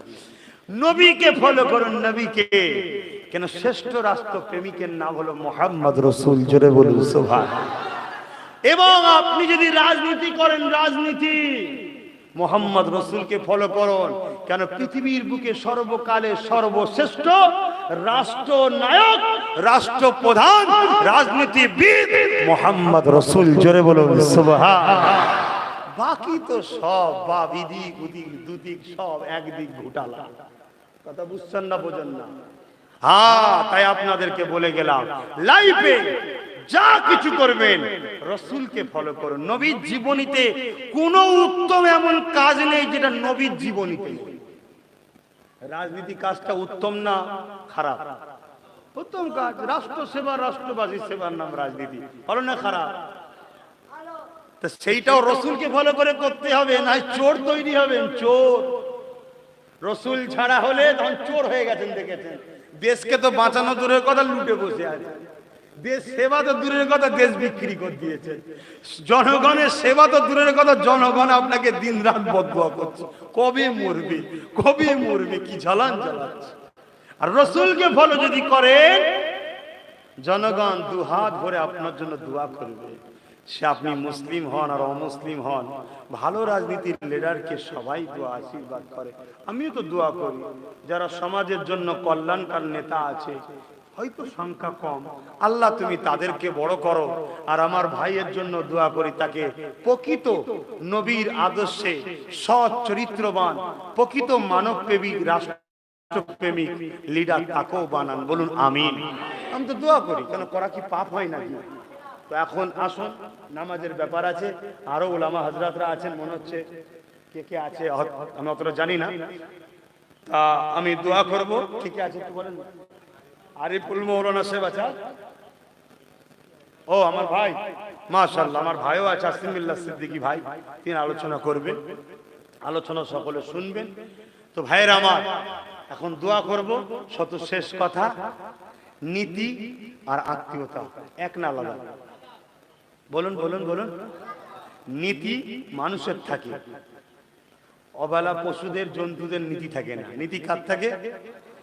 নবীকে ফলো করুন, নবীকে। কেন? শ্রেষ্ঠ রাষ্ট্র প্রেমিকের নাম হলো মুহাম্মদ রাসূল। জোরে বলুন সুবহানাল্লাহ। এবং আপনি যদি রাজনীতি করেন, রাজনীতি মুহাম্মদ রাসূলকে ফলো করুন। কেন? পৃথিবীর বুকে সর্বকালে সর্বশ্রেষ্ঠ রাষ্ট্রনায়ক, রাষ্ট্রপ্রধান, রাজনীতিবিদ মুহাম্মদ রাসূল। জোরে বলুন সুবহানাল্লাহ। বাকি তো সব বা বিদিক উদিক দুদিক সব একদিক ঘোটালা। কথা বুঝছেন না? বোঝেন না? তাই আপনাদেরকে বলে গেলাম, লাইফে যা কিছু করবেন রসুলকে ফলো করুন। নবীর জীবনীতে কোনো উত্তম এমন কাজ নেই যেটা নবীর জীবনীতে নেই। রাজনীতি কাজটা উত্তম না খারাপ? উত্তম কাজ। রাষ্ট্র সেবা, রাষ্ট্রবাসীর সেবার নাম রাজনীতি, ভালো না খারাপ? তো সেইটাও রসুলকে ফলো করে করতে হবে, না চোর তৈরি হবেন। চোর রসুল ছাড়া হলে তখন চোর হয়ে গেছেন, দেখেছেন। দেশকে তো বাঁচানো দূরের কথা, লুটে বসে আছে। দেশ সেবা তো দূরের কথা, দেশ বিক্রি করে দিয়েছে। জনগণের সেবা তো দূরের কথা, জনগণ আপনাকে দিন রাত বদদুয়া করছে, কবে মরবে কবে মরবে, কি ঝালান জ্বালাচ্ছে। আর রসুলকে ফলো যদি করেন, জনগণ দু হাত ভরে আপনার জন্য দোয়া করবে। সে আপনি মুসলিম হন আর অমুসলিম হন, ভালো রাজনীতির লিডারকে সবাই দোয়া আশীর্বাদ করে। আমিও তো দোয়া করি, যারা সমাজের জন্য কল্যাণকার নেতা আছে, হয়তো সংখ্যা কম, আল্লাহ তুমি তাদেরকে বড় করো। আর আমার ভাইয়ের জন্য দোয়া করি, তাকে প্রকৃত নবীর আদর্শে সৎ চরিত্রবান, প্রকৃত মানবপ্রেমিক, রাষ্ট্রপ্রেমিক লিডার তাকেও বানান। বলুন আমিন। আমি তো দোয়া করি, কেন করা কি পাপ হয় নাকি? তো এখন আসুন, নামাজের ব্যাপার আছে। আরো উলামা হযরতরা আছেন, মনে হচ্ছে কে কে আছে আমি অতটা জানি না। তা আমি দোয়া করব। কে কে আছে একটু বলেন। আরিফুল মৌলানা সাহেব আছে? ও আমার ভাই, মাশাআল্লাহ, আমার ভাইও আছে, আসিমুল্লাহ সিদ্দিকী ভাই, তিনি আলোচনা করবেন। আলোচনা সকলে শুনবেন। তো ভাইয়ের আমার, এখন দোয়া করব। শত শেষ কথা, নীতি আর আত্মীয়তা এক না আলাদা? বলুন বলুন বলুন। নীতি মানুষের থাকে, অবলা পশুদের জন্তুদের নীতি থাকে না। নীতি কার থাকে?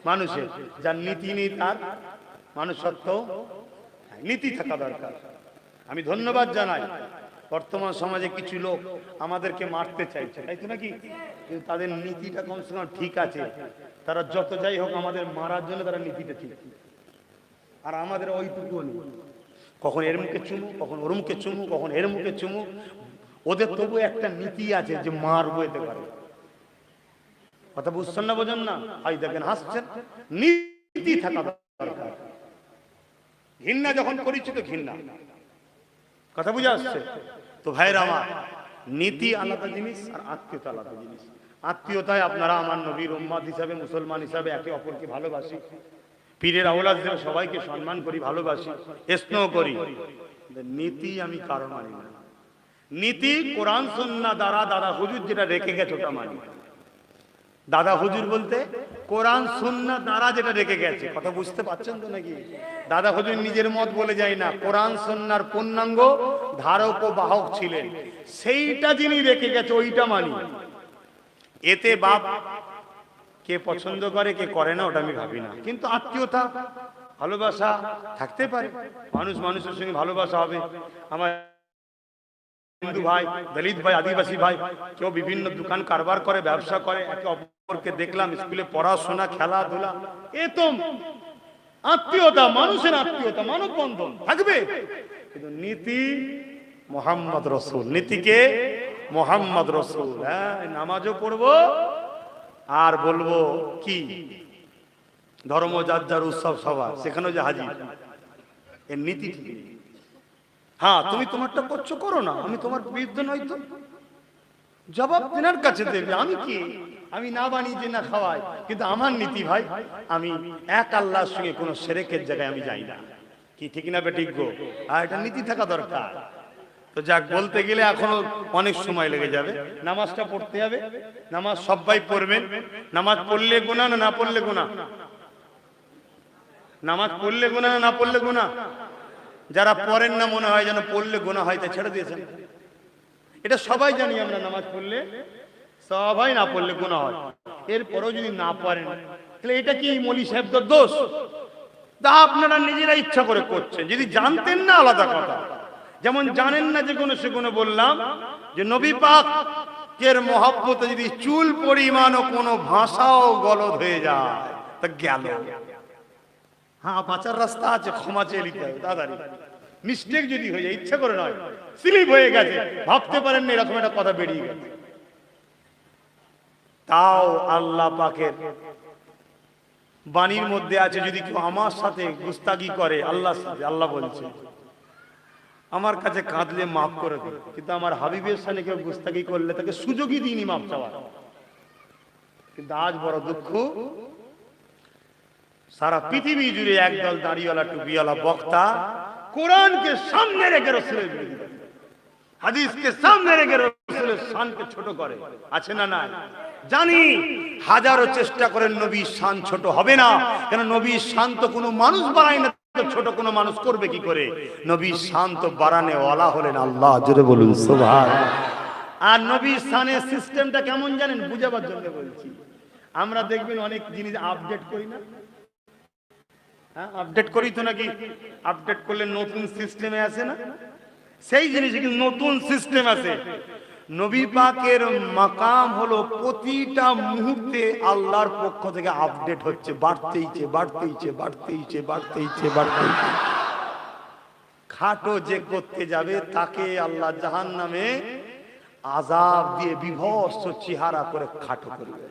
মানুষের। যার নীতি নেই তার মানুষত্ব, নীতি থাকা দরকার। আমি ধন্যবাদ জানাই, বর্তমান সমাজে কিছু লোক আমাদেরকে মারতে চাইছে, তাই তো নাকি? কিন্তু তাদের নীতিটা কমসে কম ঠিক আছে। তারা যত যাই হোক, আমাদের মারার জন্য তারা নীতিটা ঠিক, আর আমাদের ওইটুকু নেই। কখন এর মুখে চুমু, কখন ওর মুখে চুমু, কখন এর মুখে চুমু। ওদের তবু একটা নীতি আছে যে মারবো এতে পারে। কথা বুঝছেন না? বোঝেন না? আই দেখেন হাসছেন। নীতি থাকা দরকার। ঘৃণা যখন করেছি তো ঘৃণা, কথা বুঝে আসছে তো? ভাইরা আমার, নীতি আলাদা জিনিস আর আত্মীয়তা আলাদা জিনিস। আত্মীয়তায় আপনারা আমার নবীর উম্মত হিসাবে, মুসলমান হিসাবে একে অপরকে ভালোবাসি, পীরের আওলাদ হিসেবে সবাইকে সম্মান করি, ভালোবাসি, স্নেহ করি। নীতি আমি কারো মানি না। নীতি কোরআন সুন্নাহ দ্বারা দাদা হুজুর যেটা রেখে গেছে ওটা মানি। দাদা হুজুর বলতে কোরআন সুন্নাহ দ্বারা যেটা রেখে গেছে। কথা বুঝতে পারছেন তো নাকি? দাদা হুজুর নিজের মত বলে যায় না, কোরআন সুন্নাহর পূর্ণাঙ্গ ধারক ও বাহক ছিলেন, সেইটা যিনি রেখে গেছে ওইটা মানি। এতে বাপ কে পছন্দ করে কে করে না ওটা আমি ভাবি না। কিন্তু আত্মীয়তা, ভালোবাসা থাকতে পারে। মানুষ মানুষের সঙ্গে ভালোবাসা হবে। আমার হিন্দু ভাই, দলিত ভাই, আদিবাসী ভাই, কেউ বিভিন্ন দোকান কারবার করে, ব্যবসা করে, একে অপরকে দেখলাম স্কুলে পড়াশোনা, খেলাধুলা, এ তো আত্মীয়তা, মানুষের আত্মীয়তা, মানববন্ধন থাকবে। কিন্তু নীতি মুহাম্মদ রাসূল, নীতিকে মুহাম্মদ রাসূল। হ্যাঁ, নামাজও পড়বো আর বলবো কি ধর্ম যার যার উৎসব সভা, সেখানেও যে হাজির, এর নীতি ঠিক নেই। হ্যাঁ, তুমি তোমারটা করছো, করো না, আমি তোমার বিরুদ্ধে নই তো। জবাব তিনার কাছে দেবে। আমি কি? আমি না বানিয়ে না খাওয়াই, কিন্তু আমার নীতি ভাই, আমি এক আল্লাহর সঙ্গে কোনো শিরকের জায়গায় আমি যাই না। কি ঠিক না বেঠিক গো? আর এটা নীতি থাকা দরকার। তো যাক, বলতে গেলে এখনো অনেক সময় লেগে যাবে। নামাজটা পড়তে হবে। নামাজ সবাই পড়বেন। নামাজ পড়লে গুনাহ না না পড়লে গুনাহ? নামাজ পড়লে গুনাহ না পড়লে গুনাহ? যারা পড়েন না মনে হয় যেন পড়লে গুনাহ হয়, তাই ছেড়ে দিয়েছেন। এটা সবাই জানি আমরা, নামাজ পড়লে সবাই, না পড়লে গুনাহ হয়। এরপরও যদি না পারেন, তাহলে এটা কি মৌলী সাহেবদের দোষ? তা আপনারা নিজেরা ইচ্ছা করে করছেন। যদি জানতেন না আলাদা কথা। যেমন জানেন না যে কোনো, সে কোনো বললাম যে নবী পাকের মহব্বতে যদি চুল পরিমাণও কোনো ভাষাও গলদ হয়ে যায় তা গেল। হ্যাঁ, বাঁচার রাস্তা আছে, ক্ষমা চেয়ে নিতে হবে তাড়াতাড়ি। মিস্টেক যদি হয়ে যায়, ইচ্ছা করে নয়, স্লিপ হয়ে গেছে, ভাবতে পারেন না, এরকম একটা কথা বেরিয়ে গেছে, তাও আল্লাহ পাকের বাণীর মধ্যে আছে, যদি কেউ আমার সাথে গুস্তাগি করে, আল্লাহ বলছে আমার কাছে কাঁদলে মাফ করে দিই, কিন্তু আমার হাবিবের সামনে কেউ গুস্তাখি করলে তাকে সুযোগই দিইনি মাফ চাওয়ার। কিন্তু আজ বড় দুঃখ, সারা পৃথিবী জুড়ে একদল দাড়িওয়ালা টুপিওয়ালা বক্তা কোরআনকে সামনে রেখে রাসূলের বিরোধিতা, হাদিসকে সামনে রেখে রাসূলের শানকে ছোট করে, আছে না? না, জানি হাজারো চেষ্টা করেন নবীর শান ছোট হবে না, কেন নবীর শান তো কোনো মানুষ বাড়ায় না, তো ছোট কোনো মানুষ করবে কি করে? নবীর শান তো বাড়ানে ওয়ালা হলেন আল্লাহ, জোরে বলুন সুবহানাল্লাহ। আর নবীর শানের সিস্টেমটা কেমন জানেন? বুঝাবার জন্য বলছি। আমরা দেখবেন অনেক জিনিস আপডেট করি না, হ্যাঁ আপডেট করি তো নাকি? আপডেট করলে নতুন সিস্টেমে আসে না? সেই জিনিস কিন্তু নতুন সিস্টেম আছে। নবী পাকের মাকাম হলো প্রতিটা মুহূর্তে আল্লাহর পক্ষ থেকে আপডেট হচ্ছে, বাড়তেইছে বাড়তেইছে বাড়তেইছে বাড়তেইছে বাড়তেইছে। খাটো যে করতে যাবে তাকে আল্লাহ জাহান্নামে আযাব দিয়ে বিভৎস চেহারা করে খাটো করবে।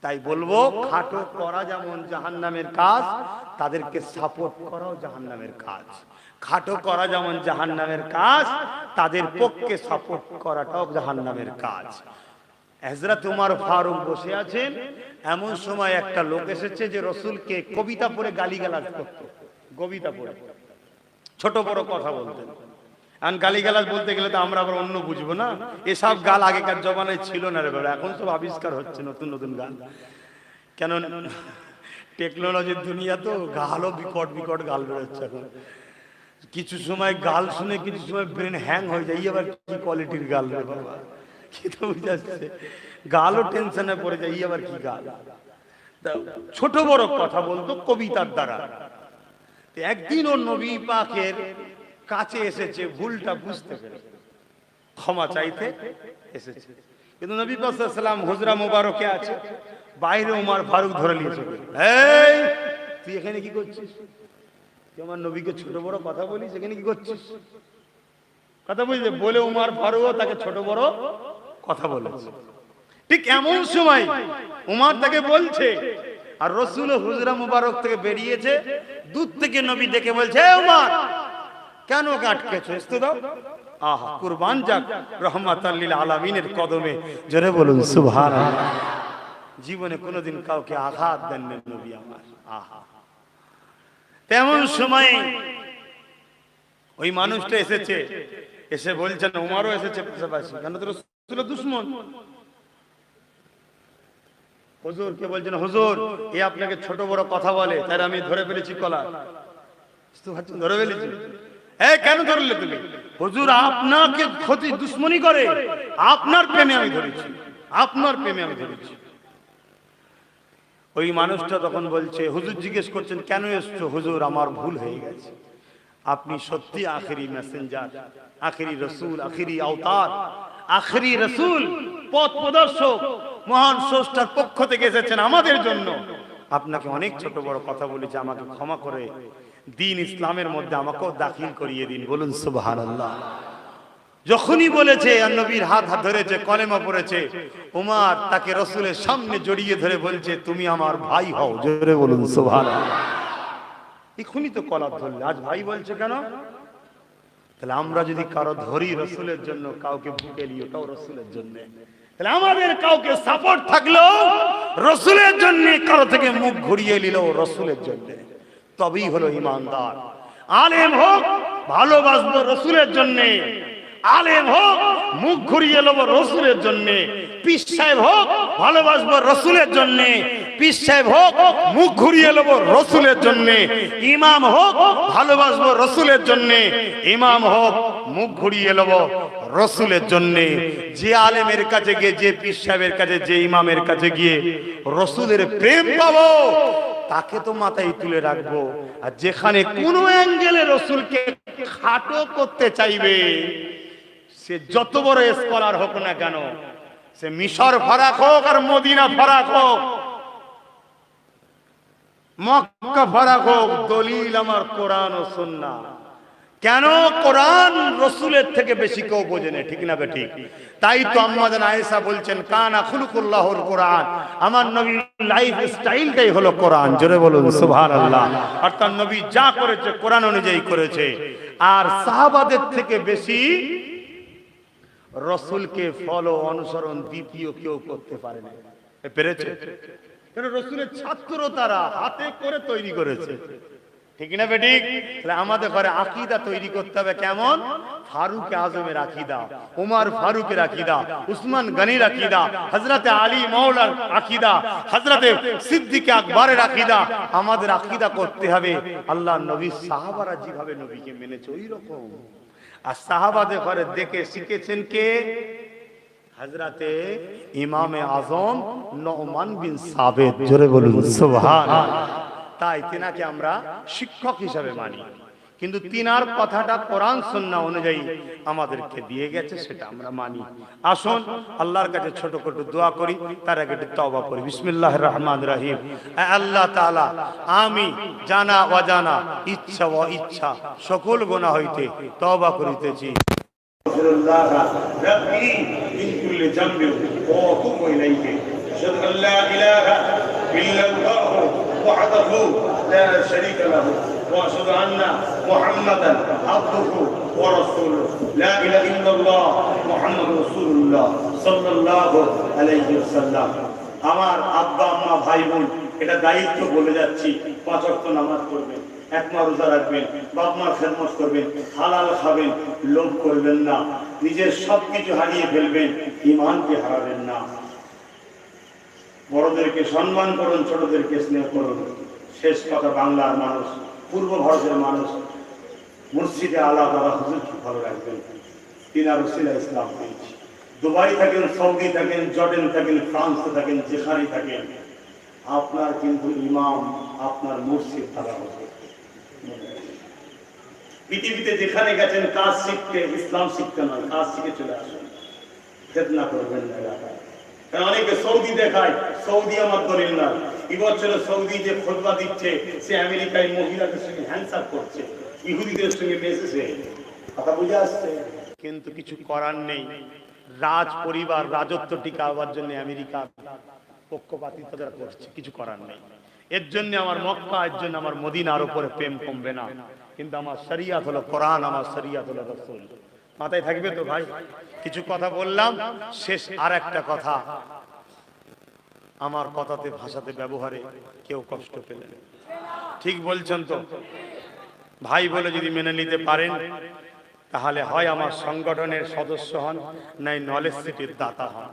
তাই বলবো, খাটো করা যেমন জাহান্নামের কাজ, তাদেরকে সাপোর্ট করাও জাহান্নামের কাজ। খাটো করা যেমন জাহান্নামের কাজ, তাদের পক্ষে সাপোর্ট করাটাও জাহান্নামের কাজ। হযরত ওমর ফারুক বসে আছেন, এমন সময় একটা লোক এসেছে যে রাসূলকে কবিতা পড়ে গালিগালাজ করত, কবিতা পড়ে ছোট বড় কথা বলতেন। আর গালিগালাজ বলতে গেলে তো আমরা আবার অন্য বুঝবো না, এসব গাল আগেকার জমানায় ছিল না রে বাবা, এখন সব আবিষ্কার হচ্ছে নতুন নতুন গাল। কেন? টেকনোলজির দুনিয়া তো, গালও বিকট বিকট গাল বেরোচ্ছে এখন। কিছু সময় গাল শুনে কিছু সময় ব্রেন হ্যাং হয়ে যায়, আবার কি কোয়ালিটির গাল রে বাবা, কি তো বুঝাচ্ছে, গালও টেনশনে পড়ে যায়, আবার কি গাল। ছোট বড় কথা বলতো কবিতার দ্বারা। একদিন ও নবী পাকের কাছে এসেছে, ভুলটা বুঝতে পেরে ক্ষমা চাইতে এসেছে, কিন্তু নবী পাক সাল্লাল্লাহু আলাইহি ওয়াসাল্লাম হুজরা মুবারকে আছে, বাইরে ওমর ফারুক ধরে নিয়েছে, এই তুই এখানে কি করছিস? তুই আমার নবীকে ছোট বড় কথা বলিস, এখানে কি করছিস? কথা বুঝলে বলে ওমর ফারুক তাকে ছোট বড় কথা বলেছে। ঠিক এমন সময় ওমর তাকে বলছে, আর রাসূল হুজরা মুবারক থেকে বেরিয়েছে, দূর থেকে নবী দেখে বলছে, হে ওমর কেন আটকেছো? ইস্তে দাও। আহা, কুরবান যাক রহমাতাল লিল আলামিনের কদমে, জোরে বলুন সুবহানাল্লাহ। জীবনে কোনোদিন কাউকে আঘাত দেন না নবী আমার। আহা, তেমন সময় ওই মানুষটা এসেছে, এসে বলছেন, ওমরও এসেছে পাশাপাশি, কেন তো রাসূলের দুশমন। হুজুর কে বলছেন, হুজুর এ আপনাকে ছোট বড় কথা বলে, তাই আমি ধরে ফেলেছি কলা, ধরে ফেলেছি। এই কেন ধরলে তুমি? হুজুর আপনাকে ক্ষতি দুশ্মনী করে, আপনার প্রেমে আমি ধরেছি, আপনার প্রেমে আমি ধরেছি। ওই মানুষটা তখন বলছে, হুজুর জিজ্ঞেস করছেন কেন এসছো? হুজুর আমার ভুল হয়ে গেছে, আপনি সত্যি আখেরি মেসেঞ্জার, আখেরি রসুল, আখেরি আওতার, আখেরি রসুল, পথ প্রদর্শক, মহান স্রষ্টার পক্ষ থেকে এসেছেন আমাদের জন্য। আপনাকে অনেক ছোট বড় কথা বলেছি, আমাকে ক্ষমা করে দিন ইসলামের মধ্যে আমাকেও দাখিল করিয়ে দিন, বলুন সুবহানাল্লাহ। যখনই বলেছে আর নবীর হাত ধরেছে, কলেমা পড়েছে, ওমর তাকে রাসূলের সামনে জড়িয়ে ধরে বলছে, তুমি আমার ভাই হও, জোরে বলুন সুবহানাল্লাহ। এখনই তো কলার ধরলে, আজ ভাই বলছে কেন? তাহলে আমরা যদি কারো ধরি রাসূলের জন্য, কাউকে বুকে নিয়ে, ওটাও রাসূলের জন্য। তাহলে আমাদের কাউকে সাপোর্ট থাকলো রাসূলের জন্য, কারো থেকে মুখ ঘুরিয়ে নিল রাসূলের জন্য, তবেই হলো ইমানদার। আলেম হোক ভালোবাসবো রাসূলের জন্য, আলেম হোক মুখ ঘুরিয়ে নেব রাসূলের জন্য, পীর সাহেব হোক ভালোবাসবো রাসূলের জন্য, পীর সাহেব হোক মুখ ঘুরিয়ে নেব রাসূলের জন্য, ইমাম হোক ভালোবাসবো রাসূলের জন্য, ইমাম হোক মুখ ঘুরিয়ে নেব রাসূলের জন্য। যে আলেমের কাছে গিয়ে, যে পীর সাহেবের কাছে, যে ইমামের কাছে গিয়ে রাসূলের প্রেম পাবো, তাকে তো মাথায় তুলে রাখবো। আর যেখানে কোনো অ্যাঙ্গেলে রাসূলকে খাটো করতে চাইবে, সে যত বড় স্কলার হোক না কেন, সে মিশর ফারাক হোক আর মদিনা ফারাক হোক, মক্কা ফারাক হোক, দলিল আমার কোরআন ও সুন্নাহ। কেন? কোরআন রাসূলের থেকে বেশি কেউ বোঝে না, ঠিক না বেঠিক? তাই তো আম্মা জান আয়েশা বলছেন, কানা খুলুকুল্লাহুল কোরআন, আমার নবীর লাইফ স্টাইলটাই হলো কোরআন, জোরে বলুন সুবহানাল্লাহ। আর তার নবী যা করেছে কোরআন অনুযায়ী করেছে। আর সাহাবাদের থেকে বেশি রসুলকে ফলো অনুসরণ দ্বিতীয় কেউ করতে পারে না। পেরেছে? কারণ রসুলের ছাত্র তারা হাতে করে তৈরি করেছে, ঠিক না বেঠিক? তাহলে আমাদের ঘরে আকীদা তৈরি করতে হবে কেমন? ফারুক আজমের আকীদা, ওমর ফারুকের আকীদা, উসমান গনির আকীদা, হযরতে আলী মাওলার আকীদা, হযরতে সিদ্দিক আকবরের আকীদা। আমাদের আকীদা করতে হবে আল্লাহর নবী সাহাবারা যেভাবে নবীকে মেনেছে ওই রকম। আর সাহাবাদের ঘরে দেখে শিখেছেন কে? হযরতে ইমামে আজম নুমান বিন সাবিত। জোরে বলুন সুবহানাল্লাহ। তাই তিনাকে আমরা শিক্ষক হিসাবে মানি, কিন্তু তিনার কথাটা কোরআন সুন্নাহ অনুযায়ী আমাদেরকে দিয়ে গেছে, সেটা আমরা মানি। আসুন আল্লাহর কাছে ছোট ছোট দোয়া করি, তার আগে একটু তওবা করি। বিসমিল্লাহির রহমানির রহিম। আল্লাহ তাআলা, আমি জানা অজানা, ইচ্ছা ও ইচ্ছা সকল গুনাহ হইতে তওবা করিতেছি। আল্লাহ রাব্বি মিন কুল্লি যামবি ওয়া আতুবু ইলাইহি। আশহাদু আল্লা ইলাহা ইল্লাল্লাহ ওয়াহদাহু লা শারীকা লাহু ওয়া আশহাদু আন্না মুহাম্মাদান আবদুহু ওয়া রাসূলুহু। লা ইলাহা ইল্লাল্লাহ মুহাম্মাদুর রাসূলুল্লাহ সাল্লাল্লাহু আলাইহি ওয়াসাল্লাম। আমার আব্বা আম্মা ভাই বোন, এটা দায়িত্ব বলে যাচ্ছি, 5 ওয়াক্ত নামাজ পড়বেন, এক মাস রোজা রাখবেন, বাপ মার খেদমত করবেন, হালাল খাবেন, লোভ করবেন না, নিজের সবকিছু হারিয়ে ফেলবেন, ঈমানকে হারাবেন না। বড়দেরকে সম্মান করুন, ছোটদেরকে স্নেহ করুন। শেষ কথা, বাংলার মানুষ, পূর্ব ভারতের মানুষ মসজিদে আলা বাবা হুজুরকে ভালো রাখবেন। তিনার ওসিলা ইসলাম পেয়েছি। দুবাই থাকেন, সৌদি থাকেন, জর্ডান থাকেন, ফ্রান্সে থাকেন, যেখানেই থাকেন, আপনার কিন্তু ইমাম আপনার মসজিদ থাকা হবে। পৃথিবীতে যেখানে গেছেন কাজ শিখতে, ইসলাম শিখতে নয়, কাজ শিখে চলে আসুন। ফিতনা করবেন না এলাকায়। কারণ অনেকে সৌদি দেখায়, সৌদি আমার দলিল না। এবছর সৌদি যে খুতবা দিচ্ছে, সে আমেরিকায় মহিলাদের সঙ্গে হ্যান্ডশাক করছে, ইহুদিদের সঙ্গে মেশেছে। কথা বুঝে আসছে? কিন্তু কিছু করার নেই। রাজ পরিবার রাজত্ব টিকাবার জন্য আমেরিকা পক্ষপাতিত্ব করছে, কিছু করার নেই। এর জন্য আমার মক্কা, এর জন্য আমার মদিনার উপরে প্রেম কমবে না। কিন্তু আমার শরিয়ত হলো কোরআন, আমার শরিয়ত হলো রাসূল। মাথায় থাকবে তো ভাই? কিছু কথা বললাম, শেষ আর একটা কথা, আমার কথাতে ভাষাতে ব্যবহারে কেউ কষ্ট পেলেন, ঠিক বলছেন তো? ভাই বলে যদি মেনে নিতে পারেন, তাহলে হয় আমার সংগঠনের সদস্য হন, নাই নলেজ সিটির দাতা হন।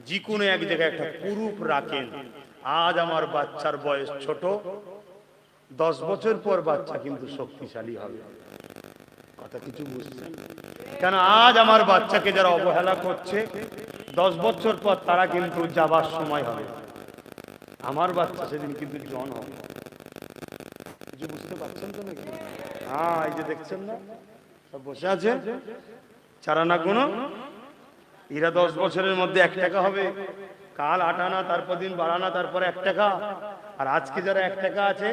যে কোনো এক জায়গায় একটা প্রুফ রাখেন। আজ আমার বাচ্চার বয়স ছোট, 10 বছর পর বাচ্চা কিন্তু শক্তিশালী হবে। কথা কিছু বুঝছেন? কেন আজ আমার বাচ্চাকে যারা অবহেলা করছে, 10 বছর পর তারা কিন্তু যাবার সময় হবে। আমার বাচ্চা সেদিন কিন্তু জন হবে। কিছু বুঝতে পারছেন তো নাকি? হ্যাঁ, এই যে দেখছেন না, সব বসে আছে চারানা গুণ, এরা 10 বছরের মধ্যে 1 টাকা হবে, কাল 8 আনা, তারপর দিন 12 আনা, তারপরে 1 টাকা। আর আজকে যারা 1 টাকা আছে,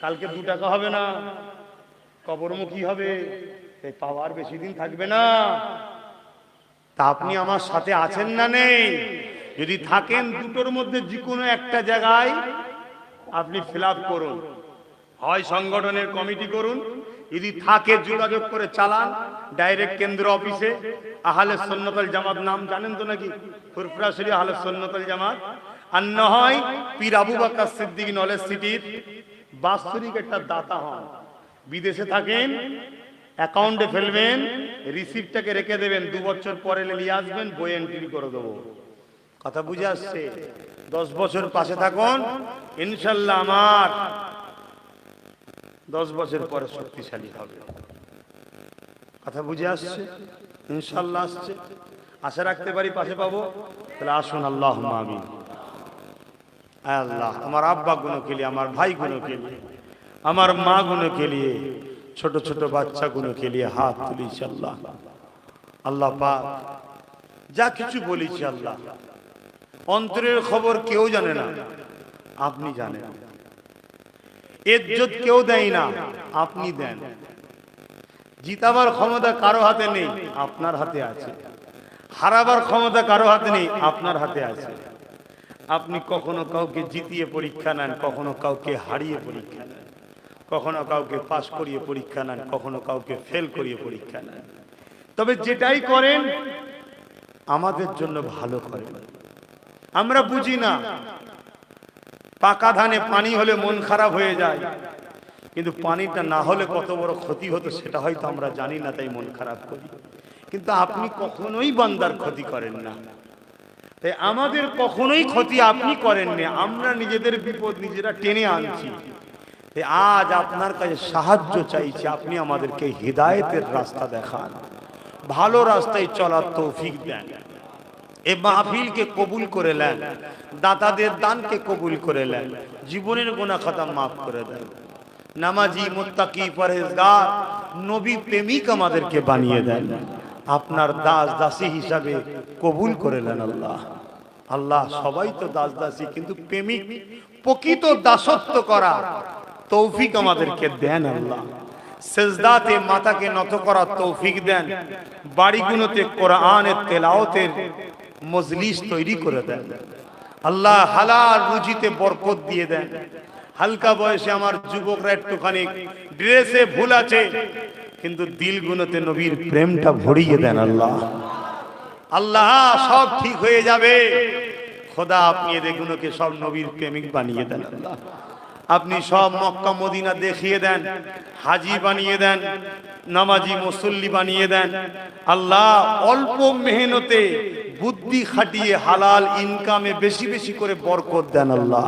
কালকে 2 টাকা হবে না, কবরমুখী হবে। এই পাওয়ার বেশি দিন থাকবে না। তা আপনি আমার সাথে আছেন না নেই? যদি থাকেন, দুটোর মধ্যে যে কোনো একটা জায়গায় আপনি ফিল আপ করুন। হয় সংগঠনের কমিটি করুন, যদি থাকে যোগাযোগ করে চালান ডাইরেক্ট কেন্দ্র অফিসে। আহলে সুন্নাত ওয়াল জামাত নাম জানেন তো নাকি? ফুরফুরা শরীফ আহলে সুন্নাত ওয়াল জামাত। আর না হয় পীর আবু বকর সিদ্দিকী নলেজ সিটির বাৎসরিক একটা দাতা হন। বিদেশে থাকেন, অ্যাকাউন্টে ফেলবেন, রিসিপ্টটাকে রেখে দেবেন, 2 বছর পরে নিয়ে আসবেন, বই এন্ট্রি করে দেবো। কথা বুঝে আসছে? 10 বছর পাশে থাকুন, ইনশাল্লাহ আমার 10 বছর পরে শক্তিশালী হবে। কথা বুঝে আসছে? ইনশাল্লাহ আসছে। আশা রাখতে পারি পাশে পাবো। তাহলে আসুন, আল্লাহুম্মা আমিন। আল্লাহ, আমার আব্বা গুলোকে নিয়ে, আমার ভাই গুলোকে নিয়ে, আমার মা গুলোকে নিয়ে, ছোট ছোট বাচ্চা গুলোকে নিয়ে হাত তুলিছি। আল্লাহ, আল্লাহ পাক যা কিছু বলেছি, আল্লাহ অন্তরের খবর কেউ জানে না, আপনি জানেন। ইজ্জত কেউ দেয় না, আপনি দেন। জিতাবার ক্ষমতা কারো হাতে নেই, আপনার হাতে আছে। হারাবার ক্ষমতা কারো হাতে নেই, আপনার হাতে আছে। আপনি কখনো কাউকে জিতিয়ে পরীক্ষা নেন, কখনো কাউকে হারিয়ে পরীক্ষা নেন। কখনো কাউকে পাস করিয়ে পরীক্ষা নেন, কখনো কাউকে ফেল করিয়ে পরীক্ষা নেন। তবে যেটাই করেন আমাদের জন্য ভালো করেন। আমরা বুঝি না, পাকা ধানে পানি হলে মন খারাপ হয়ে যায়, কিন্তু পানিটা না হলে কত বড় ক্ষতি হতো সেটা হয়তো আমরা জানি না, তাই মন খারাপ করি। কিন্তু আপনি কখনোই বান্দার ক্ষতি করেন না, তাই আমাদের কখনোই ক্ষতি আপনি করেননি, আমরা নিজেদের বিপদ নিজেরা টেনে আনছি। আজ আপনার কাছে সাহায্য চাইছি, আপনি আমাদেরকে হিদায়েতের রাস্তা দেখান, ভালো রাস্তায় চলার তৌফিক দেন। এ মাহফিলকে কবুল করে নেন, দাতাদের দানকে কবুল করে নেন, জীবনের গুনাহ খাতা মাফ করে দেন। নামাজি, মুত্তাকি, পরহেজগার, নবী প্রেমিক আমাদেরকে বানিয়ে দেন, আপনার দাস দাসী হিসাবে কবুল করে নেন। আল্লাহ আল্লাহ সবাই তো দাস দাসী, কিন্তু প্রেমিক প্রকৃত দাসত্ব করা তৌফিক আমাদেরকে দেন। আল্লাহ সেজদাতে মাথাকে নত করার তৌফিক দেন, বাড়িগুলোতে কোরআনের তেলাওয়াতের মজলিস তৈরি করে দেন। আল্লাহ হালাল রুজিতে বরকত দিয়ে দেন। হালকা বয়সে আমার যুবকরা একটুখানি ড্রেসে ভুল আছে, কিন্তু দিলগুলোতে নবীর প্রেমটা ভরিয়ে দেন। আল্লাহ আল্লাহ সব ঠিক হয়ে যাবে। খোদা আপনি এদেরগুলোকে সব নবীর প্রেমিক বানিয়ে দেন। আল্লাহ আপনি সব মক্কা মদিনা দেখিয়ে দেন, হাজি বানিয়ে দেন, নামাজি মুসল্লি বানিয়ে দেন। আল্লাহ অল্প মেহনতে বুদ্ধি খাটিয়ে হালাল ইনকামে বেশি বেশি করে বরকত দেন। আল্লাহ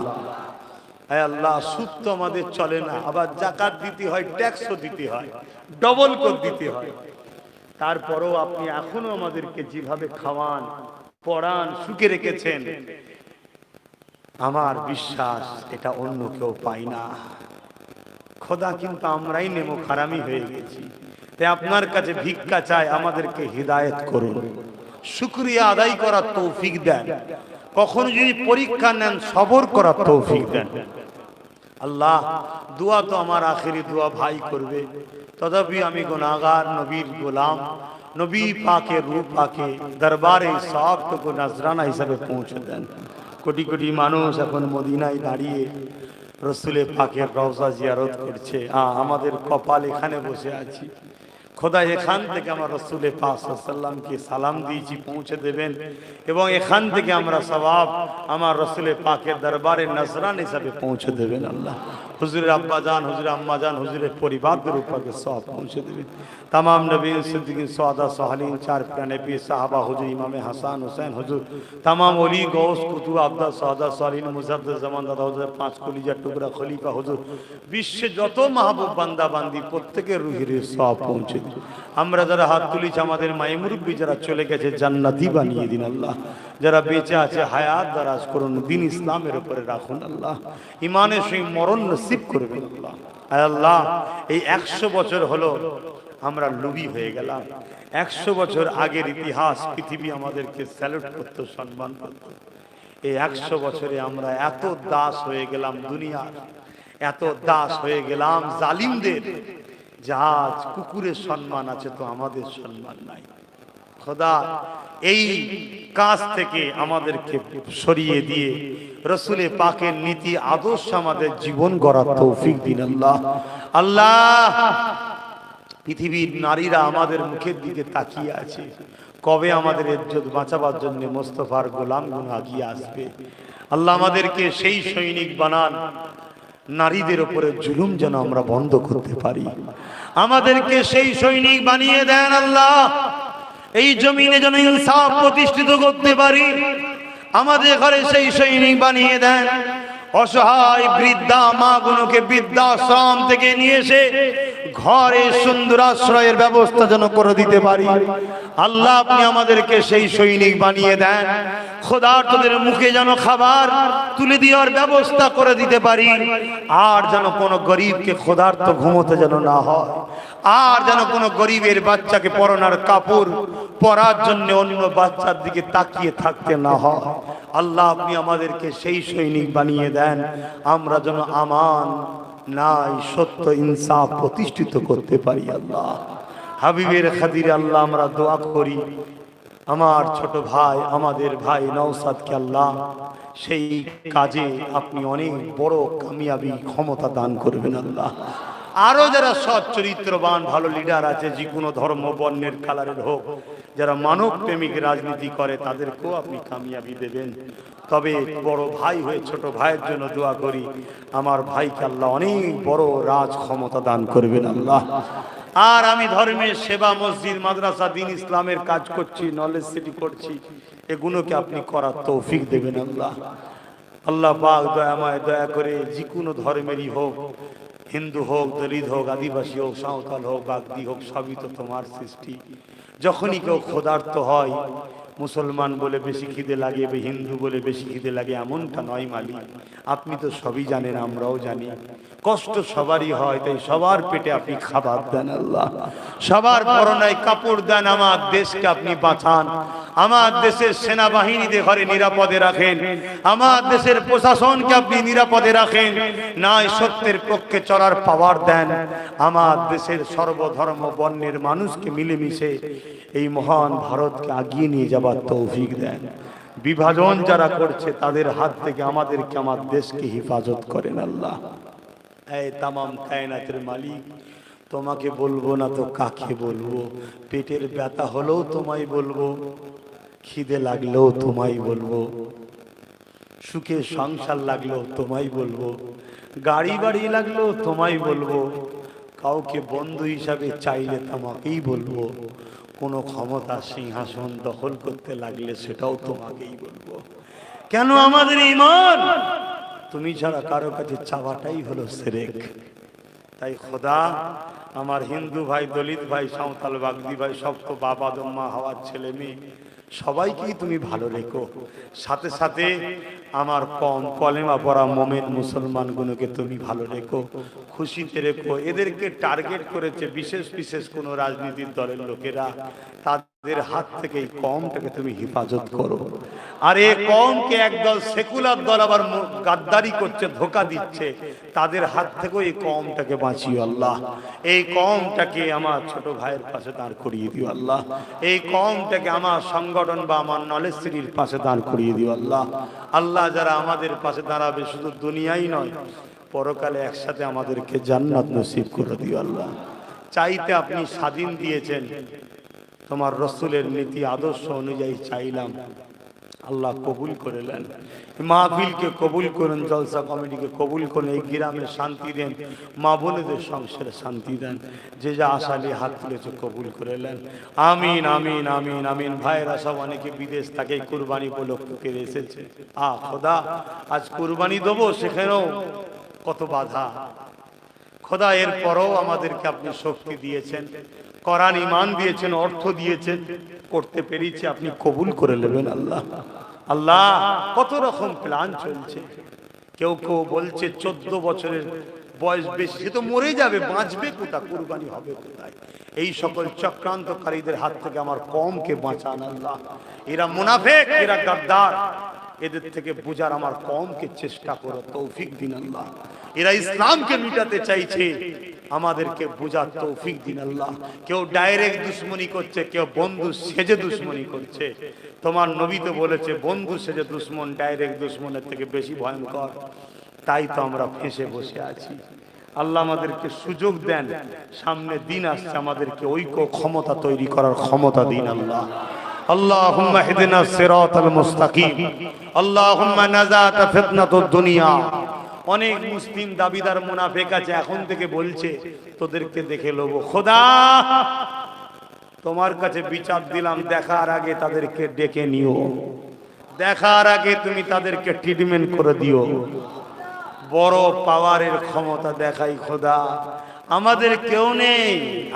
আল্লাহ সুদ তো আমাদের চলে না, আবার যাকাত দিতে হয়, ট্যাক্সও দিতে হয়, ডবল করে দিতে হয়। তারপরেও আপনি এখনো আমাদেরকে যেভাবে খাওয়ান, পড়ান, সুখে রেখেছেন, আমার বিশ্বাস এটা অন্য কেউ পাই না। খোদা কিন্তু আমরাই নেমো খারামি হয়ে গেছি, তাই আপনার কাছে ভিক্ষা চাই, আমাদেরকে হিদায়েত করুন, শুকরিয়া আদায় করার তৌফিক দেন। কখনো যদি পরীক্ষা নেন সবর করার তৌফিক দেন। আল্লাহ দোয়া তো আমার আখেরি দোয়া ভাই করবে, তথাপি আমি গুনাহগার নবীর গোলাম, নবী পাকের রূপ পাকে দরবারে সবটুকু নজরানা হিসাবে পৌঁছে দেন। কোটি কোটি মানুষ এখন মদিনায় দাঁড়িয়ে রসুলের পাকের রওজা জিয়ারত করছে, আমাদের কপাল এখানে বসে আছি। খোদা এখান থেকে আমার রসুলের পাক সাল্লাল্লাহু আলাইহি ওয়াসাল্লামকে সালাম দিয়েছি, পৌঁছে দেবেন, এবং এখান থেকে আমরা সওয়াব আমার রসুলের পাকের দরবারে নজরান হিসাবে পৌঁছে দেবেন। আল্লাহ হুজুরের আব্বা জান, হুজুরের আম্মা জান, হুজুরের পরিবারদের উপরে সওয়াব পৌঁছে দেবেন। तमाम नबीन सिद्दीकीन सौदा साहलीन चार प्यारे पीर साहबा हुजूर इमाम हसन हुसैन हुजूर तमाम ओली गौस कुतुब अब्दा सौदा सालीन मुजद्दिद जमान दादा हुजूर पांच कलिजा टुकड़ा खलीफा हुजूर বিশ্বে যত মাহবুব বান্দা বান্দি প্রত্যেকের রুহের সওয়াব পৌঁছে দিন। আমরা যারা হাত তুলেছি আমাদের মায়ে মুরব্বি যারা চলে গেছে জান্নাতি বানিয়ে দিন। আল্লাহ যারা বেঁচে আছে হায়াত দারাজ করুন, দ্বীন ইসলামের উপরে রাখুন। আল্লাহ ইমানের সঙ্গে মরণ নসিব করবেন। আল্লাহ আল্লাহ এই 100 বছর হলো আমরা লুবি হয়ে গেলাম। 100 বছর আগের ইতিহাস পৃথিবী আমাদেরকে স্যালুট করত, সম্মান করত। এই 100 বছরে আমরা এত দাস হয়ে গেলাম দুনিয়ার, এত দাস হয়ে গেলাম জালিমদের, জাহাজ কুকুরের সম্মান আছে তো আমাদের সম্মান নাই। খোদা এই কাজ থেকে আমাদেরকে সরিয়ে দিয়ে রসুলে পাকের নীতি আদর্শ আমাদের জীবন গড়ার তৌফিক দিন। আল্লাহ আল্লাহ পৃথিবীর নারীরা আমাদের মুখের দিকে তাকিয়ে আছে, কবে আমাদের ইজ্জত বাঁচাবার জন্য মোস্তফার গোলামগুন আগিয়ে আসবে। আল্লাহ আমাদেরকে সেই সৈনিক বানান, নারীদের উপরে জুলুম যেন আমরা বন্ধ করতে পারি। আমাদেরকে সেই সৈনিক বানিয়ে দেন। আল্লাহ এই জমিনে যেন ইনসাফ প্রতিষ্ঠিত করতে পারি, আমাদের ঘরে সেই সৈনিক বানিয়ে দেন। অসহায় বৃদ্ধা মা গুলোকে বৃদ্ধাশ্রম থেকে নিয়ে এসে ঘরে সুন্দর আশ্রয়ের ব্যবস্থা যেন করে দিতে পারি। আল্লাহ আপনি আমাদেরকে সেই সৈনিক বানিয়ে দেন। খোদার্তদের মুখে যেন খাবার তুলে দেওয়ার ব্যবস্থা করে দিতে পারি, আর যেন কোনো গরিবকে খোদার্ত ঘুমোতে যেন না হয়, আর যেন কোনো গরিবের বাচ্চাকে পরনার কাপড় পরার জন্য অন্য বাচ্চার দিকে তাকিয়ে থাকতে না হয়। আল্লাহ আপনি আমাদেরকে সেই সৈনিক বানিয়ে দেন, আমরা যেন আমান নাই সত্য ইনসাফ প্রতিষ্ঠিত করতে পারি। আল্লাহ হাবিবের খাতিরে আল্লাহ আমরা দোয়া করি। আমার ছোট ভাই, আমাদের ভাই নওশাদকে আল্লাহ সেই কাজে আপনি অনেক বড় কামিয়াবি ক্ষমতা দান করবেন আল্লাহ। আরো যারা সৎ চরিত্রবান ভালো লিডার আছে, যে কোনো ধর্ম বর্ণের কালারের হোক, যারা মানব প্রেমিক রাজনীতি করে, তাদেরকেও আপনি কামিয়াবি দেবেন। তবে বড় ভাই হয়ে ছোট ভাইয়ের জন্য দোয়া করি, আমার ভাইকে আল্লাহ অনেক বড় রাজ ক্ষমতা দান করবেন আল্লাহ। আর আমি ধর্মের সেবা, মসজিদ, মাদ্রাসা, দিন ইসলামের কাজ করছি, নলেজ সিটি করছি, এগুলোকে আপনি করার তৌফিক দেবেন আল্লাহ। আল্লাহ পাক দয়াময় দয়া করে যে কোনো ধর্মেরই হোক, হিন্দু হোক, দলিত হোক, আদিবাসী হোক, সাঁওতাল হোক, বাগদি হোক, সবই তো তোমার সৃষ্টি। যখনই কেউ ক্ষুধার্ত হয়, মুসলমান বলে বেশি খিদে লাগে, হিন্দু বলে বেশি খিদে লাগে, এমনটা নয় মালিক। আপনি তো সবই জানেন, আমরাও জানি, কষ্ট সবারই হয়, তাই সবার পেটে আপনি খাবার দেন আল্লাহ, সবার পরনায় কাপড় দেন। আমার দেশকে আপনি বাঁচান, আমার দেশের সেনাবাহিনীদের ঘরে নিরাপদে রাখেন, আমার দেশের প্রশাসনকে আপনি নিরাপদে রাখেন, নাই সত্যের পক্ষে চলার পাওয়ার দেন। আমার দেশের সর্বধর্ম বর্ণের মানুষকে মিলেমিশে এই মহান ভারতকে আগিয়ে নিয়ে যাবার তৌফিক দেন। বিভাজন যারা করছে তাদের হাত থেকে আমাদেরকে, আমার দেশকে হেফাজত করেন আল্লাহ। এই তামাম কায়নাতের মালিক, তোমাকে বলবো না তো কাকে বলবো? পেটের ব্যথা হলেও তোমায় বলবো, খিদে লাগলেও তোমায় বলবো, সুখে সংসার লাগলেও তোমায় বলবো, গাড়ি বাড়ি লাগলেও তোমায় বলবো, কাউকে বন্ধু হিসাবে চাইলে তোমাকেই বলবো, কোনো ক্ষমতা সিংহাসন দখল করতে লাগলে সেটাও তোমাকেই বলবো। কেন? আমাদের ঈমান তুমি ছাড়া কারো কাছে চাওয়াটাই হলো শিরক। তাই খোদা, আমার হিন্দু ভাই, দলিত ভাই, সাঁওতাল, বাগদি ভাই, সব তো বাবা মা হওয়ার ছেলে মেয়ে, সবাইকেই তুমি ভালো রেখো। সাথে সাথে আমার কম কলেমা পড়া মোমেন মুসলমানগুলোকে তুমি ভালো রেখো, খুশিতে রেখো। এদেরকে টার্গেট করেছে বিশেষ বিশেষ কোনো রাজনীতির দলের লোকেরা, তাদের হাত থেকে এই কমটাকে তুমি হেফাজত করো। আর এই কমকে একদল সেকুলার দল আবার গাদ্দারি করছে, ধোকা দিচ্ছে, তাদের হাত থেকেও এই কমটাকে বাঁচিও আল্লাহ। এই কমটাকে আমার ছোট ভাইয়ের পাশে দাঁড় করিয়ে দিও আল্লাহ। এই কমটাকে আমার সংগঠন বা আমার নলেজ সিটির পাশে দাঁড় করিয়ে দিও আল্লাহ। আল্লাহ যারা আমাদের পাশে দাঁড়াবে, শুধু দুনিয়াই নয়, পরকালে একসাথে আমাদেরকে জান্নাত নসিব করে দিও আল্লাহ। চাইতে আপনি স্বাধীন দিয়েছেন, তোমার রসুলের নীতি আদর্শ অনুযায়ী চাইলাম, আল্লাহ কবুল করে নেন। মাহফিলকে কবুল করুন, জলসা কমিটিকে কবুল করুন, এই গ্রামে শান্তি দেন, মা বোনেদের সংসারে শান্তি দেন। যে যা আশালি হাত তুলেছে কবুল করে নেন। আমিন আমিন আমিন আমিন। ভাইয়েরা সব অনেকে বিদেশ থেকে কুরবানি উপলক্ষে এসেছে। খোদা, আজ কুরবানি দেবো, সেখানেও কত বাধা। খোদা, এর পরও আমাদেরকে আপনি শক্তি দিয়েছেন, কোরআন ঈমান দিয়েছেন, অর্থ দিয়েছেন, করতে পেরেছি, আপনি কবুল করে নেবেন আল্লাহ। আল্লাহ, কত রকম প্ল্যান চলছে। কেউ কেউ বলছে 14 বছরের বয়স বেশি, সে তো মরে যাবে, বাঁচবে কোথায়, কুরবানি হবে কোথায়? এই সকল চক্রান্তকারীদের হাত থেকে আমার কমকে বাঁচান আল্লাহ। এরা মুনাফিক, এরা গাদ্দার, এদের থেকে বুঝার আমার কমকে চেষ্টা করো, তৌফিক দিন আল্লাহ। এরা ইসলামকে মিটাতে চাইছে, আমাদেরকে বুঝার তৌফিক দিন আল্লাহ। কেউ ডাইরেক্ট দুশ্মনী করছে, কেউ বন্ধু সেজে দুশ্মনী করছে। তোমার নবী তো বলেছে, বন্ধু সেজে দুশ্মন ডাইরেক্ট দুশ্মনের থেকে বেশি ভয়ঙ্কর। তাই তো আমরা ফেঁসে বসে আছি। আল্লাহ আমাদেরকে সুযোগ দেন, সামনে দিন আসছে, আমাদেরকে ঐক্য ক্ষমতা তৈরি করার ক্ষমতা দিন আল্লাহ। আল্লাহুম্মা হিদিনা সিরাতাল মুস্তাকিম, আল্লাহুম্মা নাজাতা ফিতনাতুদ দুনিয়া। অনেক মুসলিম দাবিদার মুনাফিক আছে, এখন থেকে বলছে তোদেরকে দেখে লব। খোদা, তোমার কাছে বিচার দিলাম, দেখার আগে তাদেরকে ডেকে নিও, দেখার আগে তুমি তাদেরকে ট্রিটমেন্ট করে দিও। বড় পাওয়ারের ক্ষমতা দেখাই খোদা। আমাদের কেউ নেই,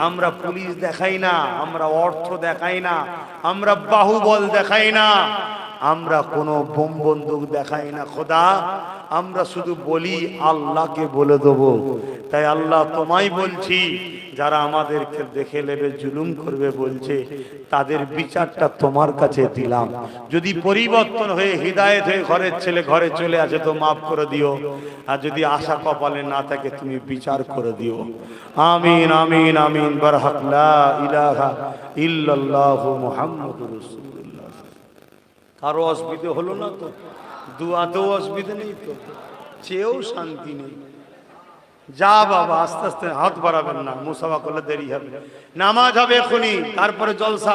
আমরা পুলিশ দেখাই না, আমরা অর্থ দেখাই না, আমরা বাহুবল দেখাই না, আমরা কোনো বোম বন্দুক দেখাই না খোদা। আমরা শুধু বলি আল্লাহকে বলে দেবো। তাই আল্লাহ তোমায় বলছি, যারা আমাদেরকে দেখে নেবে, জুলুম করবে বলছে, তাদের বিচারটা তোমার কাছে দিলাম। যদি পরিবর্তন হয়ে হিদায়েত হয়ে ঘরের ছেলে ঘরে চলে আসে তো মাফ করে দিও, আর যদি আশা কপালে না থাকে তুমি বিচার করে দিও। আমিন আমিন আমিন। বারহাক লা ইলাহা ইল্লাল্লাহু মুহাম্মাদুর রাসূলুল্লাহ। আরো অসুবিধে হলো না তো? দুয়াতেও অসুবিধে নেই তো? চেয়েও শান্তি নেই। যা বাবা, আস্তে আস্তে হাত বাড়াবেন না, মুসাফা করলে দেরি হবে। নামাজ হবে এখনই, তারপরে জলসা।